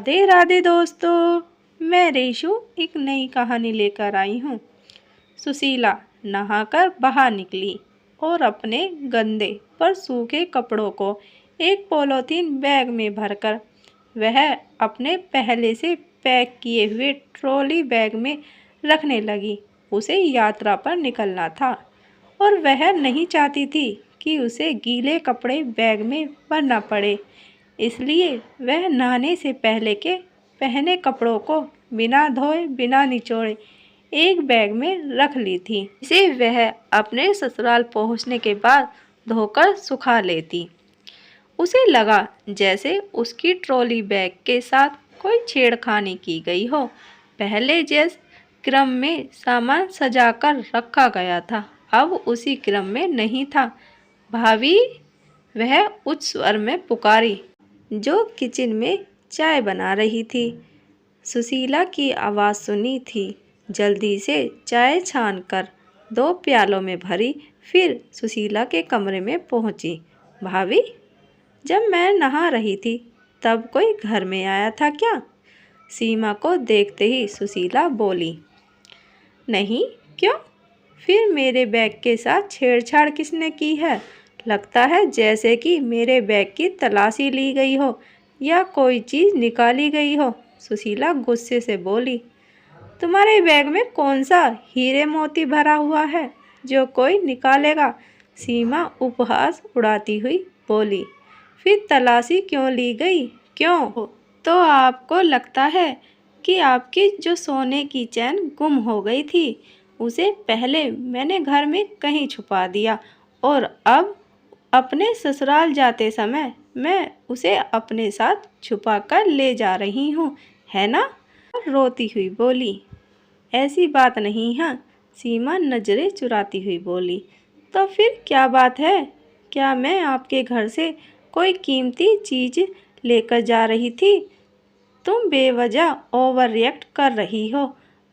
राधे राधे दोस्तों, मैं रेशु एक नई कहानी लेकर आई हूँ। सुशीला नहाकर बाहर निकली और अपने गंदे पर सूखे कपड़ों को एक पॉलीथीन बैग में भरकर वह अपने पहले से पैक किए हुए ट्रॉली बैग में रखने लगी। उसे यात्रा पर निकलना था और वह नहीं चाहती थी कि उसे गीले कपड़े बैग में भरना पड़े, इसलिए वह नहाने से पहले के पहने कपड़ों को बिना धोए बिना निचोड़े एक बैग में रख ली थी। इसे वह अपने ससुराल पहुंचने के बाद धोकर सुखा लेती। उसे लगा जैसे उसकी ट्रॉली बैग के साथ कोई छेड़खानी की गई हो। पहले जिस क्रम में सामान सजाकर रखा गया था, अब उसी क्रम में नहीं था। भाभी, वह उच्च स्वर में पुकारी, जो किचन में चाय बना रही थी। सुशीला की आवाज़ सुनी थी। जल्दी से चाय छानकर 2 प्यालों में भरी, फिर सुशीला के कमरे में पहुंची। भाभी, जब मैं नहा रही थी तब कोई घर में आया था क्या? सीमा को देखते ही सुशीला बोली। नहीं, क्यों? फिर मेरे बैग के साथ छेड़छाड़ किसने की है? लगता है जैसे कि मेरे बैग की तलाशी ली गई हो या कोई चीज़ निकाली गई हो। सुशीला गुस्से से बोली। तुम्हारे बैग में कौन सा हीरे मोती भरा हुआ है जो कोई निकालेगा? सीमा उपहास उड़ाती हुई बोली। फिर तलाशी क्यों ली गई? क्यों? तो आपको लगता है कि आपकी जो सोने की चैन गुम हो गई थी, उसे पहले मैंने घर में कहीं छुपा दिया और अब अपने ससुराल जाते समय मैं उसे अपने साथ छुपा कर ले जा रही हूँ, है ना? रोती हुई बोली। ऐसी बात नहीं है, सीमा नज़रें चुराती हुई बोली। तो फिर क्या बात है? क्या मैं आपके घर से कोई कीमती चीज़ लेकर जा रही थी? तुम बेवजह ओवर रिएक्ट कर रही हो।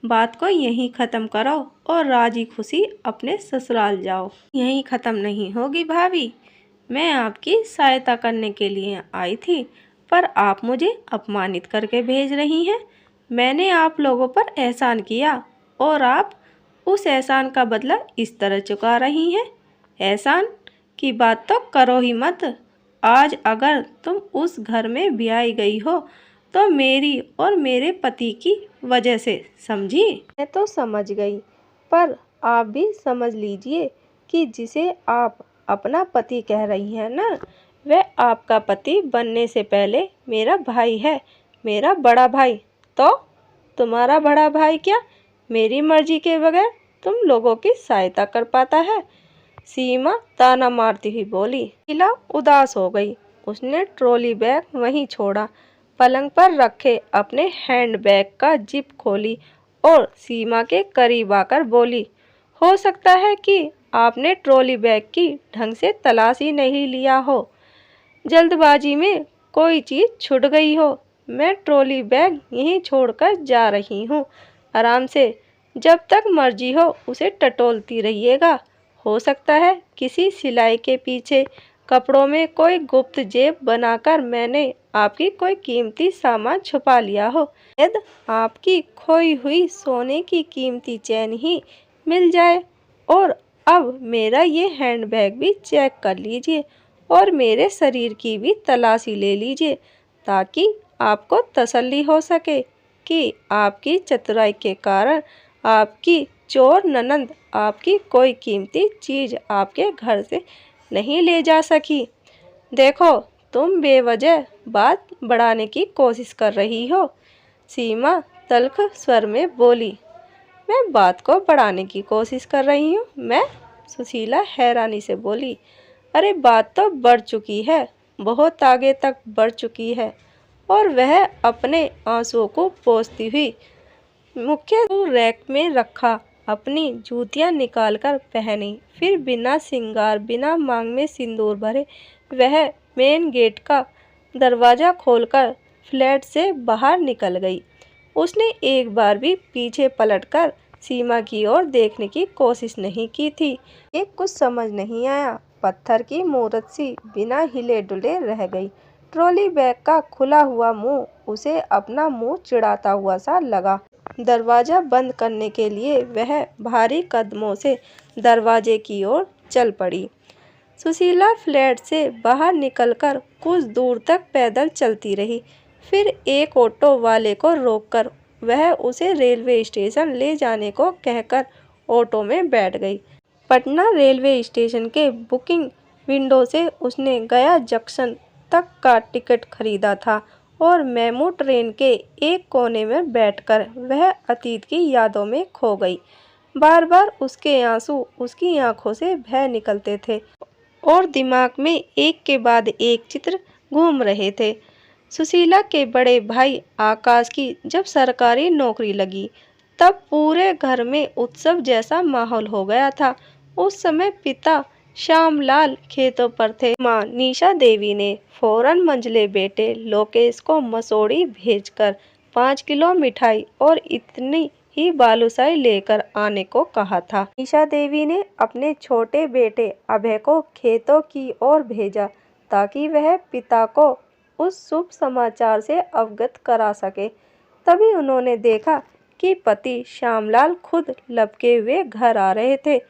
बात को यहीं ख़त्म करो और राजी खुशी अपने ससुराल जाओ। यहीं ख़त्म नहीं होगी भाभी। मैं आपकी सहायता करने के लिए आई थी, पर आप मुझे अपमानित करके भेज रही हैं। मैंने आप लोगों पर एहसान किया और आप उस एहसान का बदला इस तरह चुका रही हैं। एहसान की बात तो करो ही मत। आज अगर तुम उस घर में ब्याई गई हो तो मेरी और मेरे पति की वजह से, समझी? मैं तो समझ गई, पर आप भी समझ लीजिए कि जिसे आप अपना पति कह रही हैं ना, वह आपका पति बनने से पहले मेरा भाई है, मेरा बड़ा भाई। तो तुम्हारा बड़ा भाई क्या मेरी मर्जी के बगैर तुम लोगों की सहायता कर पाता है? सीमा ताना मारती हुई बोली। शीला उदास हो गई। उसने ट्रॉली बैग वहीं छोड़ा, पलंग पर रखे अपने हैंडबैग का जिप खोली और सीमा के करीब आकर बोली। हो सकता है कि आपने ट्रॉली बैग की ढंग से तलाशी नहीं लिया हो, जल्दबाजी में कोई चीज़ छूट गई हो। मैं ट्रॉली बैग यहीं छोड़कर जा रही हूँ। आराम से जब तक मर्जी हो उसे टटोलती रहिएगा। हो सकता है किसी सिलाई के पीछे कपड़ों में कोई गुप्त जेब बनाकर मैंने आपकी कोई कीमती सामान छुपा लिया हो। शायद आपकी खोई हुई सोने की कीमती चैन ही मिल जाए। और अब मेरा ये हैंडबैग भी चेक कर लीजिए और मेरे शरीर की भी तलाशी ले लीजिए, ताकि आपको तसल्ली हो सके कि आपकी चतुराई के कारण आपकी चोर ननंद आपकी कोई कीमती चीज़ आपके घर से नहीं ले जा सकी। देखो, तुम बेवजह बात बढ़ाने की कोशिश कर रही हो। सीमा तल्ख स्वर में बोली। मैं बात को बढ़ाने की कोशिश कर रही हूँ? मैं? सुशीला हैरानी से बोली। अरे बात तो बढ़ चुकी है, बहुत आगे तक बढ़ चुकी है। और वह अपने आंसुओं को पोंछती हुई मुख्य रैक में रखा अपनी जूतियां निकालकर पहनी। फिर बिना सिंगार, बिना मांग में सिंदूर भरे वह मेन गेट का दरवाज़ा खोलकर फ्लैट से बाहर निकल गई। उसने एक बार भी पीछे पलटकर सीमा की ओर देखने की कोशिश नहीं की थी। ये कुछ समझ नहीं आया। पत्थर की मूरत सी बिना हिले डुले रह गई। ट्रॉली बैग का खुला हुआ मुंह उसे अपना मुंह चिढ़ाता हुआ सा लगा। दरवाजा बंद करने के लिए वह भारी कदमों से दरवाजे की ओर चल पड़ी। सुशीला फ्लैट से बाहर निकलकर कुछ दूर तक पैदल चलती रही। फिर एक ऑटो वाले को रोककर वह उसे रेलवे स्टेशन ले जाने को कहकर ऑटो में बैठ गई। पटना रेलवे स्टेशन के बुकिंग विंडो से उसने गया जंक्शन तक का टिकट खरीदा था और मेमू ट्रेन के एक कोने में बैठकर वह अतीत की यादों में खो गई। बार बार उसके आंसू उसकी आंखों से बह निकलते थे और दिमाग में एक के बाद एक चित्र घूम रहे थे। सुशीला के बड़े भाई आकाश की जब सरकारी नौकरी लगी तब पूरे घर में उत्सव जैसा माहौल हो गया था। उस समय पिता श्यामलाल खेतों पर थे। माँ निशा देवी ने फौरन मंझले बेटे लोकेश को मसौड़ी भेजकर 5 किलो मिठाई और इतनी ही बालूशाही लेकर आने को कहा था। निशा देवी ने अपने छोटे बेटे अभय को खेतों की ओर भेजा ताकि वह पिता को उस शुभ समाचार से अवगत करा सके। तभी उन्होंने देखा कि पति श्यामलाल खुद लपके हुए घर आ रहे थे।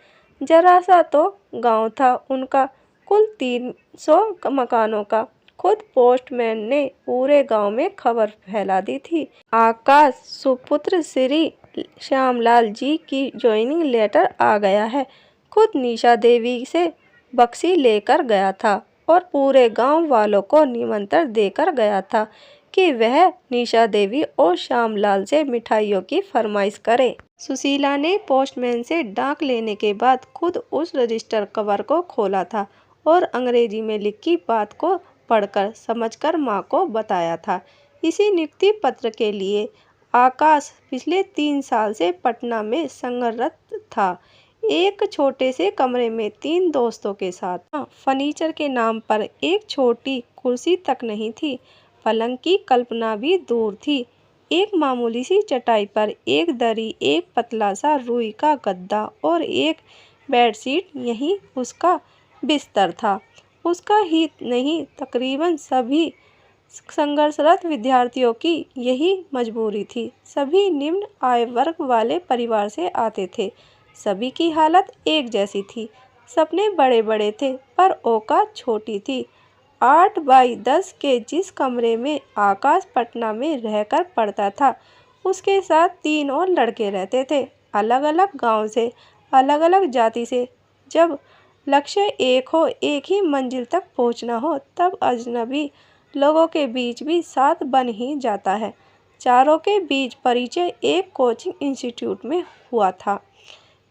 जरा सा तो गांव था उनका, कुल 300 मकानों का। खुद पोस्टमैन ने पूरे गांव में खबर फैला दी थी। आकाश सुपुत्र श्री श्यामलाल जी की ज्वाइनिंग लेटर आ गया है। खुद निशा देवी से बक्सी लेकर गया था और पूरे गांव वालों को निमंत्रण देकर गया था कि वह निशा देवी और श्यामलाल से मिठाइयों की फरमाइश करे। सुशीला ने पोस्टमैन से डाक लेने के बाद खुद उस रजिस्टर कवर को खोला था और अंग्रेजी में लिखी बात को पढ़कर समझकर माँ को बताया था। इसी नियुक्ति पत्र के लिए आकाश पिछले 3 साल से पटना में संघर्षरत था। एक छोटे से कमरे में 3 दोस्तों के साथ। फर्नीचर के नाम पर एक छोटी कुर्सी तक नहीं थी। पलंग की कल्पना भी दूर थी। एक मामूली सी चटाई पर एक दरी, एक पतला सा रुई का गद्दा और एक बेडशीट, यही उसका बिस्तर था। उसका ही नहीं, तकरीबन सभी संघर्षरत विद्यार्थियों की यही मजबूरी थी। सभी निम्न आय वर्ग वाले परिवार से आते थे। सभी की हालत एक जैसी थी। सपने बड़े बड़े थे पर औकात छोटी थी। 8 बाई 10 के जिस कमरे में आकाश पटना में रहकर पढ़ता था, उसके साथ 3 और लड़के रहते थे, अलग अलग गांव से, अलग अलग जाति से। जब लक्ष्य एक हो, एक ही मंजिल तक पहुंचना हो, तब अजनबी लोगों के बीच भी साथ बन ही जाता है। चारों के बीच परिचय एक कोचिंग इंस्टीट्यूट में हुआ था।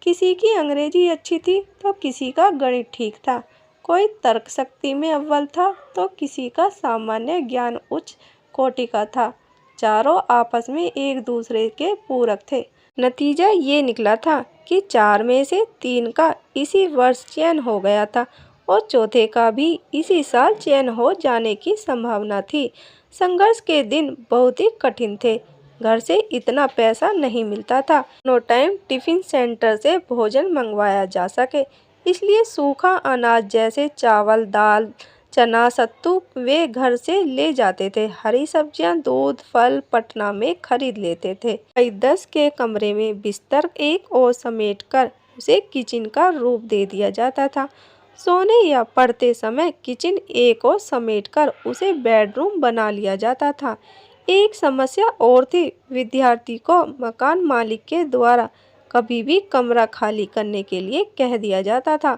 किसी की अंग्रेजी अच्छी थी तो किसी का गणित ठीक था। कोई तर्क शक्ति में अव्वल था तो किसी का सामान्य ज्ञान उच्च कोटि का था। चारों आपस में एक दूसरे के पूरक थे। नतीजा ये निकला था कि 4 में से 3 का इसी वर्ष चयन हो गया था और चौथे का भी इसी साल चयन हो जाने की संभावना थी। संघर्ष के दिन बहुत ही कठिन थे। घर से इतना पैसा नहीं मिलता था नो टाइम टिफिन सेंटर से भोजन मंगवाया जा सके, इसलिए सूखा अनाज जैसे चावल, दाल, चना, सत्तू वे घर से ले जाते थे। हरी सब्जियां, दूध, फल पटना में खरीद लेते थे। 10 के कमरे में बिस्तर एक और समेटकर उसे किचन का रूप दे दिया जाता था। सोने या पढ़ते समय किचन एक और समेटकर उसे बेडरूम बना लिया जाता था। एक समस्या और थी, विद्यार्थी को मकान मालिक के द्वारा कभी भी कमरा खाली करने के लिए कह दिया जाता था।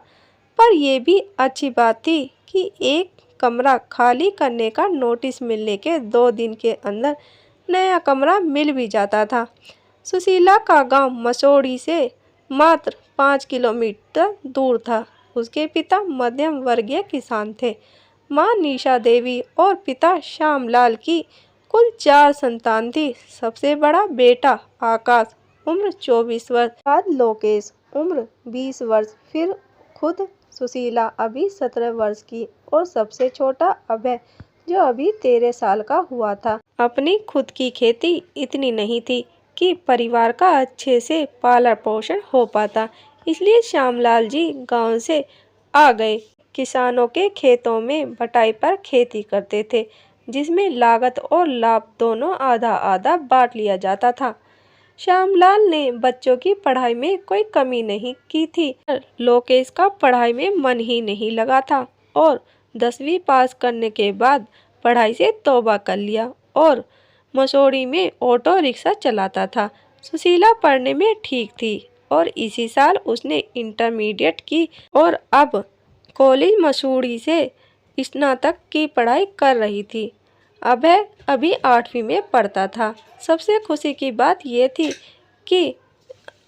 पर यह भी अच्छी बात थी कि एक कमरा खाली करने का नोटिस मिलने के 2 दिन के अंदर नया कमरा मिल भी जाता था। सुशीला का गांव मसौड़ी से मात्र 5 किलोमीटर दूर था। उसके पिता मध्यम वर्गीय किसान थे। माँ निशा देवी और पिता श्यामलाल की कुल 4 संतान थी। सबसे बड़ा बेटा आकाश, उम्र 24 वर्ष, बाद लोकेश, उम्र 20 वर्ष, फिर खुद सुशीला अभी 17 वर्ष की और सबसे छोटा अभय जो अभी 13 साल का हुआ था। अपनी खुद की खेती इतनी नहीं थी कि परिवार का अच्छे से पालन पोषण हो पाता, इसलिए श्यामलाल जी गांव से आ गए। किसानों के खेतों में बटाई पर खेती करते थे। जिसमें लागत और लाभ दोनों आधा आधा बांट लिया जाता था। श्यामलाल ने बच्चों की पढ़ाई में कोई कमी नहीं की थी। लोकेश का पढ़ाई में मन ही नहीं लगा था और 10वीं पास करने के बाद पढ़ाई से तौबा कर लिया और मसूरी में ऑटो रिक्शा चलाता था। सुशीला पढ़ने में ठीक थी और इसी साल उसने इंटरमीडिएट की और अब कॉलेज मसूरी से स्नातक की पढ़ाई कर रही थी। अभय अभी 8वीं में पढ़ता था। सबसे खुशी की बात यह थी कि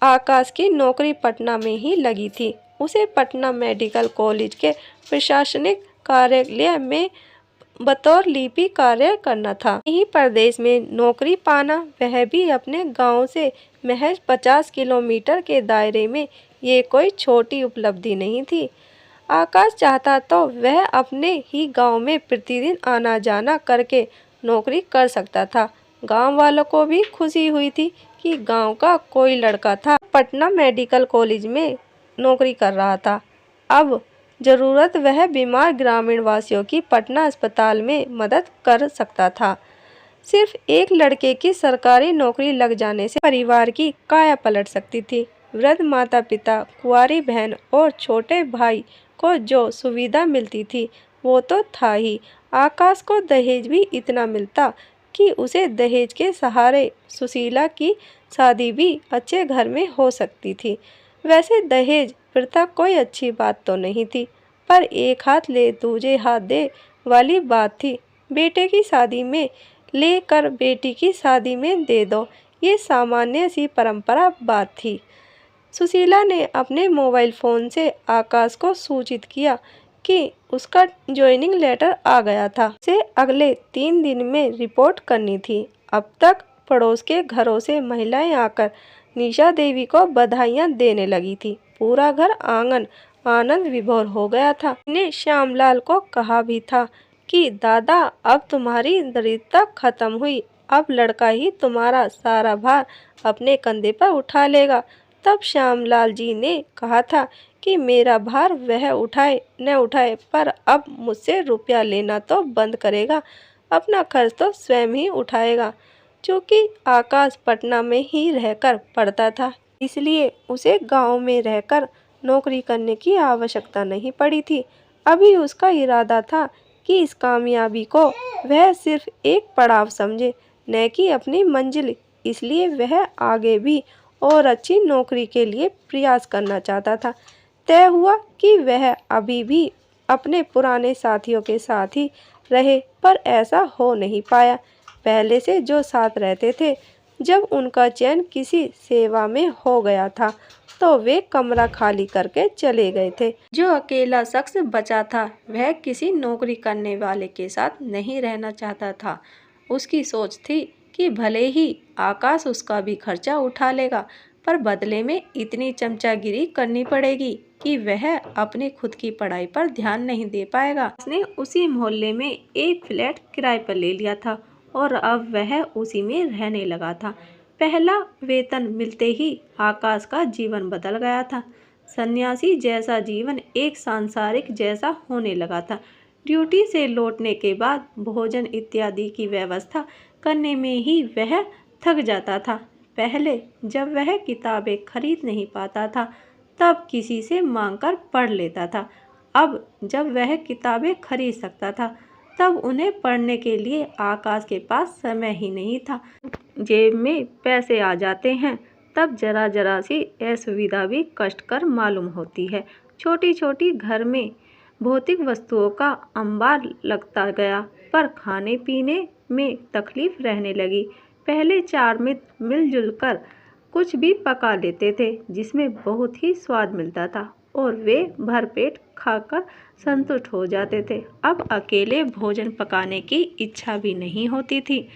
आकाश की नौकरी पटना में ही लगी थी। उसे पटना मेडिकल कॉलेज के प्रशासनिक कार्यालय में बतौर लिपि कार्य करना था। यही प्रदेश में नौकरी पाना, वह भी अपने गांव से महज 50 किलोमीटर के दायरे में, ये कोई छोटी उपलब्धि नहीं थी। आकाश चाहता तो वह अपने ही गांव में प्रतिदिन आना जाना करके नौकरी कर सकता था। गांव वालों को भी खुशी हुई थी कि गांव का कोई लड़का था पटना मेडिकल कॉलेज में नौकरी कर रहा था। अब जरूरत वह बीमार ग्रामीण वासियों की पटना अस्पताल में मदद कर सकता था। सिर्फ एक लड़के की सरकारी नौकरी लग जाने से परिवार की काया पलट सकती थी। वृद्ध माता पिता, कुंवारी बहन और छोटे भाई को जो सुविधा मिलती थी वो तो था ही। आकाश को दहेज भी इतना मिलता कि उसे दहेज के सहारे सुशीला की शादी भी अच्छे घर में हो सकती थी। वैसे दहेज प्रथा कोई अच्छी बात तो नहीं थी, पर एक हाथ ले दूजे हाथ दे वाली बात थी। बेटे की शादी में लेकर बेटी की शादी में दे दो, ये सामान्य सी परंपरा बात थी। सुशीला ने अपने मोबाइल फ़ोन से आकाश को सूचित किया कि उसका ज्वाइनिंग लेटर आ गया था। उसे अगले 3 दिन में रिपोर्ट करनी थी। अब तक पड़ोस के घरों से महिलाएं आकर निशा देवी को बधाइयां देने लगी थी। पूरा घर आंगन आनंद विभोर हो गया था। ने श्यामलाल को कहा भी था कि दादा, अब तुम्हारी दरिद्रता खत्म हुई, अब लड़का ही तुम्हारा सारा भार अपने कंधे पर उठा लेगा। तब श्यामलाल जी ने कहा था कि मेरा भार वह उठाए न उठाए, पर अब मुझसे रुपया लेना तो बंद करेगा, अपना खर्च तो स्वयं ही उठाएगा। चूँकि आकाश पटना में ही रहकर पढ़ता था, इसलिए उसे गांव में रहकर नौकरी करने की आवश्यकता नहीं पड़ी थी। अभी उसका इरादा था कि इस कामयाबी को वह सिर्फ एक पड़ाव समझे, न कि अपनी मंजिल। इसलिए वह आगे भी और अच्छी नौकरी के लिए प्रयास करना चाहता था। तय हुआ कि वह अभी भी अपने पुराने साथियों के साथ ही रहे, पर ऐसा हो नहीं पाया। पहले से जो साथ रहते थे, जब उनका चयन किसी सेवा में हो गया था तो वे कमरा खाली करके चले गए थे। जो अकेला शख्स बचा था वह किसी नौकरी करने वाले के साथ नहीं रहना चाहता था। उसकी सोच थी कि भले ही आकाश उसका भी खर्चा उठा लेगा, पर बदले में इतनी चमचागिरी करनी पड़ेगी कि वह अपनी खुद की पढ़ाई पर ध्यान नहीं दे पाएगा। उसने उसी मोहल्ले में एक फ्लैट किराए पर ले लिया था और अब वह उसी में रहने लगा था। पहला वेतन मिलते ही आकाश का जीवन बदल गया था। सन्यासी जैसा जीवन एक सांसारिक जैसा होने लगा था। ड्यूटी से लौटने के बाद भोजन इत्यादि की व्यवस्था करने में ही वह थक जाता था। पहले जब वह किताबें खरीद नहीं पाता था तब किसी से मांगकर पढ़ लेता था। अब जब वह किताबें खरीद सकता था तब उन्हें पढ़ने के लिए आकाश के पास समय ही नहीं था। जेब में पैसे आ जाते हैं तब जरा जरा सी असुविधा भी कष्टकर मालूम होती है। छोटी छोटी घर में भौतिक वस्तुओं का अंबार लगता गया, पर खाने पीने में तकलीफ रहने लगी। पहले 4 मित्र मिलजुल कर कुछ भी पका लेते थे जिसमें बहुत ही स्वाद मिलता था और वे भरपेट खाकर संतुष्ट हो जाते थे। अब अकेले भोजन पकाने की इच्छा भी नहीं होती थी।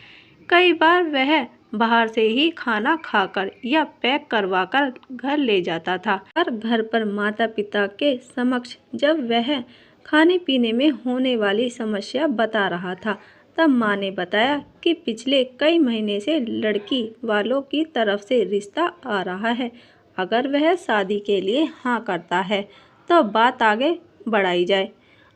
कई बार वह बाहर से ही खाना खाकर या पैक करवाकर घर ले जाता था। पर घर पर माता पिता के समक्ष जब वह खाने पीने में होने वाली समस्या बता रहा था तब माँ ने बताया कि पिछले कई महीने से लड़की वालों की तरफ से रिश्ता आ रहा है। अगर वह शादी के लिए हाँ करता है तो बात आगे बढ़ाई जाए।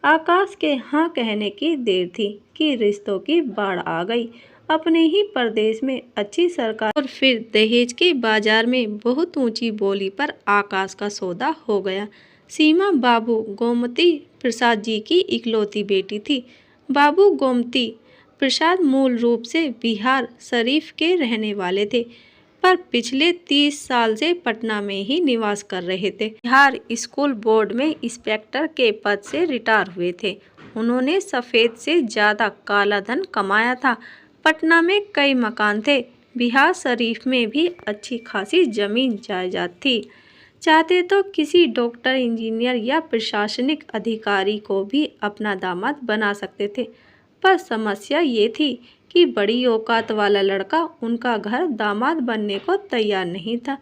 आकाश के हाँ कहने की देर थी कि रिश्तों की बाढ़ आ गई। अपने ही प्रदेश में अच्छी सरकार और फिर दहेज के बाजार में बहुत ऊंची बोली पर आकाश का सौदा हो गया। सीमा बाबू गोमती प्रसाद जी की इकलौती बेटी थी। बाबू गोमती प्रसाद मूल रूप से बिहार शरीफ के रहने वाले थे, पर पिछले 30 साल से पटना में ही निवास कर रहे थे। बिहार स्कूल बोर्ड में इंस्पेक्टर के पद से रिटायर हुए थे। उन्होंने सफ़ेद से ज़्यादा काला धन कमाया था। पटना में कई मकान थे। बिहार शरीफ में भी अच्छी खासी जमीन जायदाद थी। चाहते तो किसी डॉक्टर, इंजीनियर या प्रशासनिक अधिकारी को भी अपना दामाद बना सकते थे, पर समस्या ये थी कि बड़ी औकात वाला लड़का उनका घर दामाद बनने को तैयार नहीं था।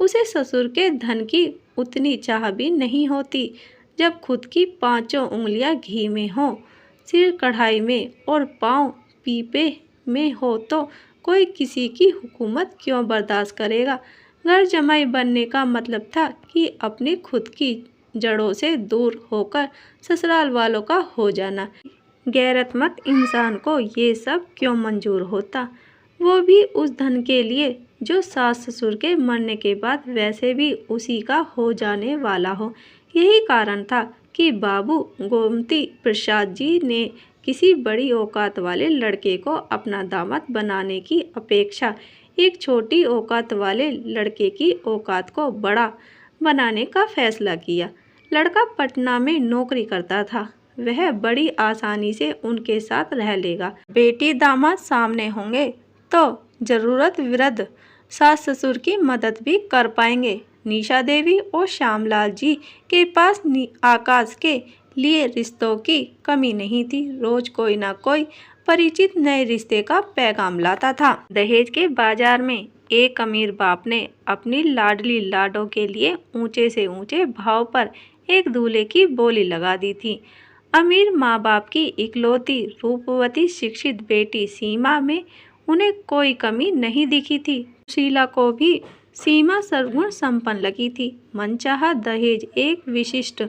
उसे ससुर के धन की उतनी चाह भी नहीं होती। जब खुद की 5 उंगलियां घी में हो, सिर कढ़ाई में और पाँव पीपे में हो, तो कोई किसी की हुकूमत क्यों बर्दाश्त करेगा। घर जमाई बनने का मतलब था कि अपनी खुद की जड़ों से दूर होकर ससुराल वालों का हो जाना। गैरतमंद इंसान को ये सब क्यों मंजूर होता, वो भी उस धन के लिए जो सास ससुर के मरने के बाद वैसे भी उसी का हो जाने वाला हो। यही कारण था कि बाबू गोमती प्रसाद जी ने किसी बड़ी औकात वाले लड़के को अपना दामाद बनाने की अपेक्षा एक छोटी औकात वाले लड़के की औकात को बड़ा बनाने का फैसला किया। लड़का पटना में नौकरी करता था, वह बड़ी आसानी से उनके साथ रह लेगा। बेटी दामाद सामने होंगे तो जरूरत विरुद्ध सास ससुर की मदद भी कर पाएंगे। निशा देवी और श्यामलाल जी के पास आकाश के लिए रिश्तों की कमी नहीं थी। रोज कोई ना कोई परिचित नए रिश्ते का पैगाम लाता था। दहेज के बाजार में एक अमीर बाप ने अपनी लाडली लाडों के लिए ऊंचे से ऊंचे भाव पर एक दूल्हे की बोली लगा दी थी। अमीर माँ बाप की इकलौती रूपवती शिक्षित बेटी सीमा में उन्हें कोई कमी नहीं दिखी थी। शीला को भी सीमा सर्वगुण संपन्न लगी थी। मनचाहा दहेज एक विशिष्ट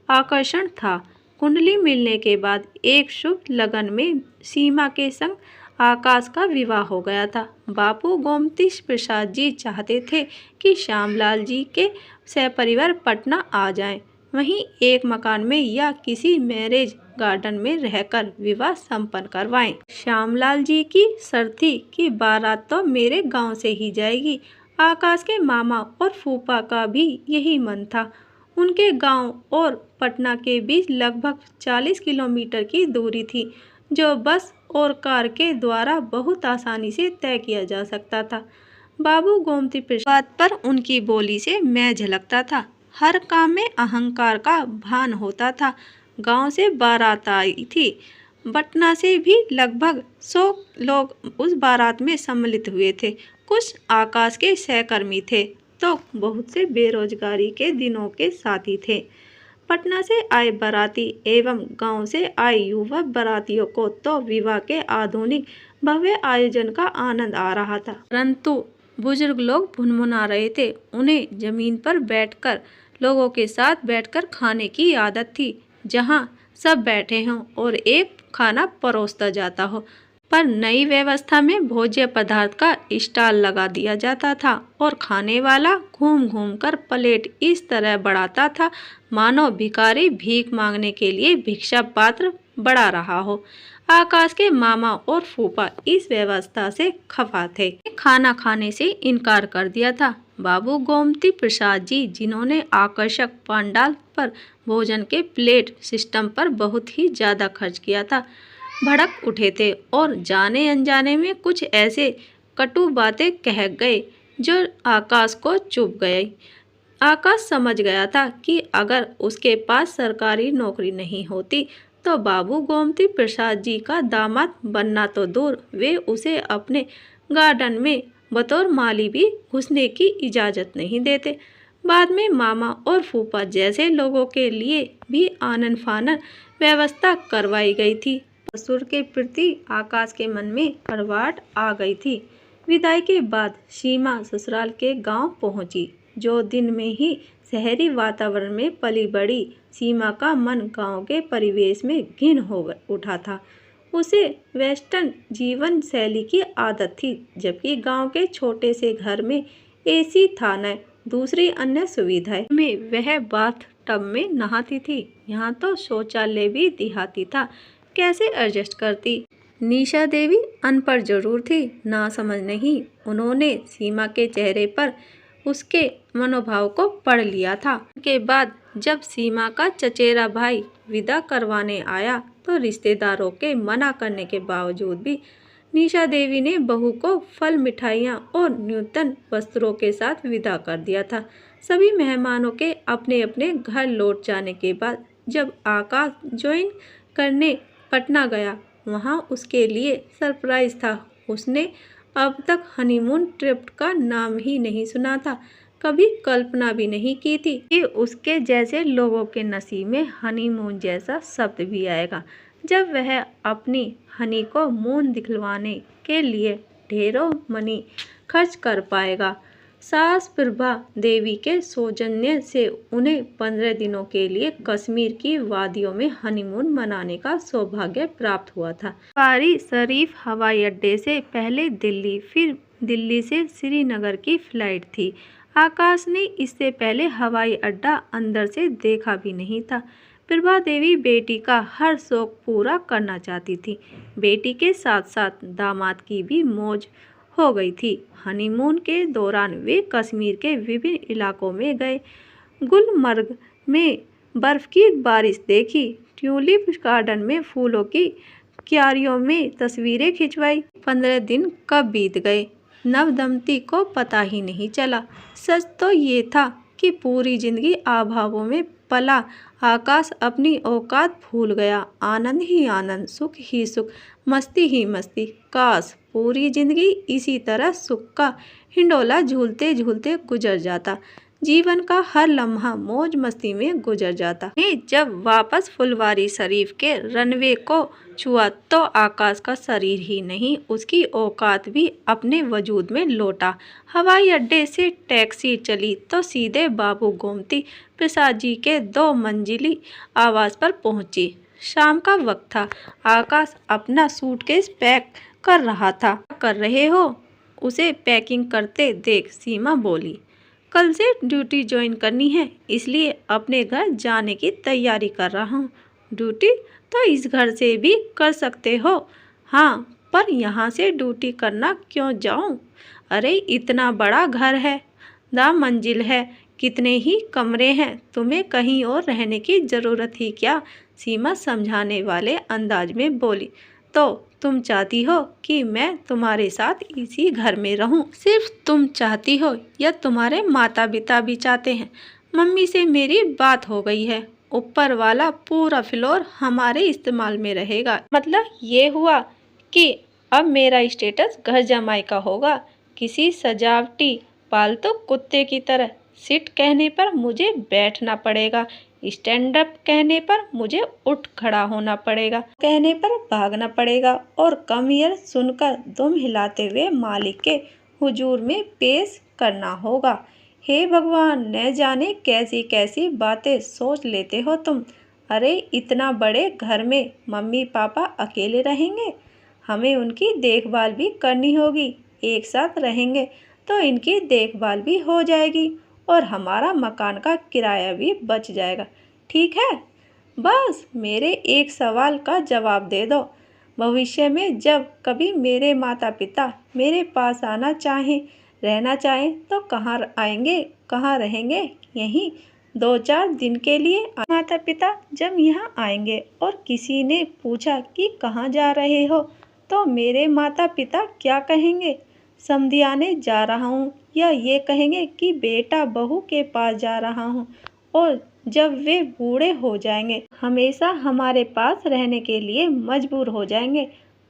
आकर्षण था। कुंडली मिलने के बाद एक शुभ लगन में सीमा के संग आकाश का विवाह हो गया था। बापू गोमती प्रसाद जी चाहते थे कि श्यामलाल जी के सहपरिवार पटना आ जाएं, वहीं एक मकान में या किसी मैरिज गार्डन में रहकर विवाह संपन्न करवाएं। श्यामलाल जी की शर्त थी कि बारात तो मेरे गांव से ही जाएगी। आकाश के मामा और फूफा का भी यही मन था। उनके गांव और पटना के बीच लगभग 40 किलोमीटर की दूरी थी, जो बस और कार के द्वारा बहुत आसानी से तय किया जा सकता था। बाबू गोमती प्रसाद पर उनकी बोली से मैं झलकता था। हर काम में अहंकार का भान होता था। गांव से बारात आई थी। पटना से भी लगभग 100 लोग उस बारात में सम्मिलित हुए थे। कुछ आकाश के सहकर्मी थे तो बहुत से बेरोजगारी के दिनों के साथी थे। पटना से आए बाराती एवं गांव से आए युवा बारातियों को तो विवाह के आधुनिक भव्य आयोजन का आनंद आ रहा था, परंतु बुजुर्ग लोग भुनभुना रहे थे। उन्हें जमीन पर बैठकर लोगों के साथ बैठकर खाने की आदत थी, जहां सब बैठे हों और एक खाना परोसा जाता हो। पर नई व्यवस्था में भोज्य पदार्थ का स्टॉल लगा दिया जाता था और खाने वाला घूम घूम कर प्लेट इस तरह बढ़ाता था मानो भिखारी भीख मांगने के लिए भिक्षा पात्र बढ़ा रहा हो। आकाश के मामा और फूफा इस व्यवस्था से खफा थे। खाना खाने से इनकार कर दिया था। बाबू गोमती प्रसाद जी, जिन्होंने आकर्षक पंडाल पर भोजन के प्लेट सिस्टम पर बहुत ही ज़्यादा खर्च किया था, भड़क उठे थे और जाने अनजाने में कुछ ऐसे कटु बातें कह गए जो आकाश को चुभ गए। आकाश समझ गया था कि अगर उसके पास सरकारी नौकरी नहीं होती तो बाबू गोमती प्रसाद जी का दामाद बनना तो दूर, वे उसे अपने गार्डन में बतौर माली भी घुसने की इजाज़त नहीं देते। बाद में मामा और फूफा जैसे लोगों के लिए भी आनन फानन व्यवस्था करवाई गई थी। ससुर के प्रति आकाश के मन में कड़वाहट आ गई थी। विदाई के बाद सीमा ससुराल के गांव पहुंची। जो दिन में ही शहरी वातावरण में पली बड़ी सीमा का मन गांव के परिवेश में घिन हो उठा था। उसे वेस्टर्न जीवन शैली की आदत थी, जबकि गांव के छोटे से घर में एसी था न दूसरी अन्य सुविधाएं में वह बाथ टब में नहाती थी। यहाँ तो शौचालय भी देहाती था, कैसे एडजस्ट करती। निशा देवी अनपढ़ जरूर थी, ना समझ नहीं। उन्होंने सीमा के चेहरे पर उसके मनोभाव को पढ़ लिया था। के बाद जब सीमा का चचेरा भाई विदा करवाने आया तो रिश्तेदारों के मना करने के बावजूद भी निशा देवी ने बहू को फल, मिठाइयाँ और न्यूनतम वस्त्रों के साथ विदा कर दिया था। सभी मेहमानों के अपने अपने घर लौट जाने के बाद जब आकाश ज्वाइन करने पटना गया, वहाँ उसके लिए सरप्राइज था। उसने अब तक हनीमून ट्रिप का नाम ही नहीं सुना था, कभी कल्पना भी नहीं की थी कि उसके जैसे लोगों के नसीब में हनीमून जैसा शब्द भी आएगा, जब वह अपनी हनी को मून दिखलवाने के लिए ढेरों मनी खर्च कर पाएगा। सास प्रभा देवी के सौजन्य से उन्हें 15 दिनों के लिए कश्मीर की वादियों में हनीमून मनाने का सौभाग्य प्राप्त हुआ था। पारी शरीफ हवाई अड्डे से पहले दिल्ली, फिर दिल्ली से श्रीनगर की फ्लाइट थी। आकाश ने इससे पहले हवाई अड्डा अंदर से देखा भी नहीं था। प्रभा देवी बेटी का हर शौक पूरा करना चाहती थी। बेटी के साथ साथ दामाद की भी मौज हो गई थी। हनीमून के दौरान वे कश्मीर के विभिन्न इलाकों में गए, गुलमर्ग में बर्फ की बारिश देखी, ट्यूलिप गार्डन में फूलों की क्यारियों में तस्वीरें खिंचवाई। 15 दिन कब बीत गए नवदंपति को पता ही नहीं चला। सच तो ये था कि पूरी जिंदगी अभावों में पला आकाश अपनी औकात भूल गया। आनंद ही आनंद, सुख ही सुख, मस्ती ही मस्ती। काश पूरी जिंदगी इसी तरह सुख का हिंडोला झूलते झूलते गुजर जाता, जीवन का हर लम्हा मौज मस्ती में गुजर जाता। जब वापस फुलवारी शरीफ के रनवे को छुआ तो आकाश का शरीर ही नहीं, उसकी औकात भी अपने वजूद में लौटा। हवाई अड्डे से टैक्सी चली तो सीधे बाबू गोमती प्रसाद जी के 2 मंजिली आवास पर पहुंची। शाम का वक्त था। आकाश अपना सूटकेस पैक कर रहा था। कर रहे हो? उसे पैकिंग करते देख सीमा बोली। कल से ड्यूटी ज्वाइन करनी है, इसलिए अपने घर जाने की तैयारी कर रहा हूँ। ड्यूटी तो इस घर से भी कर सकते हो। हाँ, पर यहाँ से ड्यूटी करना क्यों जाऊँ? अरे इतना बड़ा घर है, 2 मंजिल है, कितने ही कमरे हैं, तुम्हें कहीं और रहने की ज़रूरत ही क्या? सीमा समझाने वाले अंदाज में बोली। तो तुम चाहती हो कि मैं तुम्हारे साथ इसी घर में रहूं? सिर्फ तुम चाहती हो या तुम्हारे माता पिता भी चाहते हैं? मम्मी से मेरी बात हो गई है, ऊपर वाला पूरा फ्लोर हमारे इस्तेमाल में रहेगा। मतलब ये हुआ कि अब मेरा स्टेटस घर जमाई का होगा, किसी सजावटी पालतू कुत्ते की तरह। सिट कहने पर मुझे बैठना पड़ेगा, स्टैंड अप कहने पर मुझे उठ खड़ा होना पड़ेगा, कहने पर भागना पड़ेगा, और कम हियर सुनकर दुम हिलाते हुए मालिक के हुजूर में पेश करना होगा। हे भगवान, न जाने कैसी कैसी बातें सोच लेते हो तुम। अरे इतना बड़े घर में मम्मी पापा अकेले रहेंगे, हमें उनकी देखभाल भी करनी होगी। एक साथ रहेंगे तो इनकी देखभाल भी हो जाएगी और हमारा मकान का किराया भी बच जाएगा। ठीक है, बस मेरे एक सवाल का जवाब दे दो। भविष्य में जब कभी मेरे माता पिता मेरे पास आना चाहें, रहना चाहें, तो कहाँ आएंगे, कहाँ रहेंगे? यहीं 2-4 दिन के लिए। माता पिता जब यहाँ आएंगे और किसी ने पूछा कि कहाँ जा रहे हो, तो मेरे माता पिता क्या कहेंगे? समधियाने जा रहा हूँ, या ये कहेंगे कि बेटा बहू के पास जा रहा हूँ। और जब वे बूढ़े हो जाएंगे, हमेशा हमारे पास रहने के लिए मजबूर हो जाएंगे,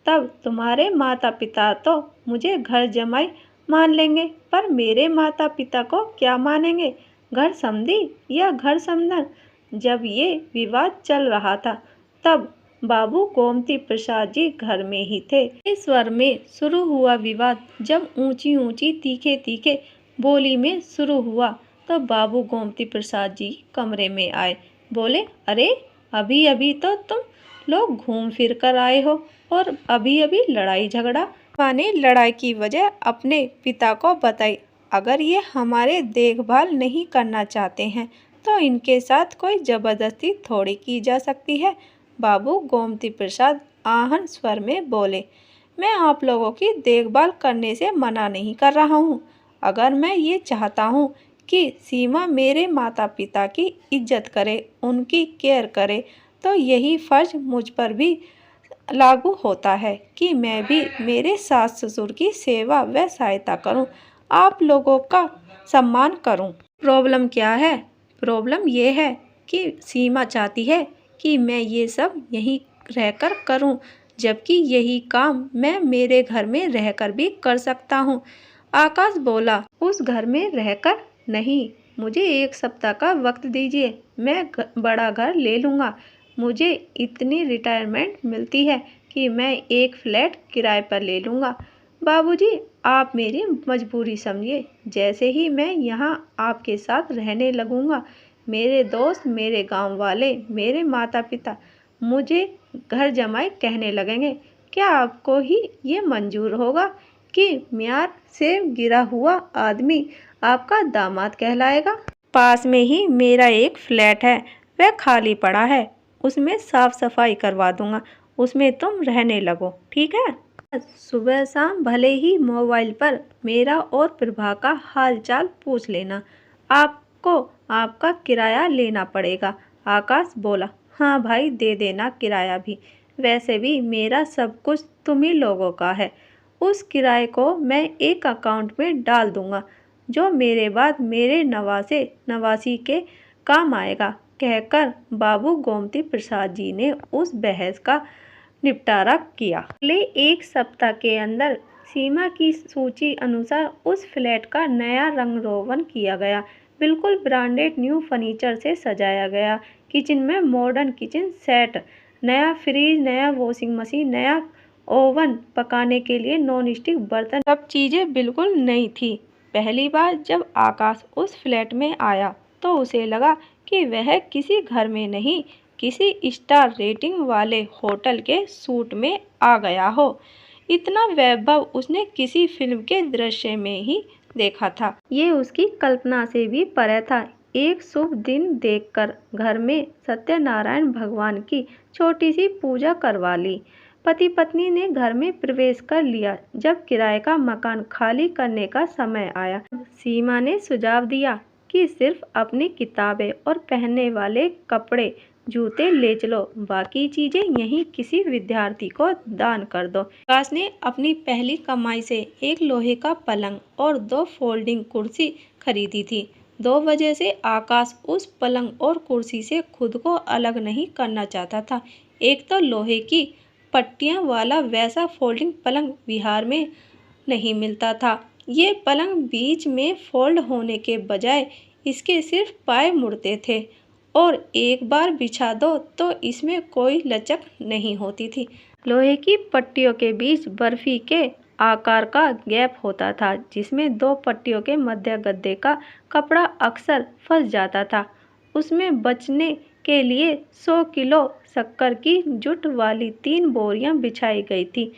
तब तुम्हारे माता पिता तो मुझे घर जमाई मान लेंगे, पर मेरे माता पिता को क्या मानेंगे? घर समधी या घर समधन? जब ये विवाद चल रहा था तब बाबू गोमती प्रसाद जी घर में ही थे। इस स्वर में शुरू हुआ विवाद जब ऊंची ऊंची तीखे तीखे बोली में शुरू हुआ तो बाबू गोमती प्रसाद जी कमरे में आए। बोले, अरे अभी अभी तो तुम लोग घूम फिर कर आए हो और अभी अभी लड़ाई झगड़ा। माने लड़ाई की वजह अपने पिता को बताई। अगर ये हमारे देखभाल नहीं करना चाहते हैं तो इनके साथ कोई जबरदस्ती थोड़ी की जा सकती है। बाबू गोमती प्रसाद आहन स्वर में बोले, मैं आप लोगों की देखभाल करने से मना नहीं कर रहा हूँ। अगर मैं ये चाहता हूँ कि सीमा मेरे माता पिता की इज्जत करे, उनकी केयर करे, तो यही फ़र्ज मुझ पर भी लागू होता है कि मैं भी मेरे सास ससुर की सेवा व सहायता करूं, आप लोगों का सम्मान करूं। प्रॉब्लम क्या है? प्रॉब्लम ये है कि सीमा चाहती है कि मैं ये सब यहीं रहकर करूं, जबकि यही काम मैं मेरे घर में रहकर भी कर सकता हूं। आकाश बोला, उस घर में रहकर नहीं, मुझे 1 सप्ताह का वक्त दीजिए, मैं बड़ा घर ले लूँगा। मुझे इतनी रिटायरमेंट मिलती है कि मैं एक फ्लैट किराए पर ले लूँगा। बाबूजी, आप मेरी मजबूरी समझिए। जैसे ही मैं यहाँ आपके साथ रहने लगूँगा, मेरे दोस्त, मेरे गांव वाले, मेरे माता पिता मुझे घर जमाई कहने लगेंगे। क्या आपको ही ये मंजूर होगा कि म्यार से गिरा हुआ आदमी आपका दामाद कहलाएगा? पास में ही मेरा एक फ्लैट है, वह खाली पड़ा है, उसमें साफ सफाई करवा दूंगा, उसमें तुम रहने लगो, ठीक है? सुबह शाम भले ही मोबाइल पर मेरा और प्रभा का हाल चाल पूछ लेना। आपको आपका किराया लेना पड़ेगा। आकाश बोला, हाँ भाई, दे देना किराया भी, वैसे भी मेरा सब कुछ तुम ही लोगों का है। उस किराए को मैं एक अकाउंट में डाल दूंगा जो मेरे बाद मेरे नवासे नवासी के काम आएगा, कहकर बाबू गोमती प्रसाद जी ने उस बहस का निपटारा किया। अगले 1 सप्ताह के अंदर सीमा की सूची अनुसार उस फ्लैट का नया रंग रोगन किया गया। बिल्कुल ब्रांडेड न्यू फर्नीचर से सजाया गया। किचन में मॉडर्न किचन सेट, नया फ्रिज, नया वॉशिंग मशीन, नया ओवन, पकाने के लिए नॉन स्टिक बर्तन, सब चीज़ें बिल्कुल नई थी। पहली बार जब आकाश उस फ्लैट में आया तो उसे लगा कि वह किसी घर में नहीं, किसी स्टार रेटिंग वाले होटल के सूट में आ गया हो। इतना वैभव उसने किसी फिल्म के दृश्य में ही देखा था। ये उसकी कल्पना से भी परे था। एक शुभ दिन देखकर घर में सत्यनारायण भगवान की छोटी सी पूजा करवा ली। पति पत्नी ने घर में प्रवेश कर लिया। जब किराए का मकान खाली करने का समय आया, सीमा ने सुझाव दिया कि सिर्फ अपनी किताबें और पहनने वाले कपड़े जूते ले चलो, बाकी चीजें यहीं किसी विद्यार्थी को दान कर दो। आकाश ने अपनी पहली कमाई से एक लोहे का पलंग और 2 फोल्डिंग कुर्सी खरीदी थी। 2 वजह से आकाश उस पलंग और कुर्सी से खुद को अलग नहीं करना चाहता था। एक तो लोहे की पट्टियां वाला वैसा फोल्डिंग पलंग बिहार में नहीं मिलता था। ये पलंग बीच में फोल्ड होने के बजाय इसके सिर्फ पाए मुड़ते थे और एक बार बिछा दो तो इसमें कोई लचक नहीं होती थी। लोहे की पट्टियों के बीच बर्फी के आकार का गैप होता था, जिसमें 2 पट्टियों के मध्य गद्दे का कपड़ा अक्सर फंस जाता था। उसमें बचने के लिए 100 किलो शक्कर की जुट वाली 3 बोरियां बिछाई गई थी।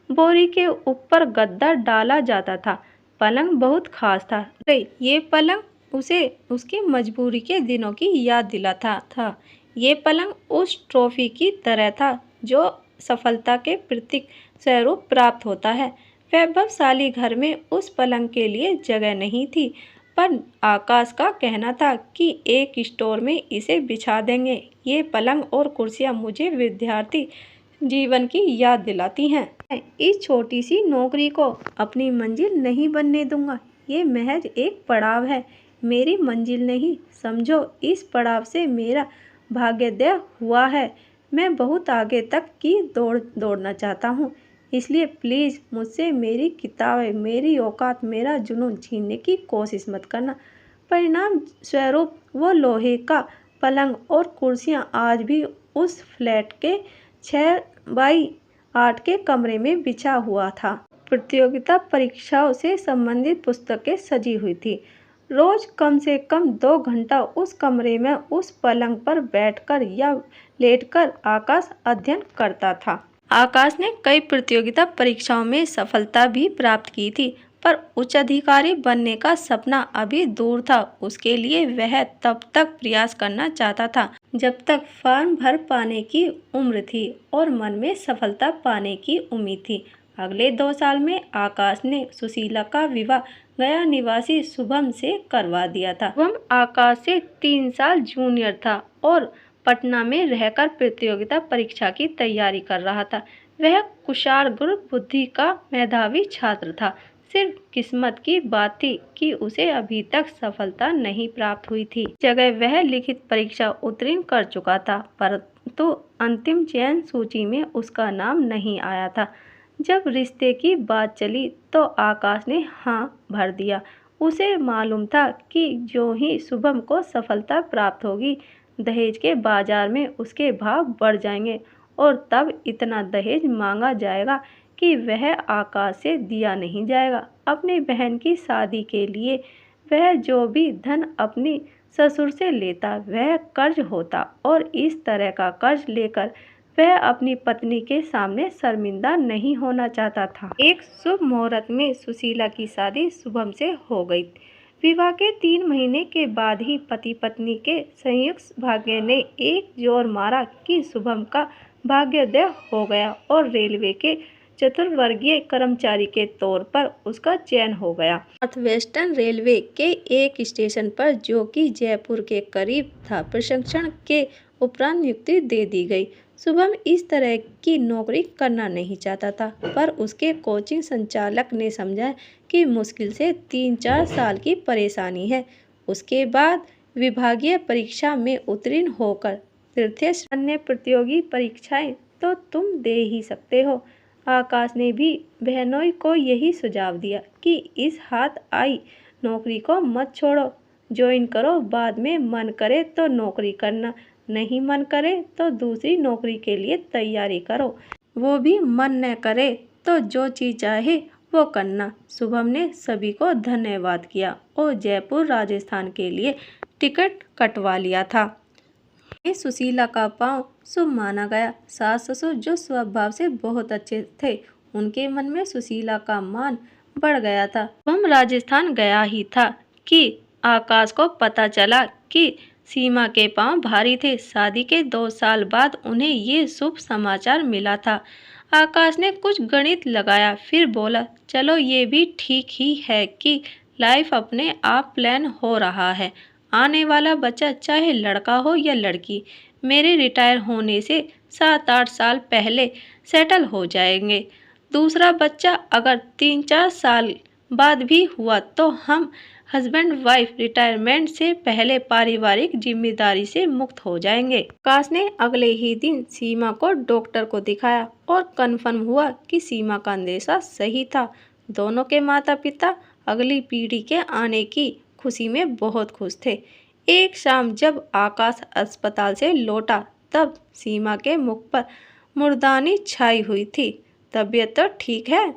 बोरी के ऊपर गद्दा डाला जाता था। पलंग बहुत खास था। ये पलंग उसे उसकी मजबूरी के दिनों की याद दिलाता था। ये पलंग उस ट्रॉफी की तरह था जो सफलता के प्रतीक स्वरूप प्राप्त होता है। वैभवशाली घर में उस पलंग के लिए जगह नहीं थी, पर आकाश का कहना था कि एक स्टोर में इसे बिछा देंगे। ये पलंग और कुर्सियां मुझे विद्यार्थी जीवन की याद दिलाती हैं। इस छोटी सी नौकरी को अपनी मंजिल नहीं बनने दूंगा। ये महज एक पड़ाव है, मेरी मंजिल नहीं। समझो, इस पड़ाव से मेरा भाग्योदय हुआ है। मैं बहुत आगे तक की दौड़ना चाहता हूँ। इसलिए प्लीज़ मुझसे मेरी किताबें, मेरी औकात, मेरा जुनून छीनने की कोशिश मत करना। परिणाम स्वरूप वो लोहे का पलंग और कुर्सियाँ आज भी उस फ्लैट के 6x8 के कमरे में बिछा हुआ था। प्रतियोगिता परीक्षाओं से संबंधित पुस्तकें सजी हुई थी। रोज कम से कम 2 घंटा उस कमरे में उस पलंग पर बैठकर या लेटकर आकाश अध्ययन करता था। आकाश ने कई प्रतियोगिता परीक्षाओं में सफलता भी प्राप्त की थी, पर उच्च अधिकारी बनने का सपना अभी दूर था। उसके लिए वह तब तक प्रयास करना चाहता था जब तक फॉर्म भर पाने की उम्र थी और मन में सफलता पाने की उम्मीद थी। अगले 2 साल में आकाश ने सुशीला का विवाह गया निवासी शुभम से करवा दिया था। शुभम आकाश से 3 साल जूनियर था और पटना में रहकर प्रतियोगिता परीक्षा की तैयारी कर रहा था। वह कुशाग्र बुद्धि का मेधावी छात्र था। सिर्फ किस्मत की बात थी कि उसे अभी तक सफलता नहीं प्राप्त हुई थी। जगह वह लिखित परीक्षा उत्तीर्ण कर चुका था, परंतु अंतिम चयन सूची में उसका नाम नहीं आया था। जब रिश्ते की बात चली तो आकाश ने हाँ भर दिया। उसे मालूम था कि जो ही शुभम को सफलता प्राप्त होगी, दहेज के बाजार में उसके भाव बढ़ जाएंगे और तब इतना दहेज मांगा जाएगा कि वह आकाश से दिया नहीं जाएगा। अपनी बहन की शादी के लिए वह जो भी धन अपनी ससुर से लेता वह कर्ज होता और इस तरह का कर्ज लेकर वह अपनी पत्नी के सामने शर्मिंदा नहीं होना चाहता था। एक शुभ मुहूर्त में सुशीला की शादी शुभम से हो गई। विवाह के 3 महीने के बाद ही पति पत्नी के संयुक्त भाग्य ने एक जोर मारा कि शुभम का भाग्योदय हो गया और रेलवे के चतुर्वर्गीय कर्मचारी के तौर पर उसका चयन हो गया। नॉर्थ वेस्टर्न रेलवे के एक स्टेशन पर, जो कि जयपुर के करीब था, प्रशिक्षण के उपरांत नियुक्ति दे दी गई। शुभम इस तरह की नौकरी करना नहीं चाहता था, पर उसके कोचिंग संचालक ने समझा कि मुश्किल से 3-4 साल की परेशानी है। उसके बाद विभागीय परीक्षा में उत्तीर्ण होकर तीर्थेश अन्य प्रतियोगी परीक्षाएं तो तुम दे ही सकते हो। आकाश ने भी बहनोई को यही सुझाव दिया कि इस हाथ आई नौकरी को मत छोड़ो, ज्वाइन करो, बाद में मन करे तो नौकरी करना, नहीं मन करे तो दूसरी नौकरी के लिए तैयारी करो, वो भी मन न करे तो जो चीज़ चाहे वो करना। शुभम ने सभी को धन्यवाद किया और जयपुर राजस्थान के लिए टिकट कटवा लिया था। सुशीला का पांव शुभ माना गया। सास ससुर जो स्वभाव से बहुत अच्छे थे, उनके मन में सुशीला का मान बढ़ गया था। शुभम राजस्थान गया ही था कि आकाश को पता चला कि सीमा के पांव भारी थे। शादी के 2 साल बाद उन्हें ये शुभ समाचार मिला था। आकाश ने कुछ गणित लगाया, फिर बोला, चलो ये भी ठीक ही है कि लाइफ अपने आप प्लान हो रहा है। आने वाला बच्चा चाहे लड़का हो या लड़की, मेरे रिटायर होने से 7-8 साल पहले सेटल हो जाएंगे। दूसरा बच्चा अगर 3-4 साल बाद भी हुआ तो हम हस्बैंड वाइफ रिटायरमेंट से पहले पारिवारिक जिम्मेदारी से मुक्त हो जाएंगे। आकाश ने अगले ही दिन सीमा को डॉक्टर को दिखाया और कंफर्म हुआ कि सीमा का अंदेशा सही था। दोनों के माता पिता अगली पीढ़ी के आने की खुशी में बहुत खुश थे। एक शाम जब आकाश अस्पताल से लौटा तब सीमा के मुख पर मुर्दानी छाई हुई थी। तबीयत तो ठीक है?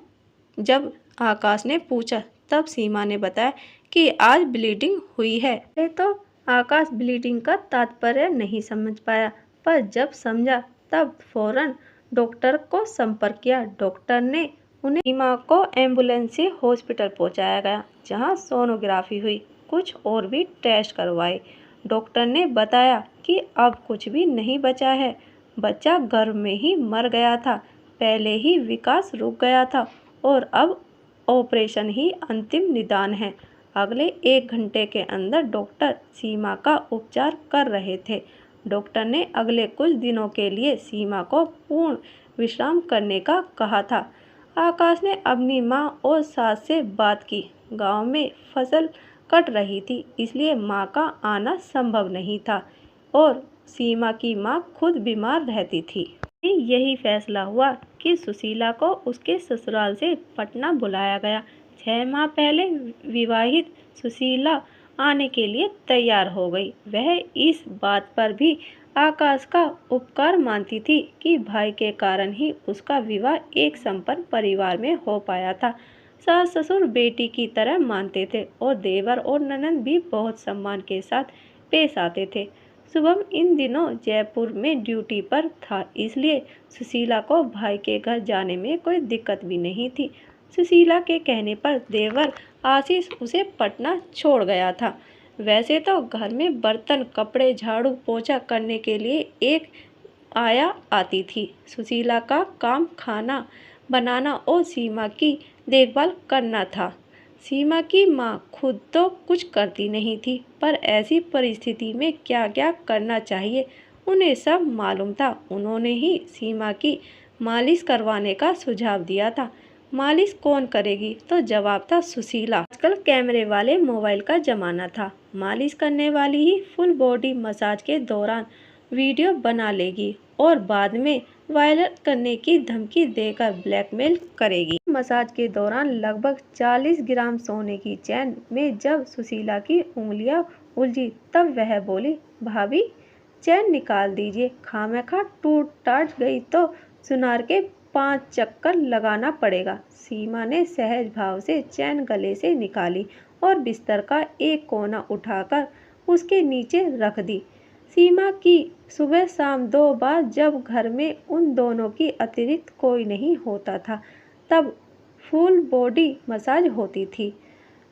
जब आकाश ने पूछा तब सीमा ने बताया कि आज ब्लीडिंग हुई है। तो आकाश ब्लीडिंग का तात्पर्य नहीं समझ पाया, पर जब समझा तब फौरन डॉक्टर को संपर्क किया। डॉक्टर ने उन्हें सीमा को एम्बुलेंस से हॉस्पिटल पहुंचाया गया, जहां सोनोग्राफी हुई, कुछ और भी टेस्ट करवाए। डॉक्टर ने बताया कि अब कुछ भी नहीं बचा है, बच्चा गर्भ में ही मर गया था, पहले ही विकास रुक गया था और अब ऑपरेशन ही अंतिम निदान है। अगले 1 घंटे के अंदर डॉक्टर सीमा का उपचार कर रहे थे। डॉक्टर ने अगले कुछ दिनों के लिए सीमा को पूर्ण विश्राम करने का कहा था। आकाश ने अपनी मां और सास से बात की। गांव में फसल कट रही थी, इसलिए मां का आना संभव नहीं था और सीमा की मां खुद बीमार रहती थी। यही फैसला हुआ कि सुशीला को उसके ससुराल से पटना बुलाया गया। 6 माह पहले विवाहित सुशीला आने के लिए तैयार हो गई। वह इस बात पर भी आकाश का उपकार मानती थी कि भाई के कारण ही उसका विवाह एक संपन्न परिवार में हो पाया था। सास ससुर बेटी की तरह मानते थे और देवर और ननंद भी बहुत सम्मान के साथ पेश आते थे। शुभम इन दिनों जयपुर में ड्यूटी पर था, इसलिए सुशीला को भाई के घर जाने में कोई दिक्कत भी नहीं थी। सुशीला के कहने पर देवर आशीष उसे पटना छोड़ गया था। वैसे तो घर में बर्तन, कपड़े, झाड़ू पोछा करने के लिए एक आया आती थी। सुशीला का काम खाना बनाना और सीमा की देखभाल करना था। सीमा की माँ खुद तो कुछ करती नहीं थी, पर ऐसी परिस्थिति में क्या क्या करना चाहिए उन्हें सब मालूम था। उन्होंने ही सीमा की मालिश करवाने का सुझाव दिया था। मालिश कौन करेगी, तो जवाब था सुशीला। आजकल कैमरे वाले मोबाइल का जमाना था। मालिश करने वाली ही फुल बॉडी मसाज के दौरान वीडियो बना लेगी और बाद में वायरल करने की धमकी देकर ब्लैकमेल करेगी। मसाज के दौरान लगभग 40 ग्राम सोने की चैन में जब सुशीला की उंगलियां उलझी, तब वह बोली, भाभी चैन निकाल दीजिए, खामखा टूट टाट गई तो सुनार के 5 चक्कर लगाना पड़ेगा। सीमा ने सहज भाव से चैन गले से निकाली और बिस्तर का एक कोना उठाकर उसके नीचे रख दी। सीमा की सुबह शाम 2 बार जब घर में उन दोनों की अतिरिक्त कोई नहीं होता था, तब फुल बॉडी मसाज होती थी।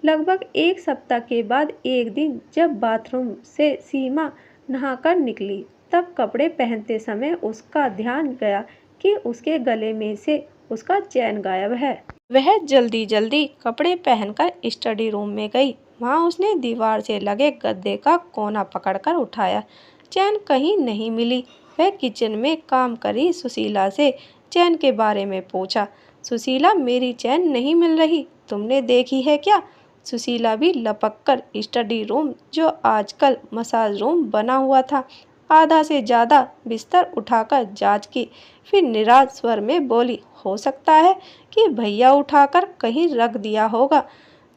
लगभग 1 सप्ताह के बाद एक दिन जब बाथरूम से सीमा नहाकर निकली, तब कपड़े पहनते समय उसका ध्यान गया कि उसके गले में से उसका चैन गायब है। वह जल्दी जल्दी कपड़े पहनकर स्टडी रूम में गई। वहां उसने दीवार से लगे गद्दे का कोना पकड़कर उठाया। चैन कहीं नहीं मिली। वह किचन में काम करी सुशीला से चैन के बारे में पूछा। सुशीला, मेरी चैन नहीं मिल रही, तुमने देखी है क्या? सुशीला भी लपककर स्टडी रूम, जो आजकल मसाज रूम बना हुआ था, आधा से ज़्यादा बिस्तर उठाकर जांच की, फिर निराश स्वर में बोली, हो सकता है कि भैया उठाकर कहीं रख दिया होगा।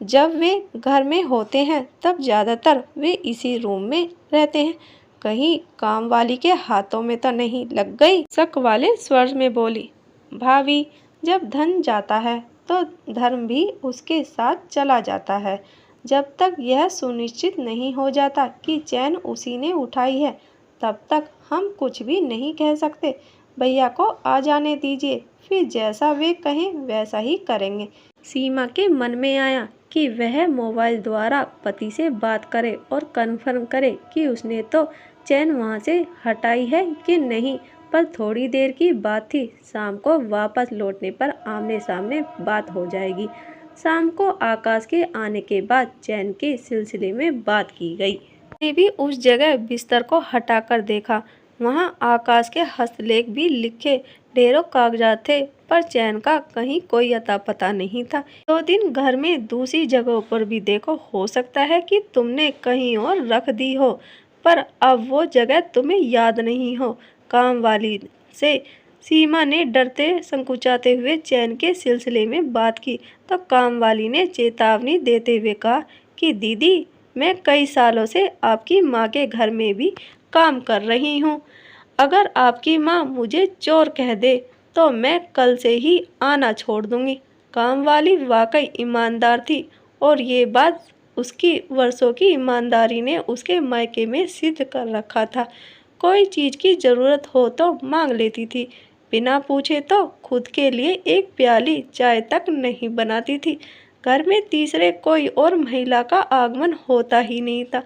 जब वे घर में होते हैं तब ज़्यादातर वे इसी रूम में रहते हैं। कहीं काम वाली के हाथों में तो नहीं लग गई? शक वाले स्वर में बोली, भाभी, जब धन जाता है तो धर्म भी उसके साथ चला जाता है। जब तक यह सुनिश्चित नहीं हो जाता कि चैन उसी ने उठाई है, तब तक हम कुछ भी नहीं कह सकते। भैया को आ जाने दीजिए, फिर जैसा वे कहें वैसा ही करेंगे। सीमा के मन में आया कि वह मोबाइल द्वारा पति से बात करे और कन्फर्म करे कि उसने तो चैन वहां से हटाई है कि नहीं। पर थोड़ी देर की बात थी। शाम को वापस लौटने पर आमने सामने बात हो जाएगी। शाम को आकाश के आने के बाद चैन के सिलसिले में बात की गई। ने भी उस जगह बिस्तर को हटाकर देखा। वहां आकाश के हस्तलेख भी लिखे ढेरों कागजात थे, पर चैन का कहीं कोई अता पता नहीं था। 2 दिन घर में दूसरी जगहों पर भी देखो, हो सकता है कि तुमने कहीं और रख दी हो, पर अब वो जगह तुम्हें याद नहीं हो। काम वाली से सीमा ने डरते संकुचाते हुए चैन के सिलसिले में बात की, तो काम वाली ने चेतावनी देते हुए कहा कि दीदी, मैं कई सालों से आपकी माँ के घर में भी काम कर रही हूँ। अगर आपकी माँ मुझे चोर कह दे तो मैं कल से ही आना छोड़ दूंगी। काम वाली वाकई ईमानदार थी और ये बात उसकी वर्षों की ईमानदारी ने उसके मायके में सिद्ध कर रखा था। कोई चीज़ की ज़रूरत हो तो मांग लेती थी, बिना पूछे तो खुद के लिए एक प्याली चाय तक नहीं बनाती थी। घर में तीसरे कोई और महिला का आगमन होता ही नहीं था।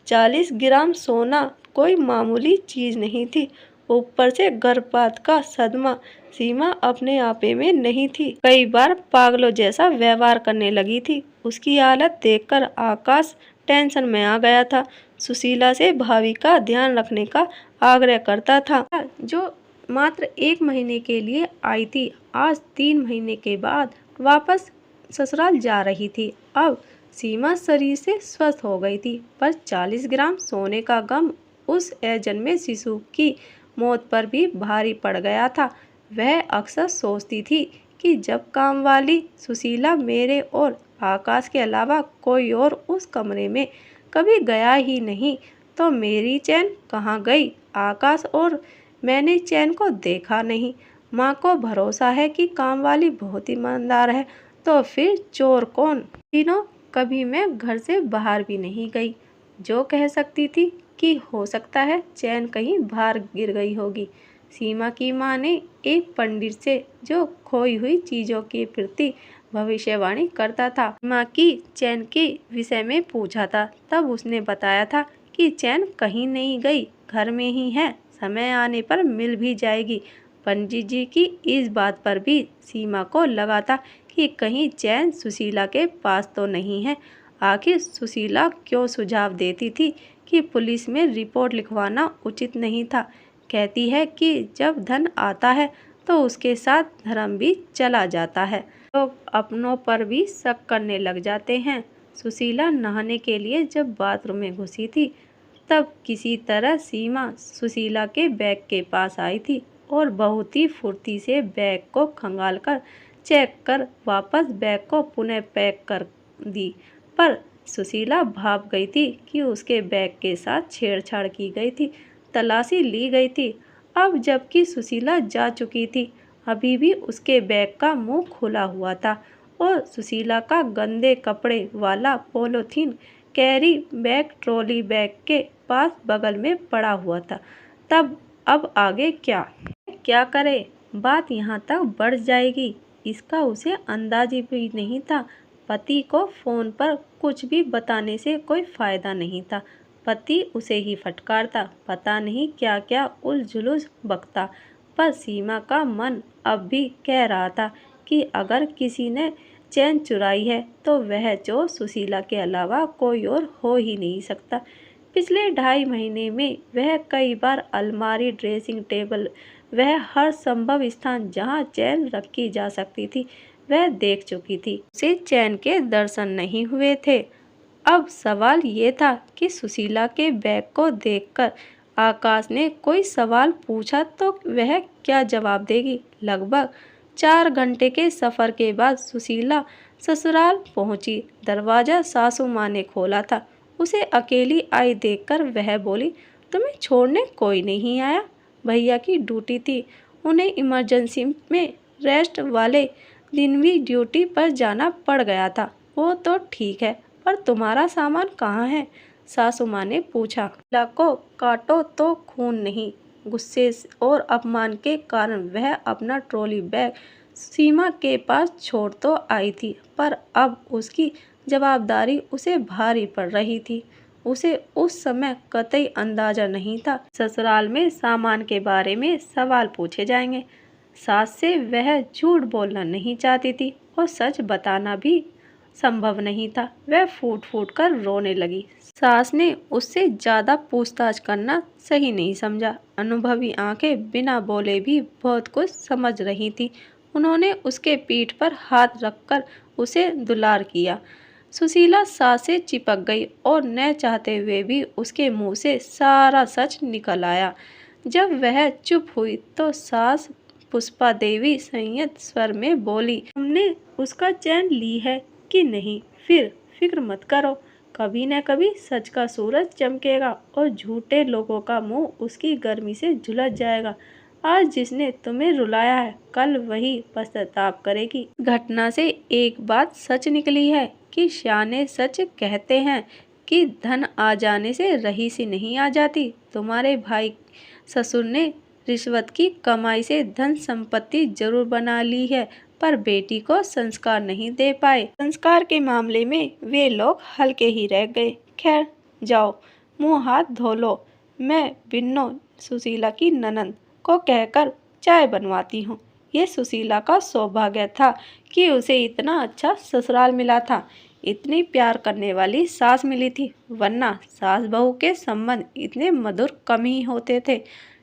40 ग्राम सोना कोई मामूली चीज़ नहीं थी। ऊपर से गर्भपात का सदमा। सीमा अपने आपे में नहीं थी। कई बार पागलों जैसा व्यवहार करने लगी थी। उसकी हालत देखकर आकाश टेंशन में आ गया था। सुशीला से भाभी का ध्यान रखने का आग्रह करता था, जो मात्र 1 महीने के लिए आई थी। आज 3 महीने के बाद वापस ससुराल जा रही थी। अब सीमा शरीर से स्वस्थ हो गई थी, पर 40 ग्राम सोने का गम उस अजन्मे शिशु की मौत पर भी भारी पड़ गया था। वह अक्सर सोचती थी कि जब काम वाली सुशीला मेरे और आकाश के अलावा कोई और उस कमरे में कभी गया ही नहीं, तो मेरी चैन कहाँ गई? आकाश और मैंने चैन को देखा नहीं। माँ को भरोसा है कि काम वाली बहुत ईमानदार है, तो फिर चोर कौन? तीनों कभी मैं घर से बाहर भी नहीं गई। जो कह सकती थी कि हो सकता है चैन कहीं बाहर गिर गई होगी। सीमा की माँ ने एक पंडित से जो खोई हुई चीज़ों के प्रति भविष्यवाणी करता था, माँ की चैन के विषय में पूछा था। तब उसने बताया था कि चैन कहीं नहीं गई, घर में ही है, समय आने पर मिल भी जाएगी। पंडित जी की इस बात पर भी सीमा को लगा था कि कहीं चैन सुशीला के पास तो नहीं है। आखिर सुशीला क्यों सुझाव देती थी कि पुलिस में रिपोर्ट लिखवाना उचित नहीं था। कहती है कि जब धन आता है तो उसके साथ धर्म भी चला जाता है। लोग अपनों पर भी शक करने लग जाते हैं। सुशीला नहाने के लिए जब बाथरूम में घुसी थी तब किसी तरह सीमा सुशीला के बैग के पास आई थी और बहुत ही फुर्ती से बैग को खंगालकर चेक कर वापस बैग को पुनः पैक कर दी। पर सुशीला भाप गई थी कि उसके बैग के साथ छेड़छाड़ की गई थी, तलाशी ली गई थी। अब जबकि सुशीला जा चुकी थी, अभी भी उसके बैग का मुंह खुला हुआ था और सुशीला का गंदे कपड़े वाला polythene carry bag trolley bag के पास बगल में पड़ा हुआ था। तब अब आगे क्या करे? बात यहाँ तक बढ़ जाएगी, इसका उसे अंदाज भी नहीं था। पति को फोन पर कुछ भी बताने से कोई फायदा नहीं था। पति उसे ही फटकारता, पता नहीं क्या क्या उलझुलुझ बकता। पर सीमा का मन अब भी कह रहा था कि अगर किसी ने चैन चुराई है तो वह चोर सुशीला के अलावा कोई और हो ही नहीं सकता। पिछले 2.5 महीने में वह कई बार अलमारी, ड्रेसिंग टेबल, वह हर संभव स्थान जहां चैन रखी जा सकती थी वह देख चुकी थी। उसे चैन के दर्शन नहीं हुए थे। अब सवाल ये था कि सुशीला के बैग को देखकर आकाश ने कोई सवाल पूछा तो वह क्या जवाब देगी। लगभग 4 घंटे के सफ़र के बाद सुशीला ससुराल पहुंची। दरवाज़ा सासू माँ ने खोला था। उसे अकेली आई देखकर वह बोली, तुम्हें छोड़ने कोई नहीं आया? भैया की ड्यूटी थी, उन्हें इमरजेंसी में रेस्ट वाले दिन भी ड्यूटी पर जाना पड़ गया था। वो तो ठीक है, पर तुम्हारा सामान कहाँ है? सासू माँ ने पूछा। शीला को काटो तो खून नहीं। गुस्से और अपमान के कारण वह अपना ट्रॉली बैग सीमा के पास छोड़ तो आई थी, पर अब उसकी जवाबदारी उसे भारी पड़ रही थी। उसे उस समय कतई अंदाजा नहीं था ससुराल में सामान के बारे में सवाल पूछे जाएंगे। सास से वह झूठ बोलना नहीं चाहती थी और सच बताना भी संभव नहीं था। वह फूट फूट कर रोने लगी। सास ने उससे ज़्यादा पूछताछ करना सही नहीं समझा। अनुभवी आंखें बिना बोले भी बहुत कुछ समझ रही थी। उन्होंने उसके पीठ पर हाथ रखकर उसे दुलार किया। सुशीला सास से चिपक गई और न चाहते हुए भी उसके मुंह से सारा सच निकल आया। जब वह चुप हुई तो सास पुष्पा देवी संयत स्वर में बोली, हमने उसका चैन ली है कि नहीं? फिर फिक्र मत करो, कभी न कभी सच का सूरज चमकेगा और झूठे लोगों का मुंह उसकी गर्मी से झुलस जाएगा। आज जिसने तुम्हें रुलाया है कल वही पश्चाताप करेगी। घटना से एक बात सच निकली है कि शाने सच कहते हैं कि धन आ जाने से रहीसी नहीं आ जाती। तुम्हारे भाई ससुर ने रिश्वत की कमाई से धन संपत्ति जरूर बना ली है, पर बेटी को संस्कार नहीं दे पाए। संस्कार के मामले में वे लोग हल्के ही रह गए। खैर जाओ, मुंह हाथ धो लो। मैं बिन्नो सुशीला की ननंद को कहकर चाय बनवाती हूँ। ये सुशीला का सौभाग्य था कि उसे इतना अच्छा ससुराल मिला था, इतनी प्यार करने वाली सास मिली थी, वरना सास बहू के संबंध इतने मधुर कम ही होते थे।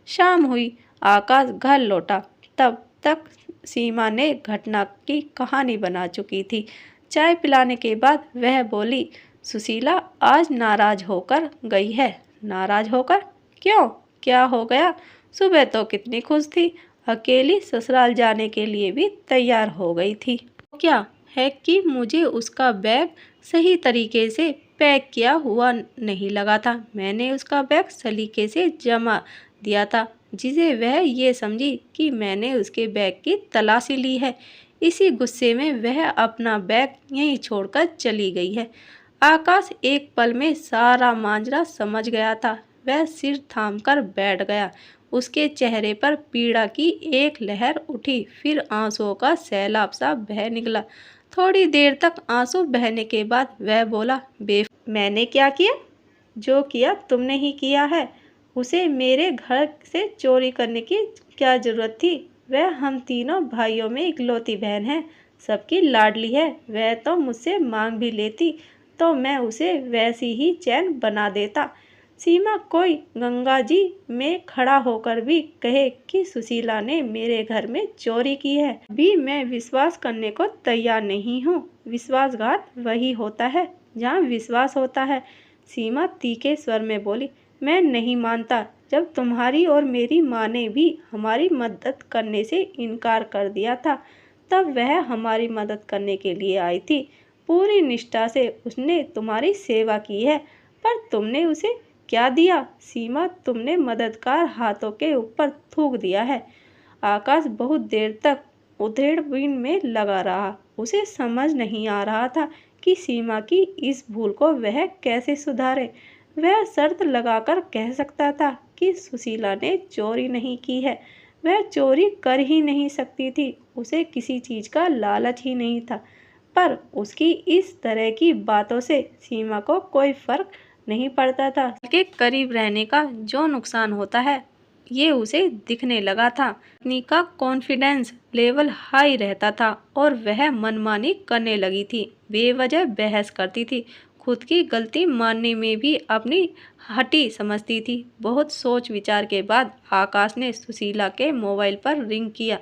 शाम हुई, आकाश घर लौटा। तब तक सीमा ने घटना की कहानी बना चुकी थी। चाय पिलाने के बाद वह बोली, सुशीला आज नाराज होकर गई है। नाराज होकर? क्यों, क्या हो गया? सुबह तो कितनी खुश थी, अकेली ससुराल जाने के लिए भी तैयार हो गई थी। क्या है कि मुझे उसका बैग सही तरीके से पैक किया हुआ नहीं लगा था। मैंने उसका बैग सलीके से जमा दिया था, जिसे वह ये समझी कि मैंने उसके बैग की तलाशी ली है। इसी गुस्से में वह अपना बैग यहीं छोड़कर चली गई है। आकाश एक पल में सारा मांजरा समझ गया था। वह सिर थामकर बैठ गया। उसके चेहरे पर पीड़ा की एक लहर उठी, फिर आंसुओं का सैलाब सा बह निकला। थोड़ी देर तक आंसू बहने के बाद वह बोला, मैंने क्या किया? जो किया तुमने ही किया है। उसे मेरे घर से चोरी करने की क्या जरूरत थी? वह हम तीनों भाइयों में इकलौती बहन है, सबकी लाडली है। वह तो मुझसे मांग भी लेती तो मैं उसे वैसी ही चैन बना देता। सीमा कोई गंगा जी में खड़ा होकर भी कहे कि सुशीला ने मेरे घर में चोरी की है, भी मैं विश्वास करने को तैयार नहीं हूँ। विश्वासघात वही होता है जहाँ विश्वास होता है। सीमा तीखे स्वर में बोली, मैं नहीं मानता। जब तुम्हारी और मेरी माँ ने भी हमारी मदद करने से इनकार कर दिया था, तब वह हमारी मदद करने के लिए आई थी। पूरी निष्ठा से उसने तुम्हारी सेवा की है, पर तुमने उसे क्या दिया? सीमा, तुमने मददगार हाथों के ऊपर थूक दिया है। आकाश बहुत देर तक उधेड़बुन में लगा रहा। उसे समझ नहीं आ रहा था कि सीमा की इस भूल को वह कैसे सुधारे। वह शर्त लगाकर कह सकता था कि सुशीला ने चोरी नहीं की है। वह चोरी कर ही नहीं सकती थी, उसे किसी चीज का लालच ही नहीं था। पर उसकी इस तरह की बातों से सीमा को कोई फर्क नहीं पड़ता था। के करीब रहने का जो नुकसान होता है, ये उसे दिखने लगा था। पत्नी का कॉन्फिडेंस लेवल हाई रहता था और वह मनमानी करने लगी थी, बेवजह बहस करती थी, खुद की गलती मानने में भी अपनी हटी समझती थी। बहुत सोच विचार के बाद आकाश ने सुशीला के मोबाइल पर रिंग किया।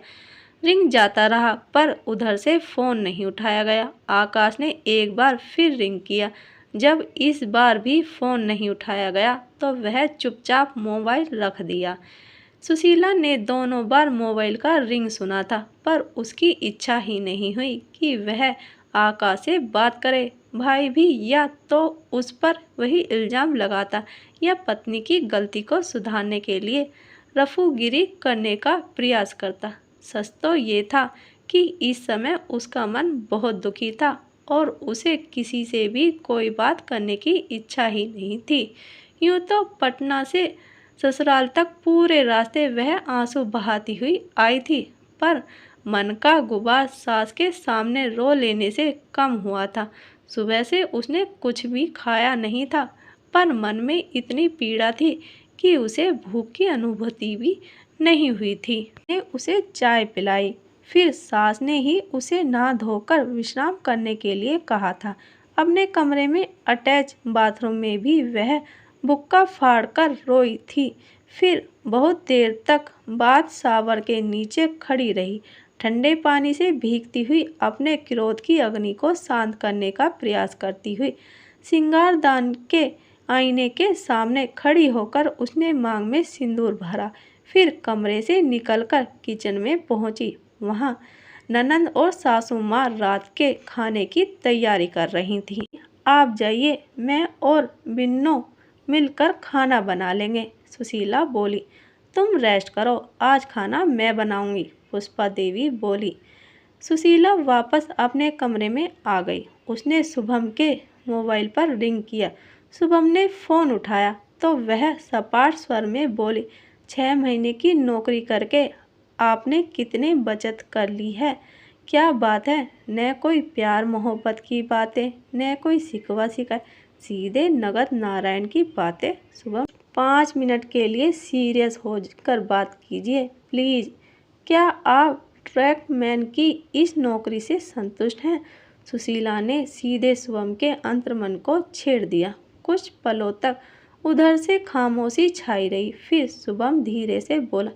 रिंग जाता रहा पर उधर से फ़ोन नहीं उठाया गया। आकाश ने एक बार फिर रिंग किया। जब इस बार भी फ़ोन नहीं उठाया गया तो वह चुपचाप मोबाइल रख दिया। सुशीला ने दोनों बार मोबाइल का रिंग सुना था, पर उसकी इच्छा ही नहीं हुई कि वह आकाश से बात करे। भाई भी या तो उस पर वही इल्ज़ाम लगाता या पत्नी की गलती को सुधारने के लिए रफूगिरी करने का प्रयास करता। सच तो ये था कि इस समय उसका मन बहुत दुखी था और उसे किसी से भी कोई बात करने की इच्छा ही नहीं थी। यूँ तो पटना से ससुराल तक पूरे रास्ते वह आंसू बहाती हुई आई थी, पर मन का गुबार सास के सामने रो लेने से कम हुआ था। सुबह से उसने कुछ भी खाया नहीं था, पर मन में इतनी पीड़ा थी कि उसे भूख की अनुभूति भी नहीं हुई थी। ने उसे चाय पिलाई, फिर सास ने ही उसे नहा धोकर विश्राम करने के लिए कहा था। अपने कमरे में अटैच बाथरूम में भी वह बुक्का फाड़कर रोई थी। फिर बहुत देर तक बाद शावर के नीचे खड़ी रही, ठंडे पानी से भीगती हुई अपने क्रोध की अग्नि को शांत करने का प्रयास करती हुई। सिंगारदान के आईने के सामने खड़ी होकर उसने मांग में सिंदूर भरा, फिर कमरे से निकलकर किचन में पहुंची। वहां ननंद और सासू माँ रात के खाने की तैयारी कर रही थी। आप जाइए, मैं और बिन्नो मिलकर खाना बना लेंगे, सुशीला बोली। तुम रेस्ट करो, आज खाना मैं बनाऊंगी, पुष्पा देवी बोली। सुशीला वापस अपने कमरे में आ गई। उसने शुभम के मोबाइल पर रिंग किया। शुभम ने फ़ोन उठाया तो वह सपाट स्वर में बोली, 6 महीने की नौकरी करके आपने कितने बचत कर ली है? क्या बात है? न कोई प्यार मोहब्बत की बातें, न कोई शिकवा शिकायत, सीधे नगद नारायण की बातें। शुभम, 5 मिनट के लिए सीरियस हो कर बात कीजिए प्लीज़। क्या आप ट्रैकमैन की इस नौकरी से संतुष्ट हैं? सुशीला ने सीधे शुभम के अंतर्मन को छेड़ दिया। कुछ पलों तक उधर से खामोशी छाई रही। फिर शुभम धीरे से बोला,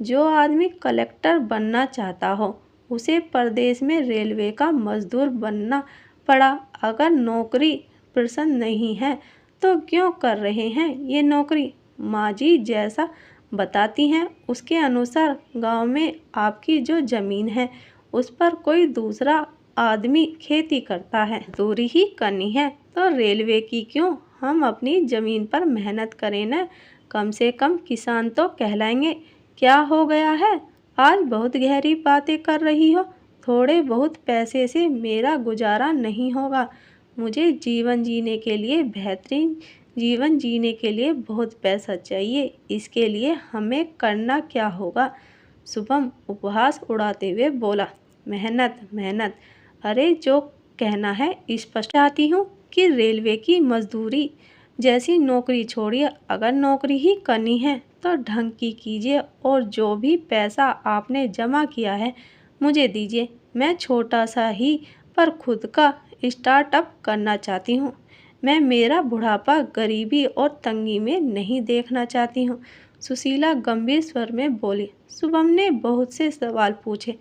जो आदमी कलेक्टर बनना चाहता हो उसे प्रदेश में रेलवे का मजदूर बनना पड़ा। अगर नौकरी पसंद नहीं है तो क्यों कर रहे हैं ये नौकरी? माँ जी जैसा बताती हैं उसके अनुसार गांव में आपकी जो ज़मीन है उस पर कोई दूसरा आदमी खेती करता है। दूरी ही करनी है तो रेलवे की क्यों, हम अपनी ज़मीन पर मेहनत करें न, कम से कम किसान तो कहलाएंगे। क्या हो गया है? आज बहुत गहरी बातें कर रही हो, थोड़े बहुत पैसे से मेरा गुजारा नहीं होगा। मुझे जीवन जीने के लिए बेहतरीन जीवन जीने के लिए बहुत पैसा चाहिए। इसके लिए हमें करना क्या होगा? शुभम उपहास उड़ाते हुए बोला, मेहनत मेहनत। अरे जो कहना है स्पष्ट चाहती हूँ कि रेलवे की मजदूरी जैसी नौकरी छोड़िए। अगर नौकरी ही करनी है तो ढंग की कीजिए और जो भी पैसा आपने जमा किया है मुझे दीजिए। मैं छोटा सा ही पर खुद का स्टार्टअप करना चाहती हूँ। मैं मेरा बुढ़ापा गरीबी और तंगी में नहीं देखना चाहती हूँ। सुशीला गंभीर स्वर में बोली। शुभम ने बहुत से सवाल पूछे,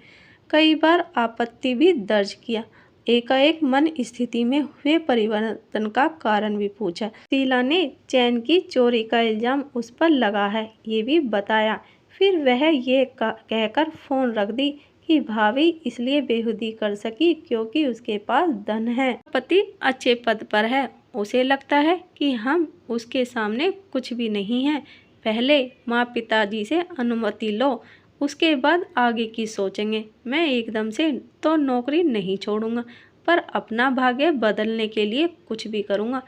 कई बार आपत्ति भी दर्ज किया। एकाएक मन स्थिति में हुए परिवर्तन का कारण भी पूछा। सुशीला ने चैन की चोरी का इल्जाम उस पर लगा है ये भी बताया। फिर वह ये कहकर फोन रख दी कि भाभी इसलिए बेहुदी कर सकी क्योंकि उसके पास धन है, पति अच्छे पद पर है। उसे लगता है कि हम उसके सामने कुछ भी नहीं है। पहले माँ पिताजी से अनुमति लो, उसके बाद आगे की सोचेंगे। मैं एकदम से तो नौकरी नहीं छोड़ूंगा, पर अपना भाग्य बदलने के लिए कुछ भी करूंगा।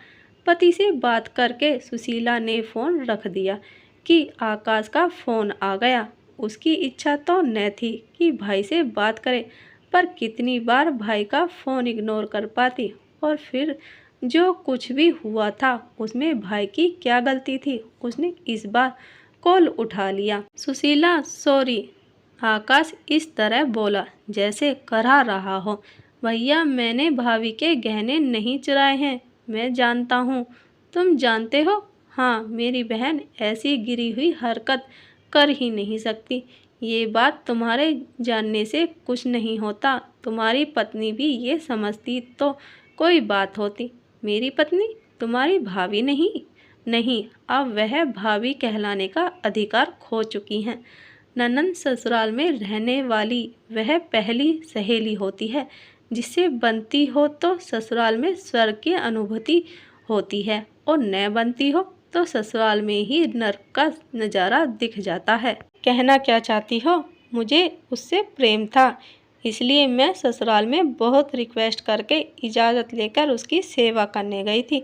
पति से बात करके सुशीला ने फ़ोन रख दिया कि आकाश का फ़ोन आ गया। उसकी इच्छा तो न थी कि भाई से बात करे, पर कितनी बार भाई का फ़ोन इग्नोर कर पाती। और फिर जो कुछ भी हुआ था उसमें भाई की क्या गलती थी? उसने इस बार कॉल उठा लिया। सुशीला सॉरी। आकाश इस तरह बोला जैसे करा रहा हो। भैया मैंने भाभी के गहने नहीं चुराए हैं। मैं जानता हूँ। तुम जानते हो? हाँ, मेरी बहन ऐसी गिरी हुई हरकत कर ही नहीं सकती। ये बात तुम्हारे जानने से कुछ नहीं होता। तुम्हारी पत्नी भी ये समझती तो कोई बात होती। मेरी पत्नी? तुम्हारी भाभी नहीं? नहीं, अब वह भाभी कहलाने का अधिकार खो चुकी हैं। ननंद ससुराल में रहने वाली वह पहली सहेली होती है जिससे बनती हो तो ससुराल में स्वर्ग की अनुभूति होती है, और न बनती हो तो ससुराल में ही नर्क का नज़ारा दिख जाता है। कहना क्या चाहती हो? मुझे उससे प्रेम था, इसलिए मैं ससुराल में बहुत रिक्वेस्ट करके इजाज़त लेकर उसकी सेवा करने गई थी,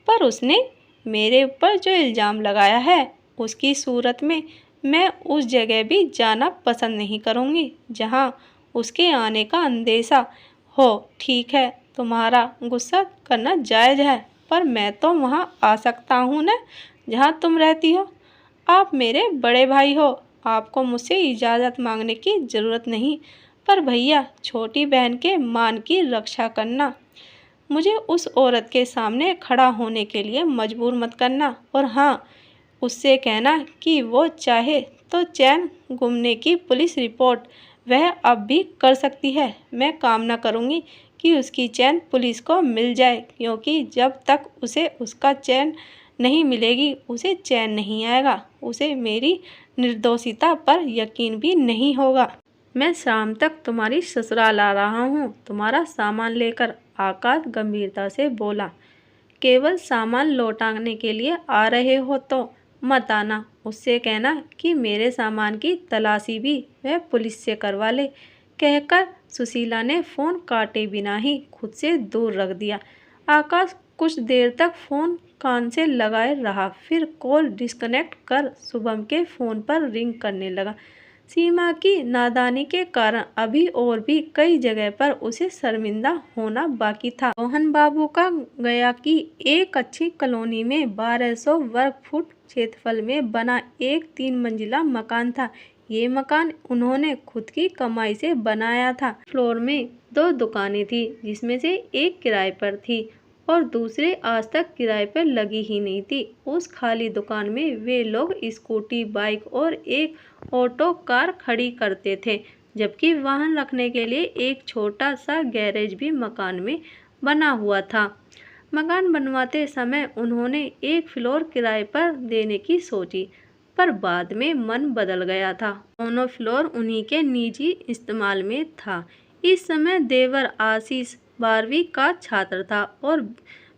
पर उसने मेरे ऊपर जो इल्ज़ाम लगाया है उसकी सूरत में मैं उस जगह भी जाना पसंद नहीं करूँगी जहाँ उसके आने का अंदेशा हो। ठीक है, तुम्हारा गुस्सा करना जायज़ है, पर मैं तो वहाँ आ सकता हूँ न जहाँ तुम रहती हो। आप मेरे बड़े भाई हो, आपको मुझसे इजाज़त मांगने की ज़रूरत नहीं। पर भैया, छोटी बहन के मान की रक्षा करना। मुझे उस औरत के सामने खड़ा होने के लिए मजबूर मत करना। और हाँ, उससे कहना कि वो चाहे तो चैन गुमने की पुलिस रिपोर्ट वह अब भी कर सकती है। मैं कामना करूँगी कि उसकी चैन पुलिस को मिल जाए, क्योंकि जब तक उसे उसका चैन नहीं मिलेगी उसे चैन नहीं आएगा। उसे मेरी निर्दोषिता पर यकीन भी नहीं होगा। मैं शाम तक तुम्हारी ससुराल आ रहा हूँ, तुम्हारा सामान लेकर। आकाश गंभीरता से बोला। केवल सामान लौटाने के लिए आ रहे हो तो मत आना। उससे कहना कि मेरे सामान की तलाशी भी वह पुलिस से करवा ले। कहकर सुशीला ने फ़ोन काटे बिना ही खुद से दूर रख दिया। आकाश कुछ देर तक फ़ोन कान से लगाए रहा, फिर कॉल डिस्कनेक्ट कर शुभम के फ़ोन पर रिंग करने लगा। सीमा की नादानी के कारण अभी और भी कई जगह पर उसे शर्मिंदा होना बाकी था। मोहन बाबू का गया कि एक अच्छी कॉलोनी में 1200 वर्ग फुट क्षेत्रफल में बना एक 3 मंजिला मकान था। ये मकान उन्होंने खुद की कमाई से बनाया था। फ्लोर में 2 दुकानें थी, जिसमें से एक किराए पर थी और दूसरे आज तक किराए पर लगी ही नहीं थी। उस खाली दुकान में वे लोग स्कूटी, बाइक और एक ऑटो कार खड़ी करते थे, जबकि वाहन रखने के लिए एक छोटा सा गैरेज भी मकान में बना हुआ था। मकान बनवाते समय उन्होंने एक फ्लोर किराए पर देने की सोची, पर बाद में मन बदल गया था। दोनों फ्लोर उन्हीं के निजी इस्तेमाल में था। इस समय देवर आशीष 12वीं का छात्र था और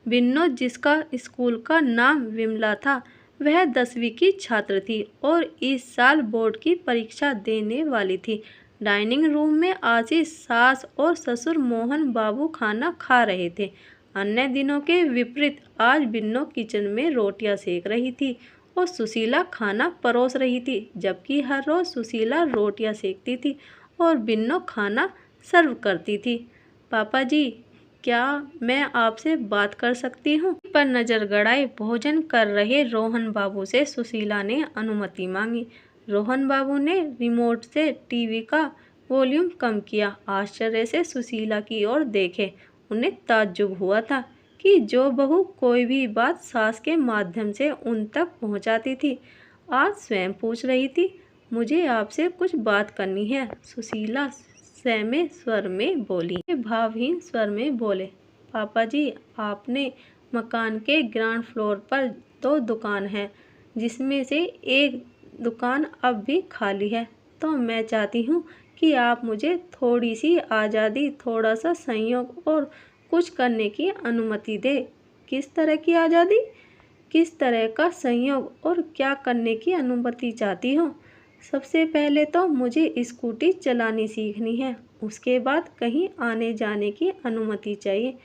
बिन्नो, जिसका स्कूल का नाम विमला था, वह 10वीं की छात्र थी और इस साल बोर्ड की परीक्षा देने वाली थी। डाइनिंग रूम में आशीष, सास और ससुर मोहन बाबू खाना खा रहे थे। अन्य दिनों के विपरीत आज बिन्नो किचन में रोटियां सेक रही थी और सुशीला खाना परोस रही थी, जबकि हर रोज सुशीला रोटियां सेकती थी और बिन्नो खाना सर्व करती थी। पापा जी, क्या मैं आपसे बात कर सकती हूँ? पर नजर गड़ाए भोजन कर रहे रोहन बाबू से सुशीला ने अनुमति मांगी। रोहन बाबू ने रिमोट से टीवी का वॉल्यूम कम किया, आश्चर्य से सुशीला की ओर देखे। उन्हें ताज्जुब हुआ था कि जो बहू कोई भी बात सास के माध्यम से उन तक पहुंचाती थी, आज स्वयं पूछ रही थी। मुझे आपसे कुछ बात करनी है, सुशीला सहमे स्वर में बोली। भावहीन स्वर में बोले, पापा जी, आपने मकान के ग्राउंड फ्लोर पर 2 दुकान हैं, जिसमें से एक दुकान अब भी खाली है। तो मैं चाहती हूँ कि आप मुझे थोड़ी सी आज़ादी, थोड़ा सा संयोग और कुछ करने की अनुमति दे। किस तरह की आज़ादी, किस तरह का संयोग और क्या करने की अनुमति चाहती हो? सबसे पहले तो मुझे स्कूटी चलानी सीखनी है, उसके बाद कहीं आने जाने की अनुमति चाहिए।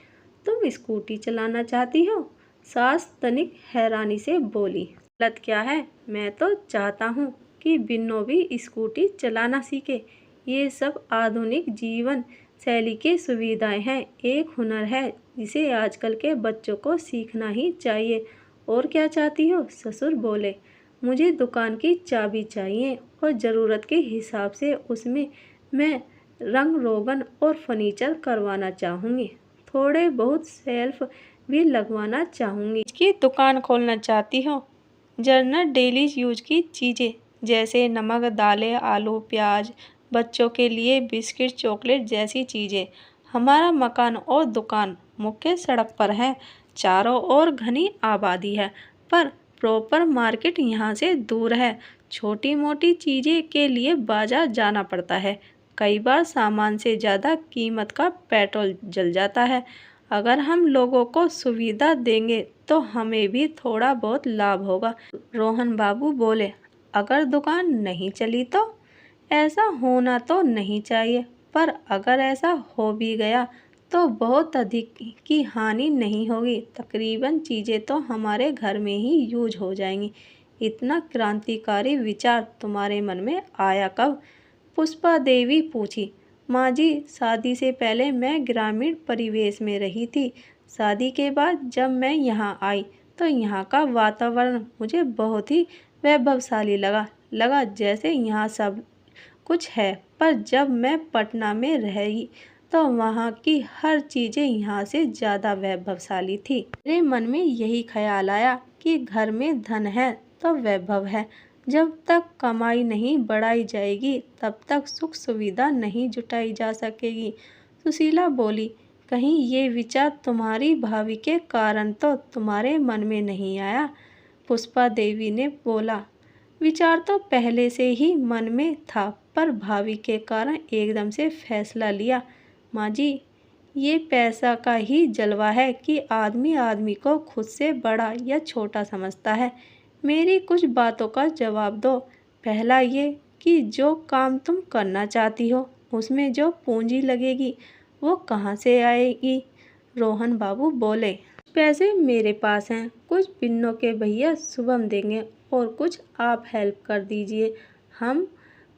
तुम स्कूटी चलाना चाहती हो? सास तनिक हैरानी से बोली। गलत क्या है? मैं तो चाहता हूँ कि बिन्नो भी स्कूटी चलाना सीखे। ये सब आधुनिक जीवन शैली की सुविधाएं हैं, एक हुनर है जिसे आजकल के बच्चों को सीखना ही चाहिए। और क्या चाहती हो? ससुर बोले, मुझे दुकान की चाबी चाहिए और ज़रूरत के हिसाब से उसमें मैं रंग रोगन और फर्नीचर करवाना चाहूँगी। थोड़े बहुत शेल्फ भी लगवाना चाहूँगी। की दुकान खोलना चाहती हो? जनरल डेली यूज की चीज़ें जैसे नमक, दालें, आलू, प्याज, बच्चों के लिए बिस्किट, चॉकलेट जैसी चीज़ें। हमारा मकान और दुकान मुख्य सड़क पर है, चारों ओर घनी आबादी है, पर प्रॉपर मार्केट यहाँ से दूर है। छोटी मोटी चीज़ें के लिए बाजार जाना पड़ता है। कई बार सामान से ज़्यादा कीमत का पेट्रोल जल जाता है। अगर हम लोगों को सुविधा देंगे तो हमें भी थोड़ा बहुत लाभ होगा। रोहन बाबू बोले, अगर दुकान नहीं चली तो? ऐसा होना तो नहीं चाहिए, पर अगर ऐसा हो भी गया तो बहुत अधिक की हानि नहीं होगी। तकरीबन चीज़ें तो हमारे घर में ही यूज हो जाएंगी। इतना क्रांतिकारी विचार तुम्हारे मन में आया कब? पुष्पा देवी पूछी। माँ जी, शादी से पहले मैं ग्रामीण परिवेश में रही थी। शादी के बाद जब मैं यहाँ आई तो यहाँ का वातावरण मुझे बहुत ही वैभवशाली लगा जैसे यहाँ सब कुछ है। पर जब मैं पटना में रही तो वहाँ की हर चीज़ें यहाँ से ज़्यादा वैभवशाली थी। मेरे मन में यही ख्याल आया कि घर में धन है तो वैभव है। जब तक कमाई नहीं बढ़ाई जाएगी तब तक सुख सुविधा नहीं जुटाई जा सकेगी। सुशीला बोली, कहीं ये विचार तुम्हारी भाभी के कारण तो तुम्हारे मन में नहीं आया? पुष्पा देवी ने बोला, विचार तो पहले से ही मन में था, पर भाभी के कारण एकदम से फैसला लिया। माँ जी, ये पैसा का ही जलवा है कि आदमी आदमी को खुद से बड़ा या छोटा समझता है। मेरी कुछ बातों का जवाब दो। पहला ये कि जो काम तुम करना चाहती हो उसमें जो पूंजी लगेगी वो कहाँ से आएगी? रोहन बाबू बोले, पैसे मेरे पास हैं, कुछ बिन्नो के भैया शुभम देंगे और कुछ आप हेल्प कर दीजिए। हम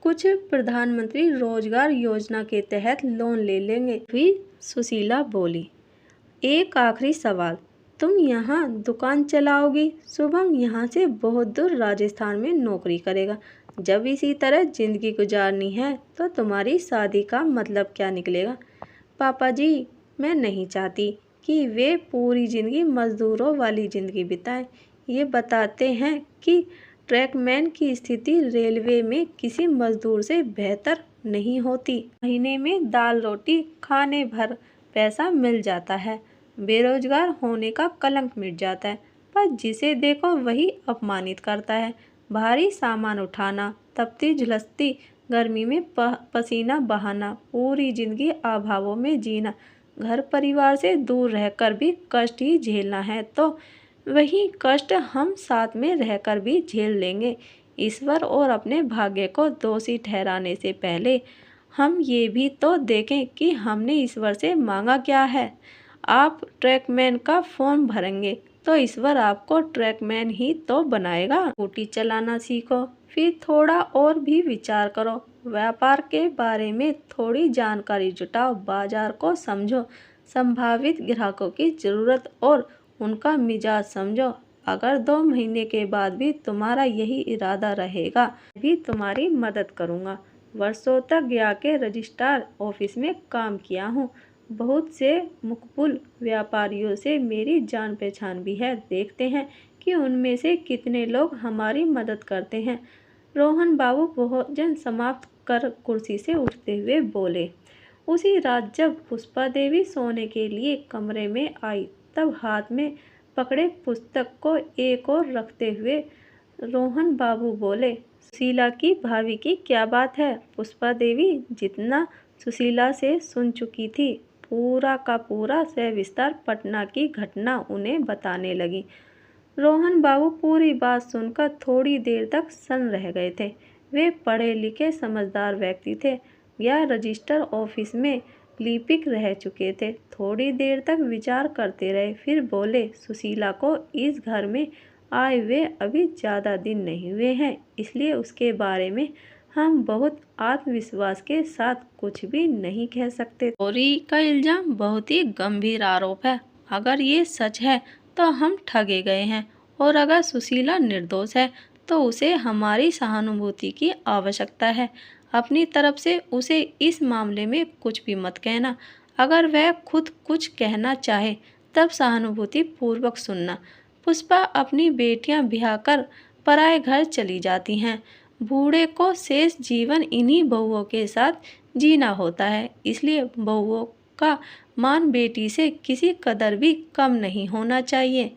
कुछ प्रधानमंत्री रोजगार योजना के तहत लोन ले लेंगे। भी सुशीला बोली, एक आखिरी सवाल, तुम यहाँ दुकान चलाओगी? शुभम यहाँ से बहुत दूर राजस्थान में नौकरी करेगा। जब इसी तरह जिंदगी गुजारनी है तो तुम्हारी शादी का मतलब क्या निकलेगा? पापा जी, मैं नहीं चाहती कि वे पूरी ज़िंदगी मज़दूरों वाली ज़िंदगी बिताएं। ये बताते हैं कि ट्रैकमैन की स्थिति रेलवे में किसी मज़दूर से बेहतर नहीं होती। महीने में दाल रोटी खाने भर पैसा मिल जाता है, बेरोजगार होने का कलंक मिट जाता है, पर जिसे देखो वही अपमानित करता है। भारी सामान उठाना, तपती झुलसती गर्मी में पसीना बहाना, पूरी जिंदगी अभावों में जीना, घर परिवार से दूर रहकर भी कष्ट ही झेलना है, तो वही कष्ट हम साथ में रहकर भी झेल लेंगे। ईश्वर और अपने भाग्य को दोषी ठहराने से पहले हम ये भी तो देखें कि हमने ईश्वर से मांगा क्या है। आप ट्रैकमैन का फॉर्म भरेंगे तो ईश्वर आपको ट्रैकमैन ही तो बनाएगा। स्कूटी चलाना सीखो, फिर थोड़ा और भी विचार करो, व्यापार के बारे में थोड़ी जानकारी जुटाओ, बाजार को समझो, संभावित ग्राहकों की ज़रूरत और उनका मिजाज समझो। अगर 2 महीने के बाद भी तुम्हारा यही इरादा रहेगा, भी तुम्हारी मदद करूँगा। वर्षों तक गया के रजिस्ट्रार ऑफिस में काम किया हूँ। बहुत से मकबूल व्यापारियों से मेरी जान पहचान भी है। देखते हैं कि उनमें से कितने लोग हमारी मदद करते हैं। रोहन बाबू भोजन समाप्त कर कुर्सी से उठते हुए बोले। उसी रात जब पुष्पा देवी सोने के लिए कमरे में आई, तब हाथ में पकड़े पुस्तक को एक और रखते हुए रोहन बाबू बोले, सुशीला की भाभी की क्या बात है? पुष्पा देवी जितना सुशीला से सुन चुकी थी, पूरा का पूरा सविस्तार पटना की घटना उन्हें बताने लगी। रोहन बाबू पूरी बात सुनकर थोड़ी देर तक सन्न रह गए थे। वे पढ़े लिखे समझदार व्यक्ति थे, या रजिस्टर ऑफिस में लिपिक रह चुके थे। थोड़ी देर तक विचार करते रहे, फिर बोले, सुशीला को इस घर में आए हुए अभी ज़्यादा दिन नहीं हुए हैं, इसलिए उसके बारे में हम बहुत आत्मविश्वास के साथ कुछ भी नहीं कह सकते। चोरी का इल्ज़ाम बहुत ही गंभीर आरोप है। अगर ये सच है तो हम ठगे गए हैं, और अगर सुशीला निर्दोष है तो उसे हमारी सहानुभूति की आवश्यकता है। अपनी तरफ से उसे इस मामले में कुछ भी मत कहना। अगर वह खुद कुछ कहना चाहे तब सहानुभूति पूर्वक सुनना। पुष्पा अपनी बेटियां ब्याह कर पराए घर चली जाती हैं। बूढ़े को शेष जीवन इन्हीं बहुओं के साथ जीना होता है, इसलिए बहुओं का मान बेटी से किसी कदर भी कम नहीं होना चाहिए।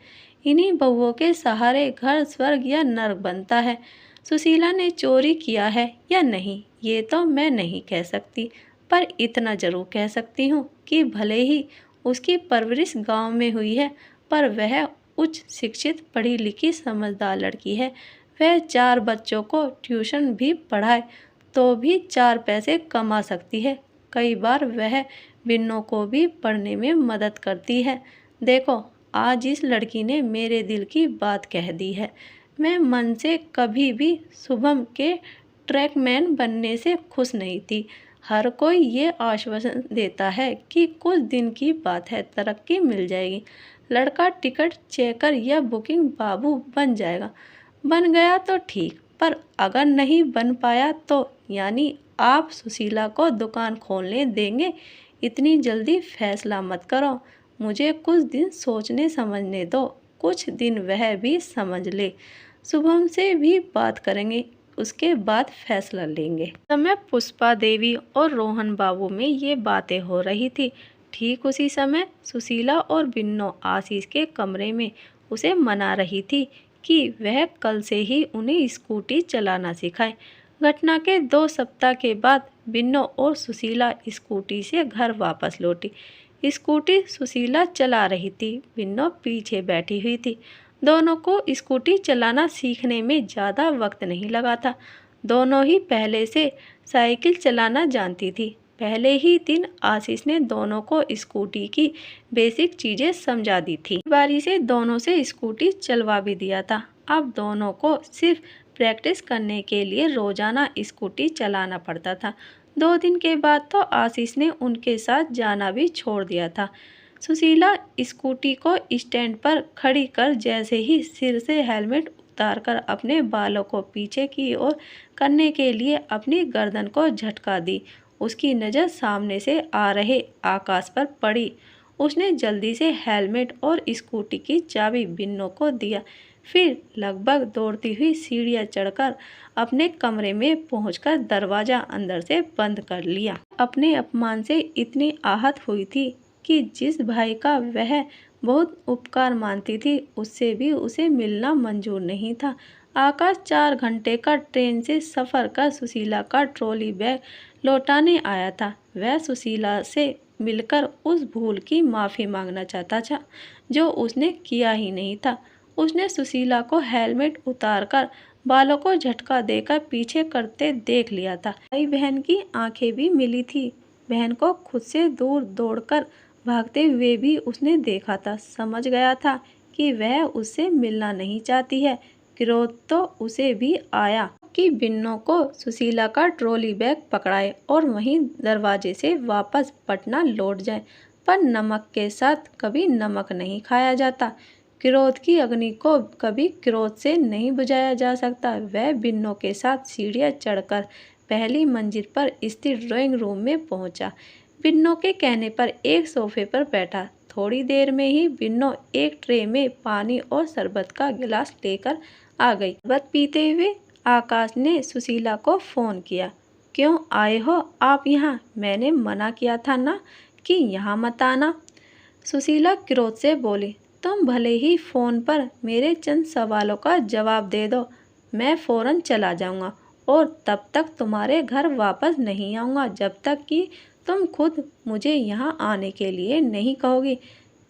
इन्हीं बहुओं के सहारे घर स्वर्ग या नर्क बनता है। सुशीला ने चोरी किया है या नहीं, ये तो मैं नहीं कह सकती, पर इतना जरूर कह सकती हूँ कि भले ही उसकी परवरिश गांव में हुई है, पर वह उच्च शिक्षित पढ़ी लिखी समझदार लड़की है। वह 4 बच्चों को ट्यूशन भी पढ़ाए तो भी 4 पैसे कमा सकती है। कई बार वह बिन्नों को भी पढ़ने में मदद करती है। देखो, आज इस लड़की ने मेरे दिल की बात कह दी है। मैं मन से कभी भी शुभम के ट्रैकमैन बनने से खुश नहीं थी। हर कोई ये आश्वासन देता है कि कुछ दिन की बात है, तरक्की मिल जाएगी, लड़का टिकट चेकर या बुकिंग बाबू बन जाएगा। बन गया तो ठीक, पर अगर नहीं बन पाया तो यानी आप सुशीला को दुकान खोलने देंगे? इतनी जल्दी फैसला मत करो, मुझे कुछ दिन सोचने समझने दो। कुछ दिन वह भी समझ ले, शुभम से भी बात करेंगे, उसके बाद फैसला लेंगे। समय पुष्पा देवी और रोहन बाबू में ये बातें हो रही थी। ठीक उसी समय सुशीला और बिन्नो आशीष के कमरे में उसे मना रही थी कि वह कल से ही उन्हें स्कूटी चलाना सिखाए। घटना के 2 सप्ताह के बाद बिन्नो और सुशीला स्कूटी से घर वापस लौटी। स्कूटी सुशीला चला रही थी, बिन्नो पीछे बैठी हुई थी। दोनों को स्कूटी चलाना सीखने में ज़्यादा वक्त नहीं लगा था। दोनों ही पहले से साइकिल चलाना जानती थी। पहले ही दिन आशीष ने दोनों को स्कूटी की बेसिक चीज़ें समझा दी थी। बारी से दोनों से स्कूटी चलवा भी दिया था। अब दोनों को सिर्फ प्रैक्टिस करने के लिए रोजाना स्कूटी चलाना पड़ता था। 2 दिन के बाद तो आशीष ने उनके साथ जाना भी छोड़ दिया था। सुशीला स्कूटी को स्टैंड पर खड़ी कर जैसे ही सिर से हेलमेट उतारकर अपने बालों को पीछे की ओर करने के लिए अपनी गर्दन को झटका दी, उसकी नज़र सामने से आ रहे आकाश पर पड़ी। उसने जल्दी से हेलमेट और स्कूटी की चाबी बिन्नो को दिया, फिर लगभग दौड़ती हुई सीढ़ियाँ चढ़कर अपने कमरे में पहुंचकर दरवाज़ा अंदर से बंद कर लिया। अपने अपमान से इतनी आहत हुई थी कि जिस भाई का वह बहुत उपकार मानती थी, उससे भी उसे मिलना मंजूर नहीं था। आकाश 4 घंटे का ट्रेन से सफ़र कर सुशीला का ट्रॉली बैग लौटाने आया था। वह सुशीला से मिलकर उस भूल की माफ़ी मांगना चाहता था जो उसने किया ही नहीं था। उसने सुशीला को हेलमेट उतारकर बालों को झटका देकर पीछे करते देख लिया था। भाई बहन की आंखें भी मिली थी। बहन को खुद से दूर दौड़कर भागते हुए भी उसने देखा था। समझ गया था कि वह उससे मिलना नहीं चाहती है। क्रोध तो उसे भी आया कि बिन्नों को सुशीला का ट्रॉली बैग पकड़ाए और वहीं दरवाजे से वापस पटना लौट जाए। पर नमक के साथ कभी नमक नहीं खाया जाता। क्रोध की अग्नि को कभी क्रोध से नहीं बुझाया जा सकता। वह बिन्नों के साथ सीढ़ियाँ चढ़कर पहली मंजिल पर स्थित ड्राइंग रूम में पहुंचा। बिन्नों के कहने पर एक सोफे पर बैठा। थोड़ी देर में ही बिन्नों एक ट्रे में पानी और शरबत का गिलास लेकर आ गई। शरबत पीते हुए आकाश ने सुशीला को फ़ोन किया। क्यों आए हो आप यहाँ? मैंने मना किया था ना कि यहाँ मत आना। सुशीला क्रोध से बोली, तुम भले ही फ़ोन पर मेरे चंद सवालों का जवाब दे दो, मैं फ़ौरन चला जाऊँगा और तब तक तुम्हारे घर वापस नहीं आऊँगा जब तक कि तुम खुद मुझे यहाँ आने के लिए नहीं कहोगी।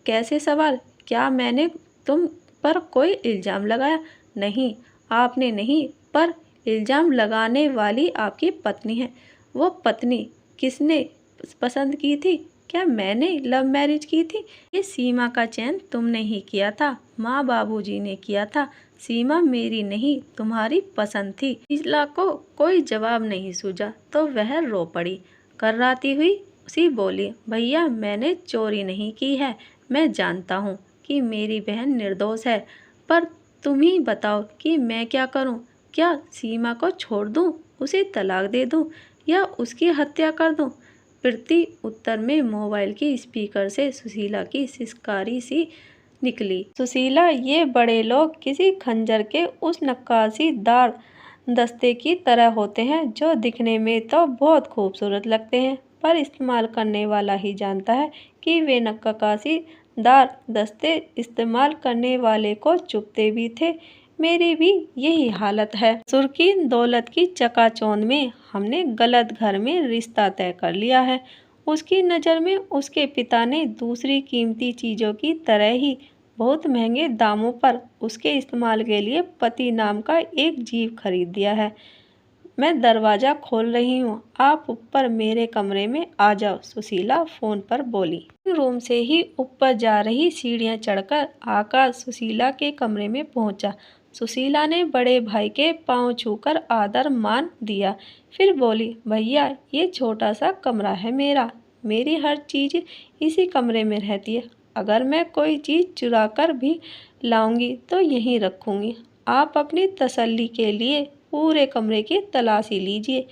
कैसे सवाल? क्या मैंने तुम पर कोई इल्ज़ाम लगाया? नहीं, आपने नहीं, पर इल्ज़ाम लगाने वाली आपकी पत्नी है। वो पत्नी किसने पसंद की थी? क्या मैंने लव मैरिज की थी? ये सीमा का चयन तुमने ही किया था, माँ बाबूजी ने किया था। सीमा मेरी नहीं तुम्हारी पसंद थी। शीला को कोई जवाब नहीं सूझा तो वह रो पड़ी। कर्राती हुई उसी बोली, भैया मैंने चोरी नहीं की है। मैं जानता हूँ कि मेरी बहन निर्दोष है, पर तुम ही बताओ कि मैं क्या करूँ? क्या सीमा को छोड़ दूँ, उसे तलाक दे दूँ या उसकी हत्या कर दूँ? प्रति उत्तर में मोबाइल के स्पीकर से सुशीला की सिसकारी सी निकली। सुशीला, ये बड़े लोग किसी खंजर के उस नक्काशीदार दस्ते की तरह होते हैं जो दिखने में तो बहुत खूबसूरत लगते हैं, पर इस्तेमाल करने वाला ही जानता है कि वे नक्काशीदार दस्ते इस्तेमाल करने वाले को चुभते भी थे। मेरी भी यही हालत है। ससुर की दौलत की चकाचौंध में हमने गलत घर में रिश्ता तय कर लिया है। उसकी नज़र में उसके पिता ने दूसरी कीमती चीज़ों की तरह ही बहुत महंगे दामों पर उसके इस्तेमाल के लिए पति नाम का एक जीव खरीद दिया है। मैं दरवाज़ा खोल रही हूँ, आप ऊपर मेरे कमरे में आ जाओ, सुशीला फ़ोन पर बोली। रूम से ही ऊपर जा रही सीढ़ियाँ चढ़कर आकाश सुशीला के कमरे में पहुँचा। सुशीला ने बड़े भाई के पाँव छूकर आदर मान दिया, फिर बोली, भैया ये छोटा सा कमरा है मेरा, मेरी हर चीज़ इसी कमरे में रहती है। अगर मैं कोई चीज़ चुरा कर भी लाऊंगी तो यहीं रखूंगी। आप अपनी तसल्ली के लिए पूरे कमरे की तलाशी लीजिए।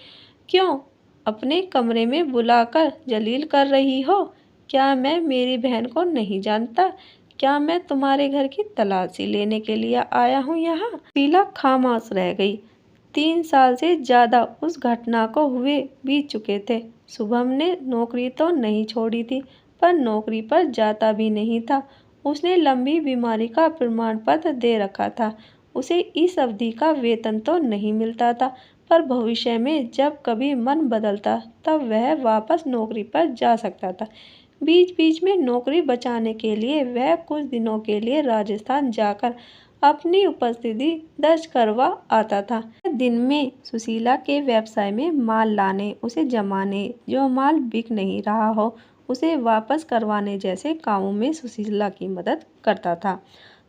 क्यों अपने कमरे में बुलाकर जलील कर रही हो? क्या मैं मेरी बहन को नहीं जानता? क्या मैं तुम्हारे घर की तलाशी लेने के लिए आया हूँ यहाँ? शीला खामोश रह गई। 3 साल से ज़्यादा उस घटना को हुए बीत चुके थे। शुभम ने नौकरी तो नहीं छोड़ी थी, पर नौकरी पर जाता भी नहीं था। उसने लंबी बीमारी का प्रमाण पत्र दे रखा था। उसे इस अवधि का वेतन तो नहीं मिलता था, पर भविष्य में जब कभी मन बदलता तब वह वापस नौकरी पर जा सकता था। बीच बीच में नौकरी बचाने के लिए वह कुछ दिनों के लिए राजस्थान जाकर अपनी उपस्थिति दर्ज करवा आता था। दिन में सुशीला के व्यवसाय में माल लाने, उसे जमाने, जो माल बिक नहीं रहा हो उसे वापस करवाने जैसे कामों में सुशीला की मदद करता था।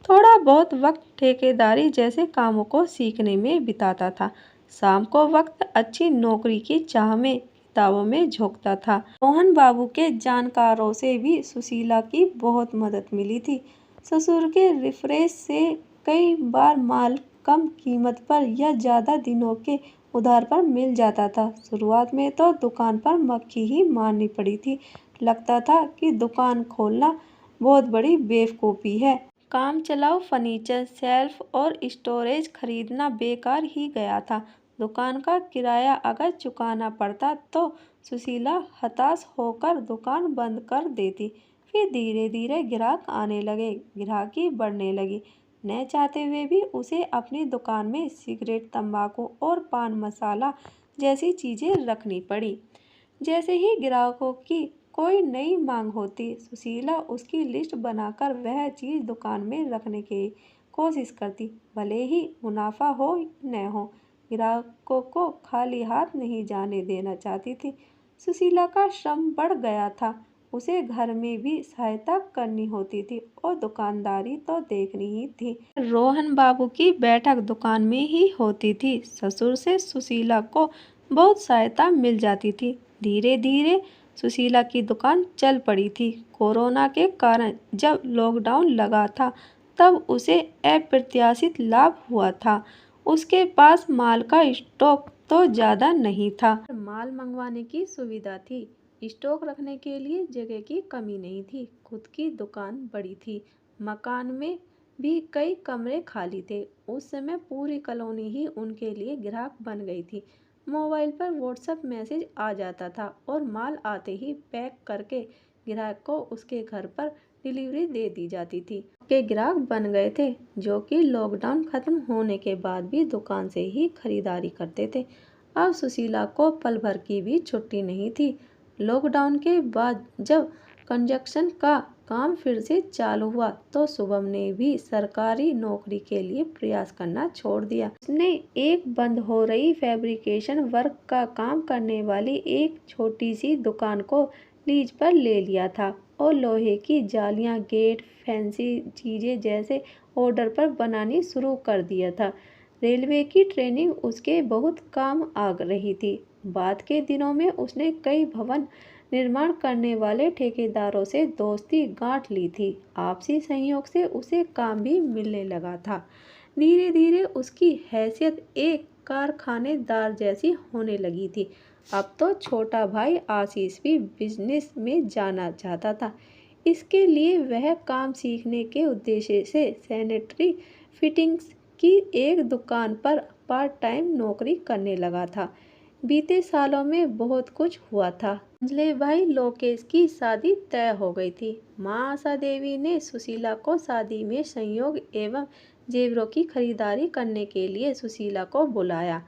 थोड़ा बहुत वक्त ठेकेदारी जैसे कामों को सीखने में बिताता था। शाम को वक्त अच्छी नौकरी की चाह में किताबों में झोंकता था। मोहन बाबू के जानकारों से भी सुशीला की बहुत मदद मिली थी। ससुर के रिफरेंस से कई बार माल कम कीमत पर या ज़्यादा दिनों के उधार पर मिल जाता था। शुरुआत में तो दुकान पर मक्खी ही मारनी पड़ी थी। लगता था कि दुकान खोलना बहुत बड़ी बेवकूफ़ी है। काम चलाऊ फर्नीचर, शेल्फ और स्टोरेज खरीदना बेकार ही गया था। दुकान का किराया अगर चुकाना पड़ता तो सुशीला हताश होकर दुकान बंद कर देती। फिर धीरे धीरे ग्राहक आने लगे, ग्राहकी बढ़ने लगी। न चाहते हुए भी उसे अपनी दुकान में सिगरेट, तंबाकू और पान मसाला जैसी चीज़ें रखनी पड़ी। जैसे ही ग्राहकों की कोई नई मांग होती, सुशीला उसकी लिस्ट बनाकर वह चीज़ दुकान में रखने के कोशिश करती, भले ही मुनाफा हो न हो। ग्राहकों को खाली हाथ नहीं जाने देना चाहती थी। सुशीला का श्रम बढ़ गया था। उसे घर में भी सहायता करनी होती थी और दुकानदारी तो देखनी ही थी। रोहन बाबू की बैठक दुकान में ही होती थी। ससुर से सुशीला को बहुत सहायता मिल जाती थी। धीरे धीरे सुशीला की दुकान चल पड़ी थी। कोरोना के कारण जब लॉकडाउन लगा था तब उसे अप्रत्याशित लाभ हुआ था। उसके पास माल का स्टॉक तो ज़्यादा नहीं था, माल मंगवाने की सुविधा थी। स्टॉक रखने के लिए जगह की कमी नहीं थी। खुद की दुकान बड़ी थी। मकान में भी कई कमरे खाली थे। उस समय पूरी कॉलोनी ही उनके लिए ग्राहक बन गई थी। मोबाइल पर व्हाट्सएप मैसेज आ जाता था और माल आते ही पैक करके ग्राहक को उसके घर पर डिलीवरी दे दी जाती थी। के ग्राहक बन गए थे जो कि लॉकडाउन खत्म होने के बाद भी दुकान से ही खरीदारी करते थे। अब सुशीला को पल भर की भी छुट्टी नहीं थी। लॉकडाउन के बाद जब कंस्ट्रक्शन का काम फिर से चालू हुआ तो शुभम ने भी सरकारी नौकरी के लिए प्रयास करना छोड़ दिया। उसने एक बंद हो रही फैब्रिकेशन वर्क का काम करने वाली एक छोटी सी दुकान को लीज पर ले लिया था और लोहे की जालियां, गेट, फैंसी चीजें जैसे ऑर्डर पर बनानी शुरू कर दिया था। रेलवे की ट्रेनिंग उसके बहुत काम आ रही थी। बाद के दिनों में उसने कई भवन निर्माण करने वाले ठेकेदारों से दोस्ती गांठ ली थी। आपसी सहयोग से उसे काम भी मिलने लगा था। धीरे धीरे उसकी हैसियत एक कारखानेदार जैसी होने लगी थी। अब तो छोटा भाई आशीष भी बिजनेस में जाना चाहता था। इसके लिए वह काम सीखने के उद्देश्य से सैनिटरी फिटिंग्स की एक दुकान पर पार्ट टाइम नौकरी करने लगा था। बीते सालों में बहुत कुछ हुआ था। अंजलि भाई लोकेश की शादी तय हो गई थी। माँ आशा देवी ने सुशीला को शादी में संयोग एवं जेवरों की खरीदारी करने के लिए सुशीला को बुलाया।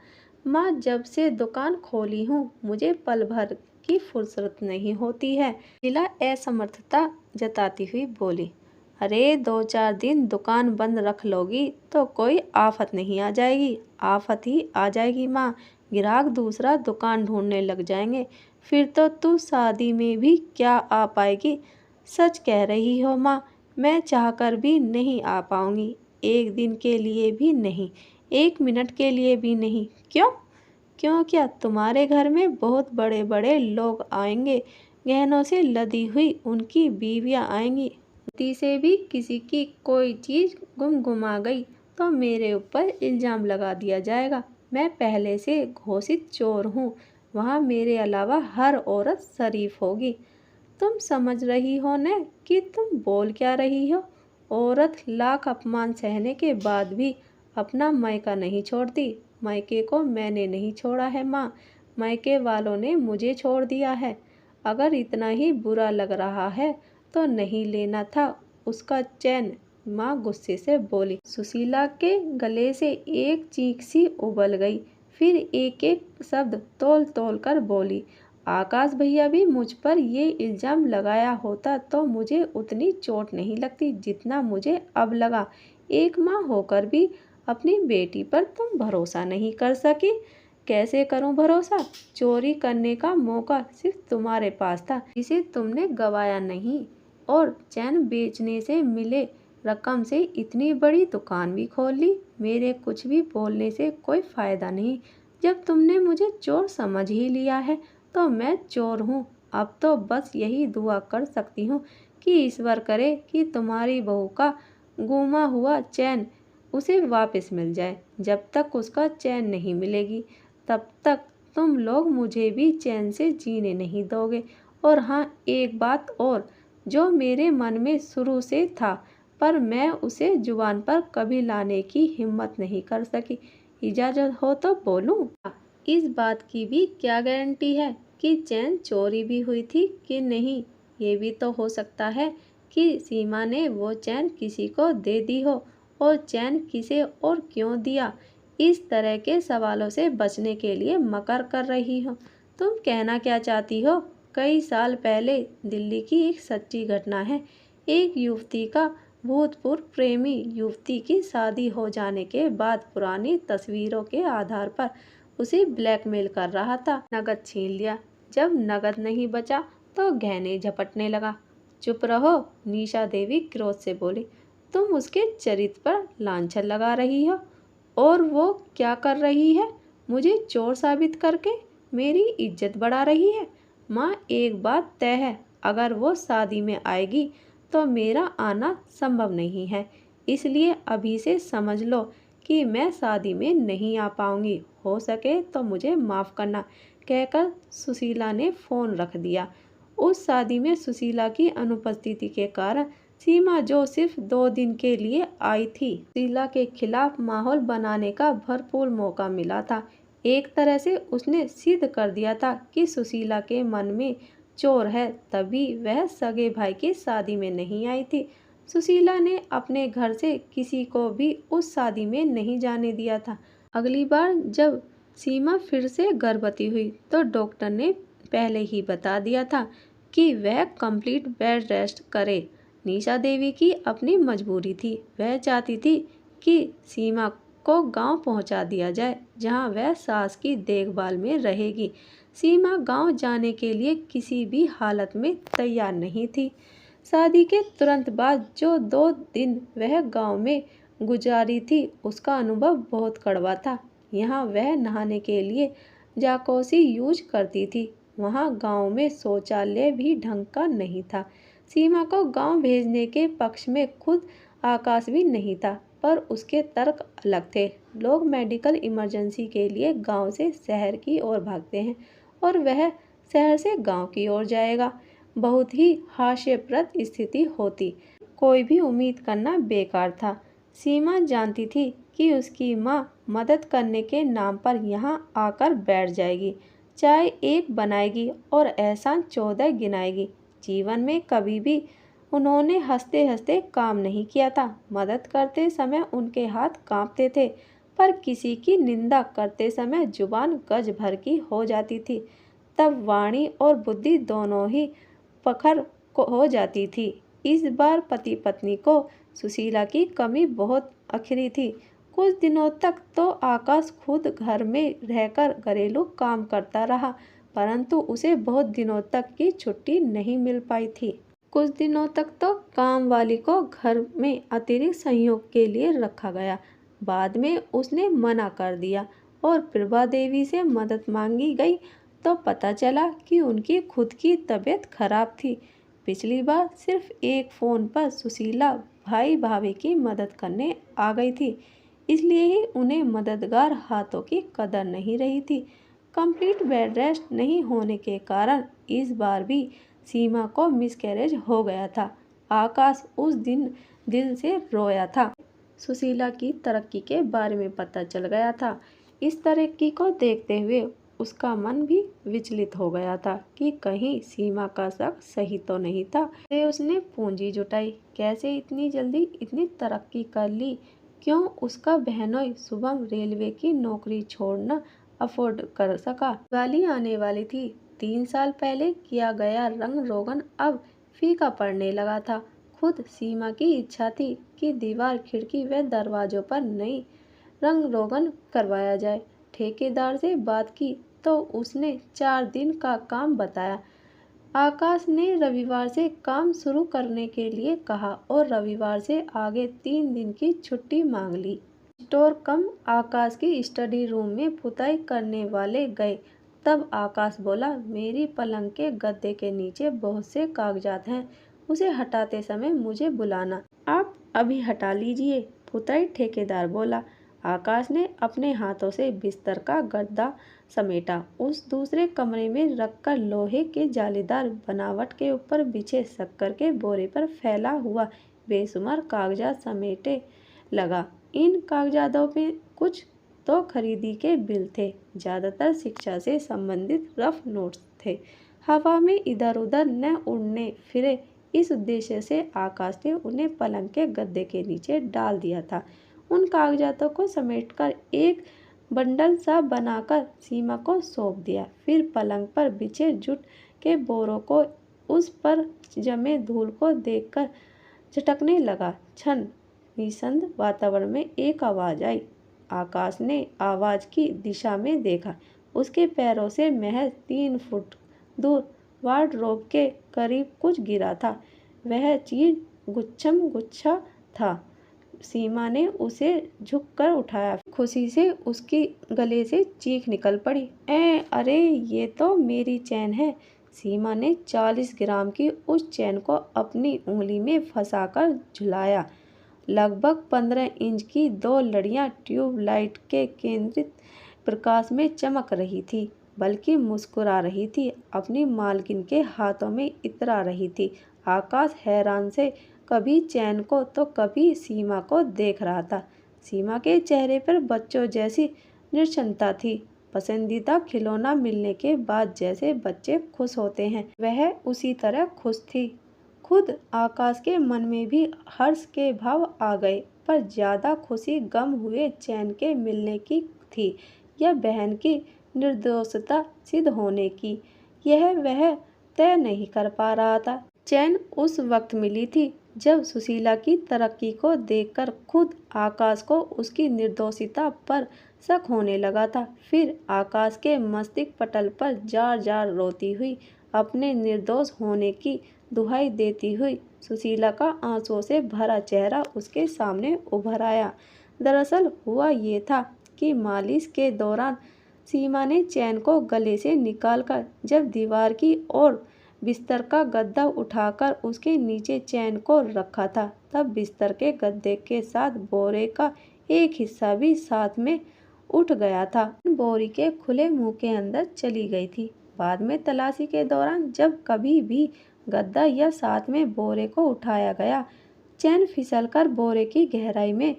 माँ, जब से दुकान खोली हूँ मुझे पल भर की फुर्सत नहीं होती है। सुशीला असमर्थता जताती हुई बोली, अरे 2-4 दिन दुकान बंद रख लोगी तो कोई आफत नहीं आ जाएगी। आफत ही आ जाएगी माँ, ग्राहक दूसरा दुकान ढूंढने लग जाएंगे। फिर तो तू शादी में भी क्या आ पाएगी। सच कह रही हो माँ, मैं चाहकर भी नहीं आ पाऊंगी। एक दिन के लिए भी नहीं, 1 मिनट के लिए भी नहीं। क्यों? क्यों क्या? तुम्हारे घर में बहुत बड़े बड़े लोग आएंगे। गहनों से लदी हुई उनकी बीवियां आएंगी। गलती से भी किसी की कोई चीज़ गुमा गई तो मेरे ऊपर इल्ज़ाम लगा दिया जाएगा। मैं पहले से घोषित चोर हूँ। वहाँ मेरे अलावा हर औरत शरीफ होगी। तुम समझ रही हो न कि तुम बोल क्या रही हो। औरत लाख अपमान सहने के बाद भी अपना मायका नहीं छोड़ती। मायके को मैंने नहीं छोड़ा है माँ, मायके वालों ने मुझे छोड़ दिया है। अगर इतना ही बुरा लग रहा है तो नहीं लेना था उसका चैन, माँ गुस्से से बोली। सुशीला के गले से एक चीख सी उबल गई। फिर एक एक शब्द तोल तोल कर बोली, आकाश भैया भी मुझ पर ये इल्ज़ाम लगाया होता तो मुझे उतनी चोट नहीं लगती जितना मुझे अब लगा। एक माँ होकर भी अपनी बेटी पर तुम भरोसा नहीं कर सकी। कैसे करूं भरोसा? चोरी करने का मौका सिर्फ तुम्हारे पास था जिसे तुमने गवाया नहीं, और चैन बेचने से मिले रकम से इतनी बड़ी दुकान भी खोल ली। मेरे कुछ भी बोलने से कोई फ़ायदा नहीं। जब तुमने मुझे चोर समझ ही लिया है तो मैं चोर हूँ। अब तो बस यही दुआ कर सकती हूँ कि ईश्वर करे कि तुम्हारी बहू का गुमा हुआ चैन उसे वापस मिल जाए। जब तक उसका चैन नहीं मिलेगी तब तक तुम लोग मुझे भी चैन से जीने नहीं दोगे। और हाँ, एक बात और जो मेरे मन में शुरू से था पर मैं उसे जुबान पर कभी लाने की हिम्मत नहीं कर सकी। इजाज़त हो तो बोलूं? इस बात की भी क्या गारंटी है कि चैन चोरी भी हुई थी कि नहीं। ये भी तो हो सकता है कि सीमा ने वो चैन किसी को दे दी हो, और चैन किसे और क्यों दिया। इस तरह के सवालों से बचने के लिए मकर कर रही हो। तुम कहना क्या चाहती हो? कई साल पहले दिल्ली की एक सच्ची घटना है। एक युवती का भूतपूर्व प्रेमी युवती की शादी हो जाने के बाद पुरानी तस्वीरों के आधार पर उसे ब्लैकमेल कर रहा था। नगद छीन लिया। जब नगद नहीं बचा तो गहने झपटने लगा। चुप रहो, निशा देवी क्रोध से बोली। तुम उसके चरित्र पर लांछन लगा रही हो और वो क्या कर रही है? मुझे चोर साबित करके मेरी इज्जत बढ़ा रही है। माँ, एक बात तय है, अगर वो शादी में आएगी तो मेरा आना संभव नहीं है, इसलिए अभी से समझ लो कि मैं शादी में नहीं आ पाऊंगी। हो सके तो मुझे माफ़ करना, कहकर सुशीला ने फ़ोन रख दिया। उस शादी में सुशीला की अनुपस्थिति के कारण सीमा, जो सिर्फ 2 दिन के लिए आई थी, सुशीला के खिलाफ माहौल बनाने का भरपूर मौका मिला था। एक तरह से उसने सिद्ध कर दिया था कि सुशीला के मन में चोर है, तभी वह सगे भाई की शादी में नहीं आई थी। सुशीला ने अपने घर से किसी को भी उस शादी में नहीं जाने दिया था। अगली बार जब सीमा फिर से गर्भवती हुई तो डॉक्टर ने पहले ही बता दिया था कि वह कंप्लीट बेड रेस्ट करे। निशा देवी की अपनी मजबूरी थी। वह चाहती थी कि सीमा को गांव पहुंचा दिया जाए, जहां वह सास की देखभाल में रहेगी। सीमा गांव जाने के लिए किसी भी हालत में तैयार नहीं थी। शादी के तुरंत बाद जो 2 दिन वह गांव में गुजारी थी, उसका अनुभव बहुत कड़वा था। यहाँ वह नहाने के लिए जाकौसी यूज करती थी। वहाँ गांव में शौचालय भी ढंग का नहीं था। सीमा को गांव भेजने के पक्ष में खुद आकाश भी नहीं था, पर उसके तर्क अलग थे। लोग मेडिकल इमरजेंसी के लिए गांव से शहर की ओर भागते हैं और वह शहर से गांव की ओर जाएगा। बहुत ही हास्यप्रद स्थिति होती। कोई भी उम्मीद करना बेकार था। सीमा जानती थी कि उसकी माँ मदद करने के नाम पर यहाँ आकर बैठ जाएगी, चाय एक बनाएगी और एहसान 14 गिनाएगी। जीवन में कभी भी उन्होंने हंसते हंसते काम नहीं किया था। मदद करते समय उनके हाथ कांपते थे, पर किसी की निंदा करते समय जुबान गज भर की हो जाती थी। तब वाणी और बुद्धि दोनों ही पखर को हो जाती थी। इस बार पति पत्नी को सुशीला की कमी बहुत अखरी थी। कुछ दिनों तक तो आकाश खुद घर में रहकर घरेलू काम करता रहा, परंतु उसे बहुत दिनों तक की छुट्टी नहीं मिल पाई थी। कुछ दिनों तक तो काम वाली को घर में अतिरिक्त सहयोग के लिए रखा गया। बाद में उसने मना कर दिया और प्रभा देवी से मदद मांगी गई तो पता चला कि उनकी खुद की तबीयत खराब थी। पिछली बार सिर्फ एक फ़ोन पर सुशीला भाई भाभी की मदद करने आ गई थी, इसलिए ही उन्हें मददगार हाथों की कदर नहीं रही थी। कंप्लीट बेड रेस्ट नहीं होने के कारण इस बार भी सीमा को मिसकैरेज हो गया था। आकाश उस दिन दिल से रोया था। सुशीला की तरक्की के बारे में पता चल गया था। इस तरक्की को देखते हुए उसका मन भी विचलित हो गया था कि कहीं सीमा का शक सही तो नहीं था। फिर उसने पूंजी जुटाई। कैसे इतनी जल्दी इतनी तरक्की कर ली? क्यों उसका बहनोई शुभम रेलवे की नौकरी छोड़ना अफोर्ड कर सका? दिवाली आने वाली थी। 3 साल पहले किया गया रंग रोगन अब फीका पड़ने लगा था। खुद सीमा की इच्छा थी कि दीवार, खिड़की व दरवाजों पर नई रंग रोगन करवाया जाए। ठेकेदार से बात की तो उसने 4 दिन का काम बताया। आकाश ने रविवार से काम शुरू करने के लिए कहा और रविवार से आगे 3 दिन की छुट्टी मांग ली। स्टोर कम आकाश की स्टडी रूम में पुताई करने वाले गए। तब आकाश बोला, मेरी पलंग के गद्दे के नीचे बहुत से कागजात हैं, उसे हटाते समय मुझे बुलाना। आप अभी हटा लीजिए, पुताई ठेकेदार बोला। आकाश ने अपने हाथों से बिस्तर का गद्दा समेटा। उस दूसरे कमरे में रखकर लोहे के जालीदार बनावट के ऊपर बिछे शक्कर के बोरे पर फैला हुआ बेशुमार कागजात समेटे लगा। इन कागजातों में कुछ तो खरीदी के बिल थे, ज़्यादातर शिक्षा से संबंधित रफ नोट्स थे। हवा में इधर उधर न उड़ने फिरे, इस उद्देश्य से आकाश ने उन्हें पलंग के गद्दे के नीचे डाल दिया था। उन कागजातों को समेटकर एक बंडल सा बनाकर सीमा को सौंप दिया। फिर पलंग पर बिछे जूट के बोरों को, उस पर जमे धूल को देखकर झटकने लगा। क्षण निशब्द वातावरण में एक आवाज आई। आकाश ने आवाज की दिशा में देखा। उसके पैरों से महज 3 फुट दूर वार्डरोब के करीब कुछ गिरा था। वह चीज गुच्छम गुच्छा था। सीमा ने उसे झुककर उठाया। खुशी से उसके गले से चीख निकल पड़ी। अरे ये तो मेरी चैन है। सीमा ने 40 ग्राम की उस चैन को अपनी उंगली में फंसाकर झुलाया। लगभग 15 इंच की 2 लड़ियां ट्यूबलाइट के केंद्रित प्रकाश में चमक रही थी, बल्कि मुस्कुरा रही थी, अपनी मालकिन के हाथों में इतरा रही थी। आकाश हैरान से कभी चैन को तो कभी सीमा को देख रहा था। सीमा के चेहरे पर बच्चों जैसी निश्चिंतता थी। पसंदीदा खिलौना मिलने के बाद जैसे बच्चे खुश होते हैं, वह उसी तरह खुश थी। खुद आकाश के मन में भी हर्ष के भाव आ गए, पर ज्यादा खुशी गम हुए चैन के मिलने की थी या बहन की निर्दोषता सिद्ध होने की, यह वह तय नहीं कर पा रहा था। चैन उस वक्त मिली थी जब सुशीला की तरक्की को देखकर खुद आकाश को उसकी निर्दोषिता पर शक होने लगा था। फिर आकाश के मस्तिष्क पटल पर जार जार रोती हुई, अपने निर्दोष होने की दुहाई देती हुई सुशीला का आंसुओं से भरा चेहरा उसके सामने उभर आया। दरअसल हुआ ये था कि मालिश के दौरान सीमा ने चैन को गले से निकालकर जब दीवार की ओर बिस्तर का गद्दा उठाकर उसके नीचे चैन को रखा था, तब बिस्तर के गद्दे के साथ बोरे का एक हिस्सा भी साथ में उठ गया था। बोरी के खुले मुंह के अंदर चली गई थी। बाद में तलाशी के दौरान जब कभी भी गद्दा या साथ में बोरे को उठाया गया, चैन फिसलकर बोरे की गहराई में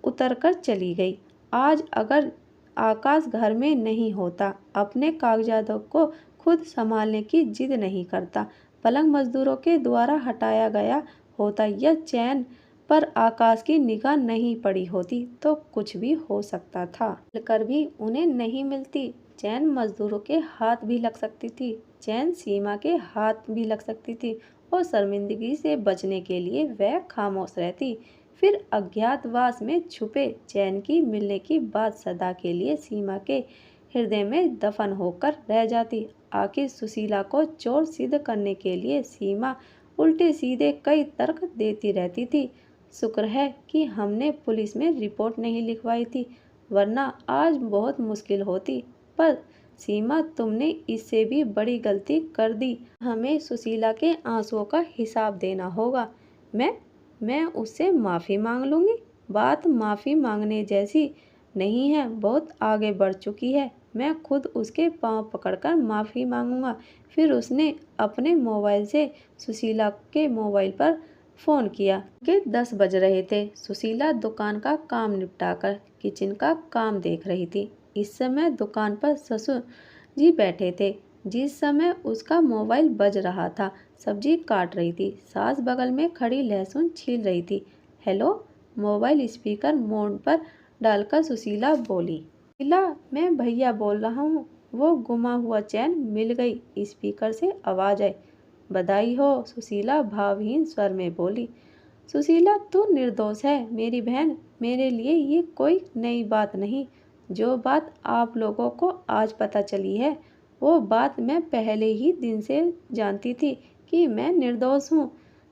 उतरकर चली गई। आज अगर आकाश घर में नहीं होता, अपने कागजातों को खुद संभालने की जिद नहीं करता, पलंग मजदूरों के द्वारा हटाया गया होता या चैन पर आकाश की निगाह नहीं पड़ी होती, तो कुछ भी हो सकता था। मिलकर भी उन्हें नहीं मिलती। चैन मजदूरों के हाथ भी लग सकती थी, चैन सीमा के हाथ भी लग सकती थी, और शर्मिंदगी से बचने के लिए वह खामोश रहती। फिर अज्ञातवास में छुपे चैन की मिलने की बात सदा के लिए सीमा के हृदय में दफन होकर रह जाती। आखिर सुशीला को चोर सिद्ध करने के लिए सीमा उल्टे सीधे कई तर्क देती रहती थी। शुक्र है कि हमने पुलिस में रिपोर्ट नहीं लिखवाई थी, वरना आज बहुत मुश्किल होती। पर सीमा, तुमने इससे भी बड़ी गलती कर दी। हमें सुशीला के आंसुओं का हिसाब देना होगा। मैं उससे माफ़ी मांग लूँगी। बात माफ़ी मांगने जैसी नहीं है, बहुत आगे बढ़ चुकी है। मैं खुद उसके पांव पकड़कर माफ़ी मांगूंगा। फिर उसने अपने मोबाइल से सुशीला के मोबाइल पर फ़ोन किया कि 10 बज रहे थे। सुशीला दुकान का काम निपटाकर किचन का काम देख रही थी। इस समय दुकान पर ससुर जी बैठे थे। जिस समय उसका मोबाइल बज रहा था, सब्जी काट रही थी, सास बगल में खड़ी लहसुन छील रही थी। हेलो, मोबाइल स्पीकर मोड पर डालकर सुशीला बोली। सुशीला, मैं भैया बोल रहा हूँ। वो गुमा हुआ चैन मिल गई, स्पीकर से आवाज आई। बधाई हो, सुशीला भावहीन स्वर में बोली। सुशीला, तू निर्दोष है मेरी बहन। मेरे लिए ये कोई नई बात नहीं। जो बात आप लोगों को आज पता चली है, वो बात मैं पहले ही दिन से जानती थी कि मैं निर्दोष हूँ।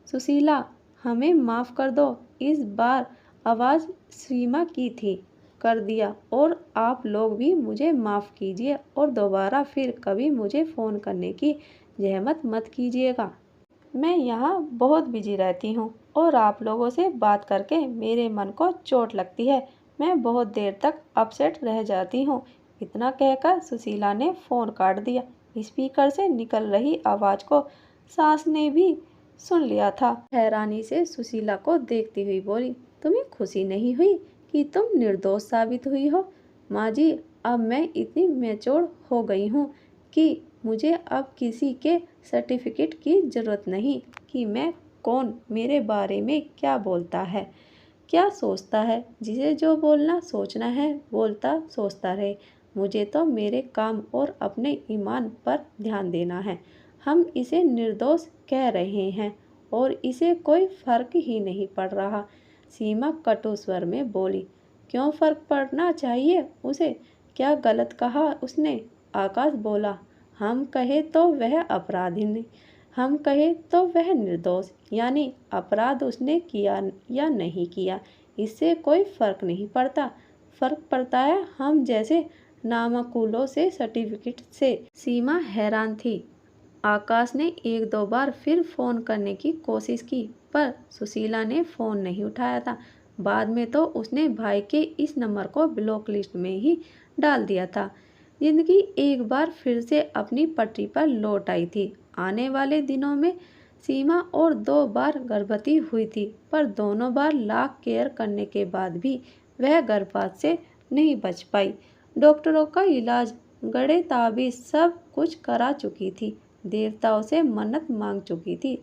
सुशीला, हमें माफ़ कर दो। इस बार आवाज़ सीमा की थी। कर दिया, और आप लोग भी मुझे माफ़ कीजिए, और दोबारा फिर कभी मुझे फ़ोन करने की जहमत मत कीजिएगा। मैं यहाँ बहुत बिजी रहती हूँ, और आप लोगों से बात करके मेरे मन को चोट लगती है। मैं बहुत देर तक अपसेट रह जाती हूँ। इतना कहकर सुशीला ने फ़ोन काट दिया। स्पीकर से निकल रही आवाज़ को सास ने भी सुन लिया था। हैरानी से सुशीला को देखती हुई बोली, तुम्हें खुशी नहीं हुई कि तुम निर्दोष साबित हुई हो? माँ जी, अब मैं इतनी मैच्योर हो गई हूँ कि मुझे अब किसी के सर्टिफिकेट की ज़रूरत नहीं कि मैं कौन मेरे बारे में क्या बोलता है, क्या सोचता है। जिसे जो बोलना सोचना है बोलता सोचता रहे। मुझे तो मेरे काम और अपने ईमान पर ध्यान देना है। हम इसे निर्दोष कह रहे हैं, और इसे कोई फर्क ही नहीं पड़ रहा। सीमा कटु स्वर में बोली, क्यों फर्क पड़ना चाहिए उसे? क्या गलत कहा उसने? आकाश बोला, हम कहे तो वह अपराधी नहीं, हम कहे तो वह निर्दोष, यानी अपराध उसने किया या नहीं किया इससे कोई फर्क नहीं पड़ता। फर्क पड़ता है हम जैसे नामकुलों से सर्टिफिकेट से। सीमा हैरान थी। आकाश ने एक दो बार फिर फ़ोन करने की कोशिश की पर सुशीला ने फ़ोन नहीं उठाया था। बाद में तो उसने भाई के इस नंबर को ब्लॉक लिस्ट में ही डाल दिया था। जिंदगी एक बार फिर से अपनी पटरी पर लौट आई थी। आने वाले दिनों में सीमा और 2 बार गर्भवती हुई थी पर दोनों बार लाख केयर करने के बाद भी वह गर्भपात से नहीं बच पाई। डॉक्टरों का इलाज, गड़े ताबीज सब कुछ करा चुकी थी, देवताओं से मन्नत मांग चुकी थी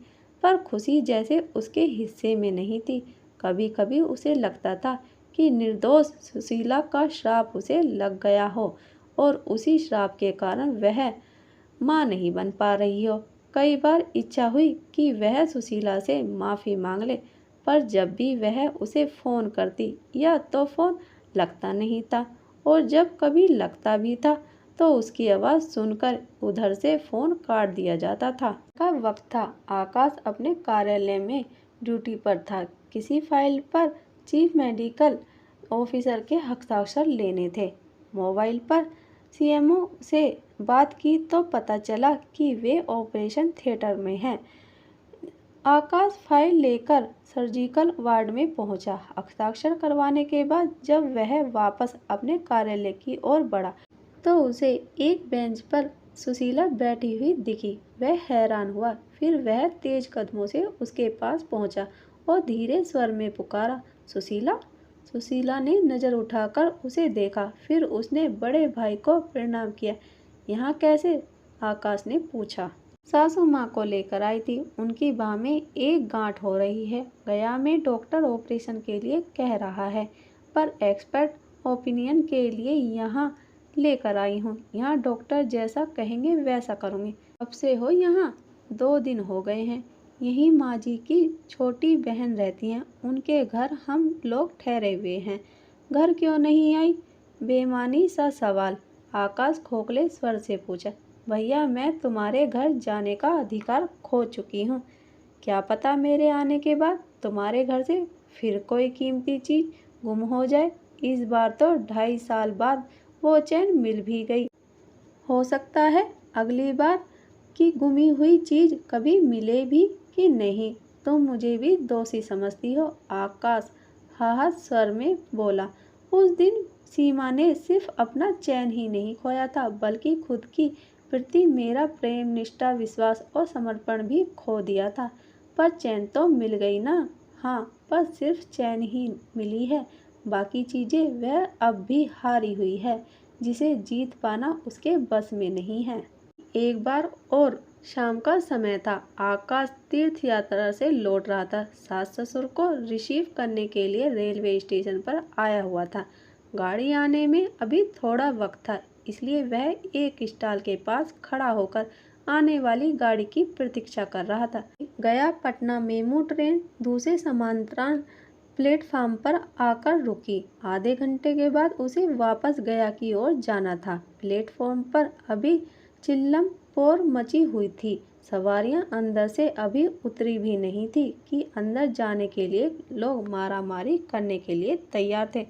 पर खुशी जैसे उसके हिस्से में नहीं थी। कभी कभी उसे लगता था कि निर्दोष सुशीला का श्राप उसे लग गया हो और उसी श्राप के कारण वह माँ नहीं बन पा रही हो। कई बार इच्छा हुई कि वह सुशीला से माफ़ी मांग ले पर जब भी वह उसे फ़ोन करती या तो फ़ोन लगता नहीं था और जब कभी लगता भी था तो उसकी आवाज़ सुनकर उधर से फ़ोन काट दिया जाता था। का वक्त था। आकाश अपने कार्यालय में ड्यूटी पर था। किसी फाइल पर चीफ मेडिकल ऑफिसर के हस्ताक्षर लेने थे। मोबाइल पर सीएमओ से बात की तो पता चला कि वे ऑपरेशन थिएटर में हैं। आकाश फाइल लेकर सर्जिकल वार्ड में पहुंचा। हस्ताक्षर करवाने के बाद जब वह वापस अपने कार्यालय की ओर बढ़ा तो उसे एक बेंच पर सुशीला बैठी हुई दिखी। वह हैरान हुआ। फिर वह तेज कदमों से उसके पास पहुंचा और धीरे स्वर में पुकारा, सुशीला। सुशीला ने नज़र उठाकर उसे देखा। फिर उसने बड़े भाई को प्रणाम किया। यहाँ कैसे? आकाश ने पूछा। सासू माँ को लेकर आई थी। उनकी बाह में एक गांठ हो रही है। गया में डॉक्टर ऑपरेशन के लिए कह रहा है पर एक्सपर्ट ओपिनियन के लिए यहाँ लेकर आई हूँ। यहाँ डॉक्टर जैसा कहेंगे वैसा करूँगी। कब से हो यहाँ? 2 दिन हो गए हैं। यहीं माँ जी की छोटी बहन रहती हैं, उनके घर हम लोग ठहरे हुए हैं। घर क्यों नहीं आई? बेमानी सा सवाल। आकाश खोखले स्वर से पूछा। भैया, मैं तुम्हारे घर जाने का अधिकार खो चुकी हूँ। क्या पता मेरे आने के बाद तुम्हारे घर से फिर कोई कीमती चीज़ गुम हो जाए। इस बार तो 2.5 साल बाद वो चैन मिल भी गई। हो सकता है अगली बार की गुमी हुई चीज़ कभी मिले भी कि नहीं। तुम मुझे भी दोषी समझती हो? आकाश हाहात स्वर में बोला। उस दिन सीमा ने सिर्फ अपना चैन ही नहीं खोया था बल्कि खुद की प्रति मेरा प्रेम, निष्ठा, विश्वास और समर्पण भी खो दिया था। पर चैन तो मिल गई ना? हाँ, पर सिर्फ चैन ही मिली है। बाकी चीज़ें वह अब भी हारी हुई है जिसे जीत पाना उसके बस में नहीं है। एक बार और शाम का समय था। आकाश तीर्थ यात्रा से लौट रहा था। सास ससुर को रिसीव करने के लिए रेलवे स्टेशन पर आया हुआ था। गाड़ी आने में अभी थोड़ा वक्त था इसलिए वह एक स्टॉल के पास खड़ा होकर आने वाली गाड़ी की प्रतीक्षा कर रहा था। गया पटना मेमू ट्रेन दूसरे समांतराल प्लेटफार्म पर आकर रुकी। आधे घंटे के बाद उसे वापस गया की ओर जाना था। प्लेटफार्म पर अभी चिल्लम पोर मची हुई थी। सवारियां अंदर से अभी उतरी भी नहीं थी कि अंदर जाने के लिए लोग मारामारी करने के लिए तैयार थे।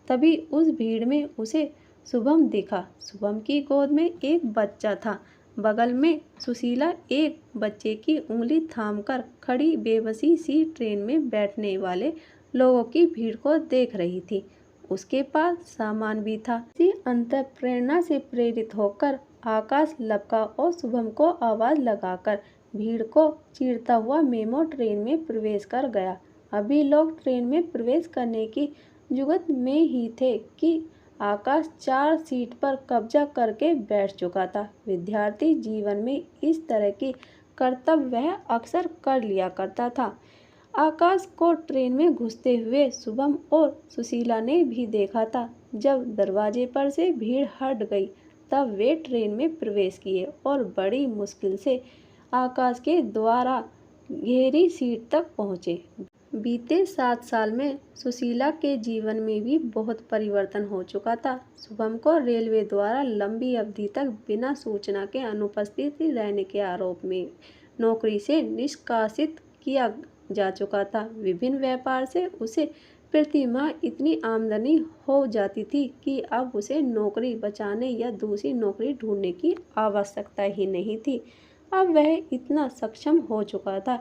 तभी उस भीड़ में उसे शुभम दिखा। शुभम की गोद में एक बच्चा था। बगल में सुशीला एक बच्चे की उंगली थामकर खड़ी बेबसी सी ट्रेन में बैठने वाले लोगों की भीड़ को देख रही थी। उसके पास सामान भी था। इसी अंतःप्रेरणा से प्रेरित होकर आकाश लपका और शुभम को आवाज़ लगाकर भीड़ को चीरता हुआ मेमो ट्रेन में प्रवेश कर गया। अभी लोग ट्रेन में प्रवेश करने की जुगत में ही थे कि आकाश 4 सीट पर कब्जा करके बैठ चुका था। विद्यार्थी जीवन में इस तरह की कर्तव्य वह अक्सर कर लिया करता था। आकाश को ट्रेन में घुसते हुए शुभम और सुशीला ने भी देखा था। जब दरवाजे पर से भीड़ हट गई तब वे ट्रेन में प्रवेश किए और बड़ी मुश्किल से आकाश के द्वारा घेरी सीट तक पहुँचे। बीते 7 साल में सुशीला के जीवन में भी बहुत परिवर्तन हो चुका था। शुभम को रेलवे द्वारा लंबी अवधि तक बिना सूचना के अनुपस्थित रहने के आरोप में नौकरी से निष्कासित किया जा चुका था। विभिन्न व्यापार से उसे प्रति माह इतनी आमदनी हो जाती थी कि अब उसे नौकरी बचाने या दूसरी नौकरी ढूंढने की आवश्यकता ही नहीं थी। अब वह इतना सक्षम हो चुका था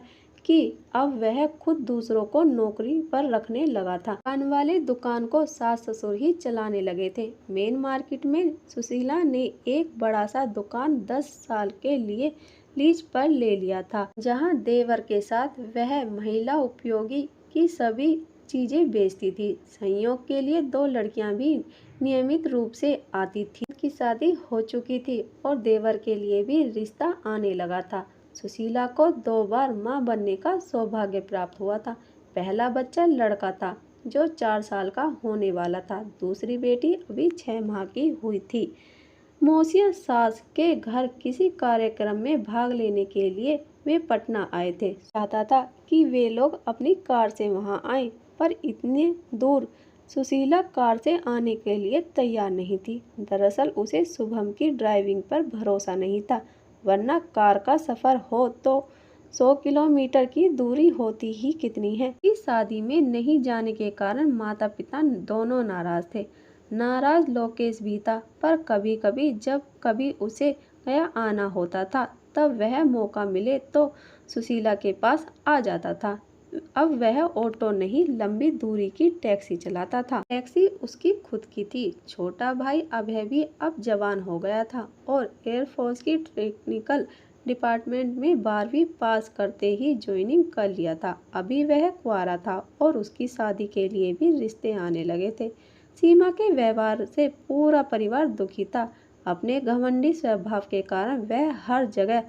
कि अब वह खुद दूसरों को नौकरी पर रखने लगा था। दुकान वाले दुकान को सास ससुर ही चलाने लगे थे। मेन मार्केट में सुशीला ने एक बड़ा सा दुकान 10 साल के लिए लीज पर ले लिया था, जहां देवर के साथ वह महिला उपयोगी की सभी चीजें बेचती थी। संयोग के लिए 2 लड़कियां भी नियमित रूप से आती थी। की शादी हो चुकी थी और देवर के लिए भी रिश्ता आने लगा था। सुशीला को 2 बार मां बनने का सौभाग्य प्राप्त हुआ था। पहला बच्चा लड़का था जो 4 साल का होने वाला था। दूसरी बेटी अभी 6 माह की हुई थी। मौसिया सास के घर किसी कार्यक्रम में भाग लेने के लिए वे पटना आए थे। चाहता था कि वे लोग अपनी कार से वहां आएं, पर इतने दूर सुशीला कार से आने के लिए तैयार नहीं थी। दरअसल उसे शुभम की ड्राइविंग पर भरोसा नहीं था, वरना कार का सफर हो तो 100 किलोमीटर की दूरी होती ही कितनी है। इस शादी में नहीं जाने के कारण माता पिता दोनों नाराज थे। नाराज लोकेश भी था, पर कभी कभी जब कभी उसे गया आना होता था तब वह मौका मिले तो सुशीला के पास आ जाता था। अब वह ऑटो नहीं, लंबी दूरी की टैक्सी चलाता था। टैक्सी उसकी खुद की थी। छोटा भाई अभय भी अब जवान हो गया था और एयरफोर्स की टेक्निकल डिपार्टमेंट में 12वीं पास करते ही ज्वाइनिंग कर लिया था। अभी वह कुंवारा था और उसकी शादी के लिए भी रिश्ते आने लगे थे। सीमा के व्यवहार से पूरा परिवार दुखी था। अपने घमंडी स्वभाव के कारण वह हर जगह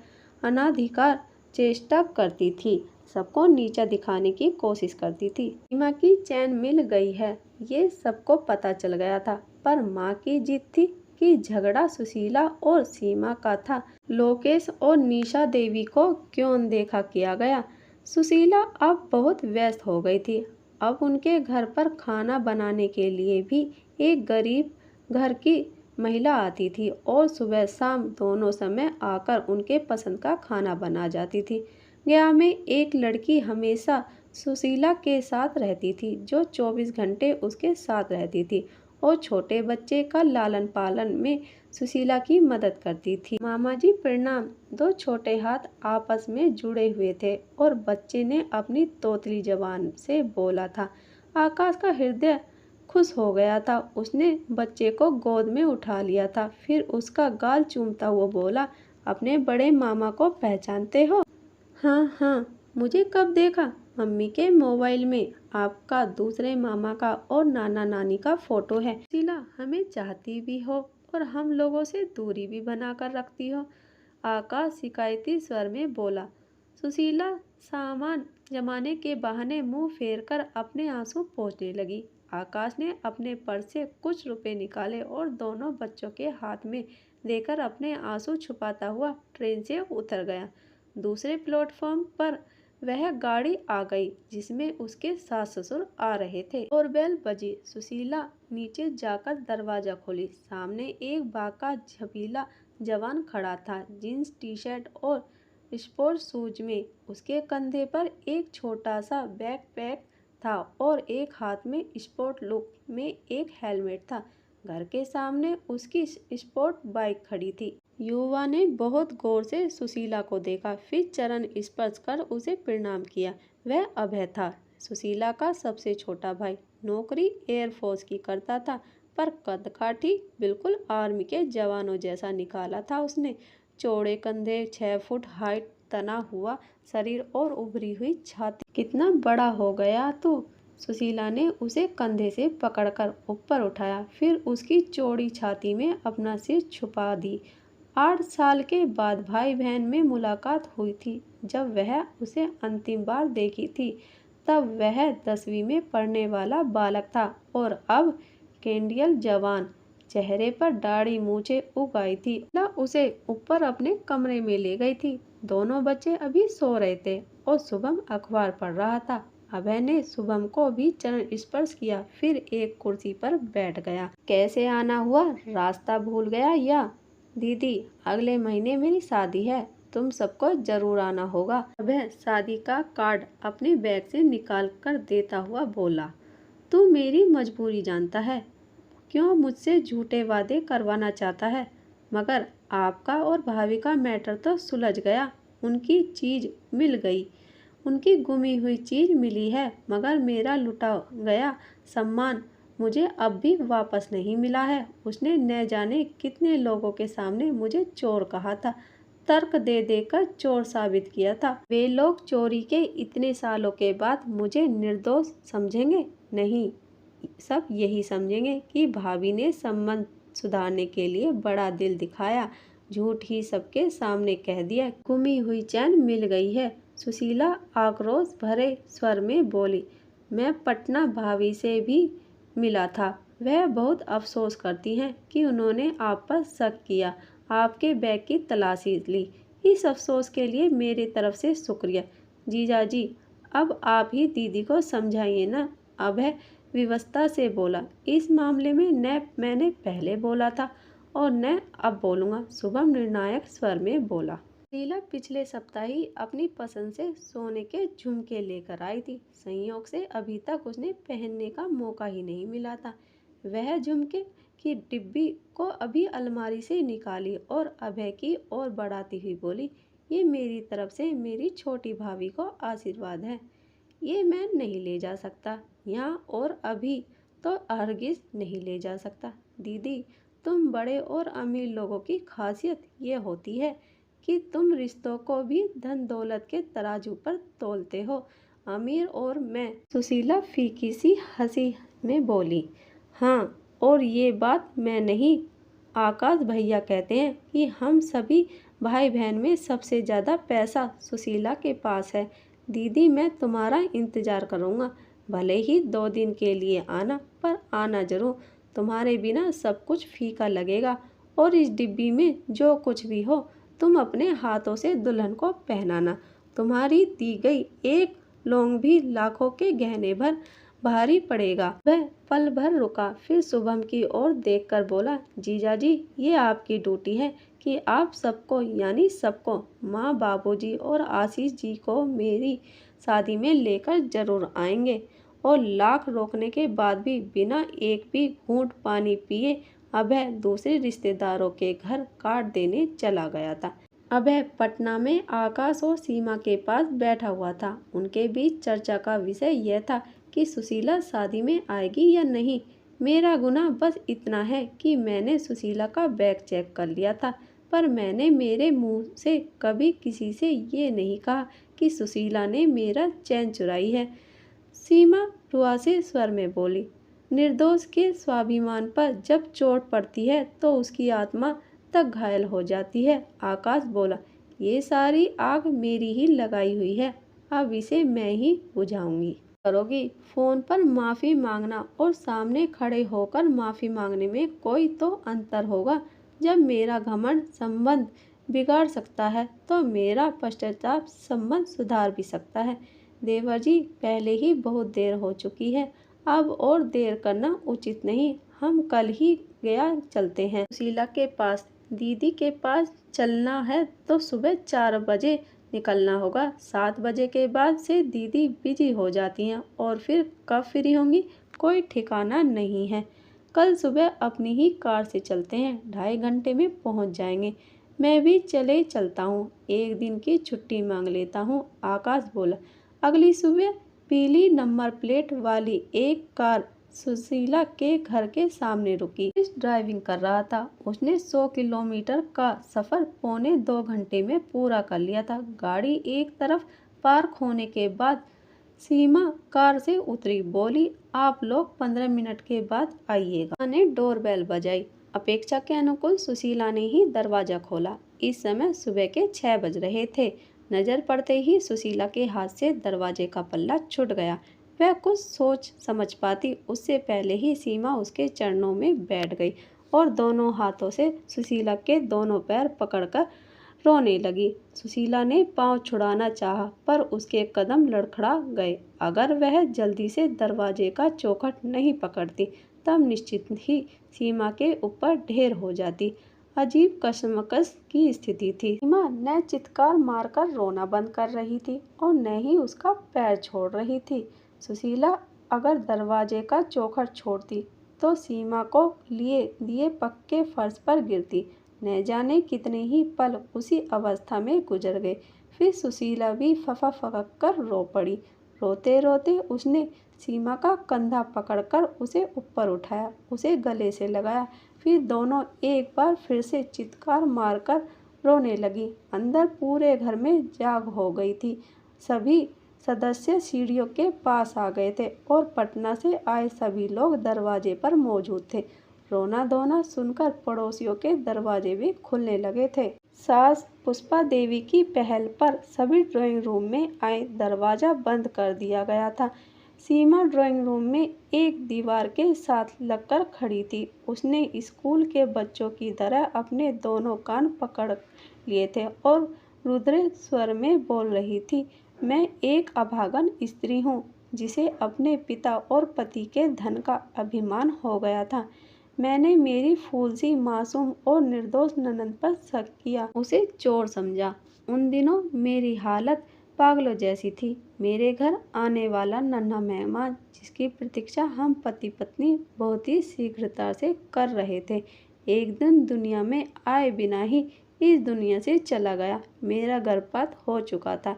अनाधिकार चेष्टा करती थी, सबको नीचा दिखाने की कोशिश करती थी। सीमा की चैन मिल गई है, ये सबको पता चल गया था, पर माँ की जिद थी कि झगड़ा सुशीला और सीमा का था। लोकेश और निशा देवी को क्यों अनदेखा किया गया। सुशीला अब बहुत व्यस्त हो गई थी। अब उनके घर पर खाना बनाने के लिए भी एक गरीब घर की महिला आती थी और सुबह शाम दोनों समय आकर उनके पसंद का खाना बना जाती थी। गया में एक लड़की हमेशा सुशीला के साथ रहती थी, जो 24 घंटे उसके साथ रहती थी और छोटे बच्चे का लालन पालन में सुशीला की मदद करती थी। मामा जी प्रणाम। 2 छोटे हाथ आपस में जुड़े हुए थे और बच्चे ने अपनी तोतली जबान से बोला था। आकाश का हृदय खुश हो गया था। उसने बच्चे को गोद में उठा लिया था, फिर उसका गाल चूमता हुआ बोला, अपने बड़े मामा को पहचानते हो? हाँ हाँ, मुझे कब देखा? मम्मी के मोबाइल में आपका, दूसरे मामा का और नाना नानी का फोटो है। शीला हमें चाहती भी हो और हम लोगों से दूरी भी बनाकर रखती हो, आकाश शिकायती स्वर में बोला। सुशीला सामान जमाने के बहाने मुंह फेरकर अपने आंसू पोंछने लगी। आकाश ने अपने पर्स से कुछ रुपए निकाले और दोनों बच्चों के हाथ में देकर अपने आंसू छुपाता हुआ ट्रेन से उतर गया। दूसरे प्लेटफॉर्म पर वह गाड़ी आ गई जिसमें उसके सास ससुर आ रहे थे और बेल बजी। सुशीला नीचे जाकर दरवाजा खोली। सामने एक बाका झबीला जवान खड़ा था, जींस टी शर्ट और स्पोर्ट्स शूज में। उसके कंधे पर एक छोटा सा बैकपैक था और एक हाथ में स्पोर्ट लुक में एक हेलमेट था। घर के सामने उसकी स्पोर्ट बाइक खड़ी थी। युवा ने बहुत गौर से सुशीला को देखा, फिर चरण स्पर्श कर उसे प्रणाम किया। वह अभय था, सुशीला का सबसे छोटा भाई। नौकरी एयरफोर्स की करता था, पर कद काठी बिल्कुल आर्मी के जवानों जैसा निकाला था उसने। चौड़े कंधे, 6 फुट हाइट, तना हुआ शरीर और उभरी हुई छाती। कितना बड़ा हो गया तू? सुशीला ने उसे कंधे से पकड़कर ऊपर उठाया, फिर उसकी चौड़ी छाती में अपना सिर छुपा दी। 8 साल के बाद भाई बहन में मुलाकात हुई थी। जब वह उसे अंतिम बार देखी थी तब वह 10वीं में पढ़ने वाला बालक था और अब कैंडियल जवान। चेहरे पर दाढ़ी मूछें उग आई थी। उसे ऊपर अपने कमरे में ले गई थी। दोनों बच्चे अभी सो रहे थे और शुभम अखबार पढ़ रहा था। अभय ने शुभम को भी चरण स्पर्श किया, फिर एक कुर्सी पर बैठ गया। कैसे आना हुआ, रास्ता भूल गया या? दीदी, अगले महीने मेरी शादी है, तुम सबको जरूर आना होगा। अभय शादी का कार्ड अपने बैग से निकाल कर देता हुआ बोला। तू मेरी मजबूरी जानता है, क्यों मुझसे झूठे वादे करवाना चाहता है? मगर आपका और भाभी का मैटर तो सुलझ गया, उनकी चीज मिल गई, उनकी गुमी हुई चीज मिली है, मगर मेरा लुटा गया सम्मान मुझे अब भी वापस नहीं मिला है। उसने न जाने कितने लोगों के सामने मुझे चोर कहा था, तर्क दे देकर चोर साबित किया था। वे लोग चोरी के इतने सालों के बाद मुझे निर्दोष समझेंगे? नहीं, सब यही समझेंगे कि भाभी ने संबंध सुधारने के लिए बड़ा दिल दिखाया, झूठ ही सबके सामने कह दिया। गुमी हुई चैन मिल गई है, सुशीला आक्रोश भरे स्वर में बोली। मैं पटना भाभी से भी मिला था, वह बहुत अफसोस करती हैं कि उन्होंने आप पर शक किया, आपके बैग की तलाशी ली। इस अफसोस के लिए मेरी तरफ से शुक्रिया। जीजाजी, अब आप ही दीदी को समझाइए ना, अभय विवशता से बोला। इस मामले में न मैंने पहले बोला था और न अब बोलूँगा, शुभम निर्णायक स्वर में बोला। लीला पिछले सप्ताह ही अपनी पसंद से सोने के झुमके लेकर आई थी। संयोग से अभी तक उसने पहनने का मौका ही नहीं मिला था। वह झुमके की डिब्बी को अभी अलमारी से निकाली और अभय की ओर बढ़ाती हुई बोली, ये मेरी तरफ से मेरी छोटी भाभी को आशीर्वाद है। ये मैं नहीं ले जा सकता यहाँ, और अभी तो हरगिज नहीं ले जा सकता। दीदी, तुम बड़े और अमीर लोगों की खासियत ये होती है कि तुम रिश्तों को भी धन दौलत के तराजू पर तोलते हो। अमीर और मैं, सुशीला फीकी सी हंसी में बोली। हाँ, और ये बात मैं नहीं, आकाश भैया कहते हैं कि हम सभी भाई बहन में सबसे ज़्यादा पैसा सुशीला के पास है। दीदी, मैं तुम्हारा इंतज़ार करूँगा, भले ही 2 दिन के लिए आना, पर आना जरूर। तुम्हारे बिना सब कुछ फीका लगेगा, और इस डिब्बी में जो कुछ भी हो तुम अपने हाथों से दुल्हन को पहनाना। तुम्हारी दी गई एक लौंग भी लाखों के गहने भर भारी पड़ेगा। वह पल भर रुका, फिर शुभम की ओर देखकर बोला, जीजाजी, ये आपकी ड्यूटी है कि आप सबको, यानी सबको, माँ, बाबूजी और आशीष जी को मेरी शादी में लेकर जरूर आएंगे। और लाख रोकने के बाद भी बिना एक भी घूंट पानी पिए अभय दूसरे रिश्तेदारों के घर कार्ड देने चला गया था। अभय पटना में आकाश और सीमा के पास बैठा हुआ था। उनके बीच चर्चा का विषय यह था कि सुशीला शादी में आएगी या नहीं। मेरा गुनाह बस इतना है कि मैंने सुशीला का बैग चेक कर लिया था, पर मैंने मेरे मुंह से कभी किसी से ये नहीं कहा कि सुशीला ने मेरा चैन चुराई है। सीमा रुआसे स्वर में बोली। निर्दोष के स्वाभिमान पर जब चोट पड़ती है तो उसकी आत्मा तक घायल हो जाती है। आकाश बोला, ये सारी आग मेरी ही लगाई हुई है, अब इसे मैं ही बुझाऊंगी। करोगी? फोन पर माफी मांगना और सामने खड़े होकर माफी मांगने में कोई तो अंतर होगा। जब मेरा घमंड संबंध बिगाड़ सकता है तो मेरा पश्चाताप संबंध सुधार भी सकता है। देवर जी, पहले ही बहुत देर हो चुकी है, अब और देर करना उचित नहीं। हम कल ही गया चलते हैं सुशीला के पास। दीदी के पास चलना है तो सुबह 4 बजे निकलना होगा। 7 बजे के बाद से दीदी बिजी हो जाती हैं और फिर कब फ्री होंगी कोई ठिकाना नहीं है। कल सुबह अपनी ही कार से चलते हैं, 2.5 घंटे में पहुंच जाएंगे। मैं भी चले चलता हूँ, एक दिन की छुट्टी मांग लेता हूँ, आकाश बोला। अगली सुबह पीली नंबर प्लेट वाली एक कार सुशीला के घर के सामने रुकी। ड्राइविंग कर रहा था। उसने 100 किलोमीटर का सफर 1.25 घंटे में पूरा कर लिया था। गाड़ी एक तरफ पार्क होने के बाद सीमा कार से उतरी, बोली, आप लोग 15 मिनट के बाद आइएगा। ने डोरबेल बजाई। अपेक्षा के अनुकूल सुशीला ने ही दरवाजा खोला। इस समय सुबह के 6 बज रहे थे। नजर पड़ते ही सुशीला के हाथ से दरवाजे का पल्ला छूट गया। वह कुछ सोच समझ पाती उससे पहले ही सीमा उसके चरणों में बैठ गई और दोनों हाथों से सुशीला के दोनों पैर पकड़कर रोने लगी। सुशीला ने पाँव छुड़ाना चाहा पर उसके कदम लड़खड़ा गए। अगर वह जल्दी से दरवाजे का चौखट नहीं पकड़ती तब निश्चित ही सीमा के ऊपर ढेर हो जाती। अजीब कशमकश की स्थिति थी। सीमा न चित्कार मारकर रोना बंद कर रही थी और न ही उसका पैर छोड़ रही थी। सुशीला अगर दरवाजे का चौखट छोड़ती तो सीमा को लिए दिए पक्के फर्श पर गिरती। न जाने कितने ही पल उसी अवस्था में गुजर गए। फिर सुशीला भी फफा फकक कर रो पड़ी। रोते रोते उसने सीमा का कंधा पकड़कर उसे ऊपर उठाया, उसे गले से लगाया। फिर दोनों एक बार फिर से चित्कार मारकर रोने लगी। अंदर पूरे घर में जाग हो गई थी। सभी सदस्य सीढ़ियों के पास आ गए थे और पटना से आए सभी लोग दरवाजे पर मौजूद थे। रोना धोना सुनकर पड़ोसियों के दरवाजे भी खुलने लगे थे। सास पुष्पा देवी की पहल पर सभी ड्राइंग रूम में आए। दरवाजा बंद कर दिया गया था। सीमा ड्राइंग रूम में एक दीवार के साथ लगकर खड़ी थी। उसने स्कूल के बच्चों की तरह अपने दोनों कान पकड़ लिए थे और रुद्र स्वर में बोल रही थी, मैं एक अभागन स्त्री हूँ जिसे अपने पिता और पति के धन का अभिमान हो गया था। मैंने मेरी फूल सी मासूम और निर्दोष ननद पर शक किया, उसे चोर समझा। उन दिनों मेरी हालत पागलों जैसी थी। मेरे घर आने वाला नन्हा मेहमान जिसकी प्रतीक्षा हम पति पत्नी बहुत ही शीघ्रता से कर रहे थे, एक दिन दुनिया में आए बिना ही इस दुनिया से चला गया। मेरा गर्भपात हो चुका था।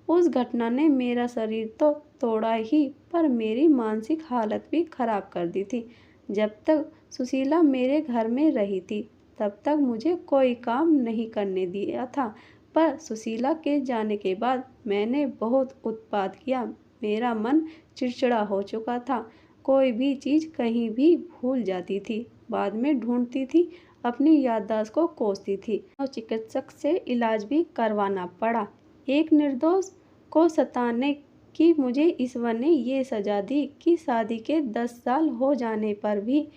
उस घटना ने मेरा शरीर तो तोड़ा ही पर मेरी मानसिक हालत भी खराब कर दी थी। जब तक सुशीला मेरे घर में रही थी तब तक मुझे कोई काम नहीं करने दिया था, पर सुशीला के जाने के बाद मैंने बहुत उत्पात किया। मेरा मन चिड़चिड़ा हो चुका था। कोई भी चीज़ कहीं भी भूल जाती थी, बाद में ढूंढती थी, अपनी याददाश्त को कोसती थी और चिकित्सक से इलाज भी करवाना पड़ा। एक निर्दोष को सताने की मुझे ईश्वर ने ये सजा दी कि शादी के 10 साल हो जाने पर भी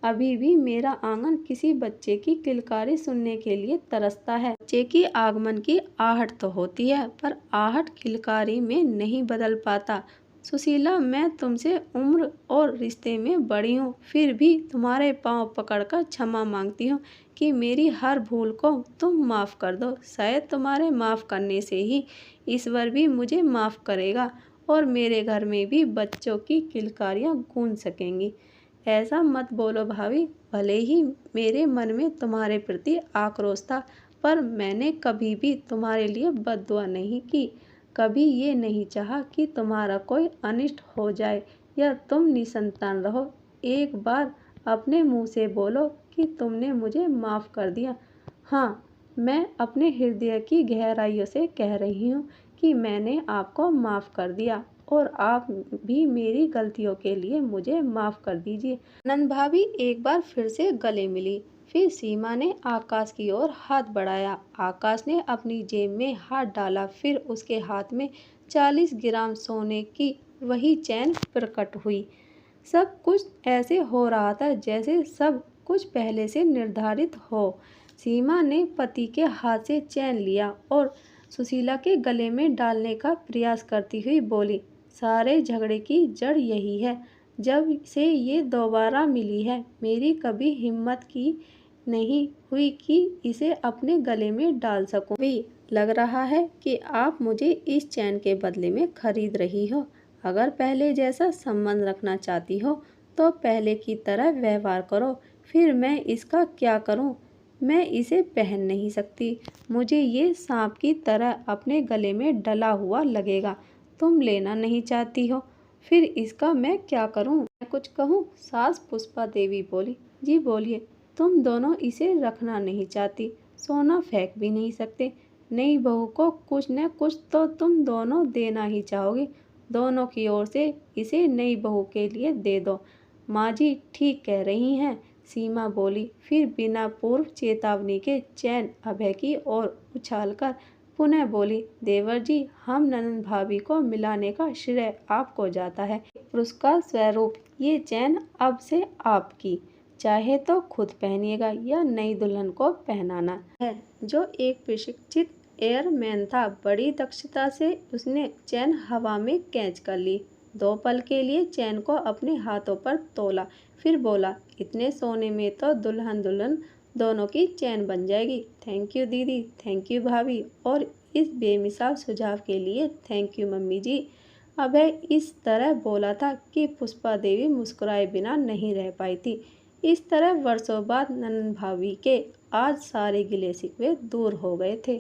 अभी भी मेरा आंगन किसी बच्चे की किलकारी सुनने के लिए तरसता है। बच्चे की आगमन की आहट तो होती है पर आहट किलकारी में नहीं बदल पाता। सुशीला, मैं तुमसे उम्र और रिश्ते में बड़ी हूँ, फिर भी तुम्हारे पांव पकड़कर क्षमा मांगती हूँ कि मेरी हर भूल को तुम माफ़ कर दो। शायद तुम्हारे माफ़ करने से ही ईश्वर भी मुझे माफ़ करेगा और मेरे घर में भी बच्चों की किलकारियाँ गूंज सकेंगी। ऐसा मत बोलो भाभी, भले ही मेरे मन में तुम्हारे प्रति आक्रोश था पर मैंने कभी भी तुम्हारे लिए बद्दुआ नहीं की। कभी ये नहीं चाहा कि तुम्हारा कोई अनिष्ट हो जाए या तुम निसंतान रहो। एक बार अपने मुंह से बोलो कि तुमने मुझे माफ़ कर दिया। हाँ, मैं अपने हृदय की गहराइयों से कह रही हूँ कि मैंने आपको माफ़ कर दिया और आप भी मेरी गलतियों के लिए मुझे माफ़ कर दीजिए। नंद भाभी एक बार फिर से गले मिली। फिर सीमा ने आकाश की ओर हाथ बढ़ाया। आकाश ने अपनी जेब में हाथ डाला। फिर उसके हाथ में 40 ग्राम सोने की वही चैन प्रकट हुई। सब कुछ ऐसे हो रहा था जैसे सब कुछ पहले से निर्धारित हो। सीमा ने पति के हाथ से चैन लिया और सुशीला के गले में डालने का प्रयास करती हुई बोली, सारे झगड़े की जड़ यही है। जब से ये दोबारा मिली है मेरी कभी हिम्मत की नहीं हुई कि इसे अपने गले में डाल सकूं। भी लग रहा है कि आप मुझे इस चैन के बदले में खरीद रही हो। अगर पहले जैसा संबंध रखना चाहती हो तो पहले की तरह व्यवहार करो। फिर मैं इसका क्या करूं? मैं इसे पहन नहीं सकती। मुझे ये सांप की तरह अपने गले में डला हुआ लगेगा। तुम लेना नहीं चाहती हो, फिर इसका मैं क्या करूं? मैं कुछ कहूं? सास पुष्पा देवी बोली। जी बोलिए। तुम दोनों इसे रखना नहीं चाहती, सोना फेंक भी नहीं सकते। नई बहू को कुछ न कुछ तो तुम दोनों देना ही चाहोगे। दोनों की ओर से इसे नई बहू के लिए दे दो। माँ जी ठीक कह रही हैं, सीमा बोली। फिर बिना पूर्व चेतावनी के चैन अभय की ओर उछालकर पुनः बोली, देवर जी, हम ननद भाभी को मिलाने का श्रेय आपको जाता है। पुरस्कार स्वरूप ये चैन अब से आपकी। चाहे तो खुद पहनिएगा या नई दुल्हन को पहनाना है। जो एक प्रशिक्षित एयरमैन था, बड़ी दक्षता से उसने चैन हवा में कैच कर ली। 2 पल के लिए चैन को अपने हाथों पर तोला, फिर बोला, इतने सोने में तो दुल्हन दोनों की चैन बन जाएगी। थैंक यू दीदी, थैंक यू भाभी, और इस बेमिसाल सुझाव के लिए थैंक यू मम्मी जी। अभय इस तरह बोला था कि पुष्पा देवी मुस्कुराए बिना नहीं रह पाई थी। इस तरह वर्षों बाद नंदन भाभी के आज सारे गिले शिकवे दूर हो गए थे।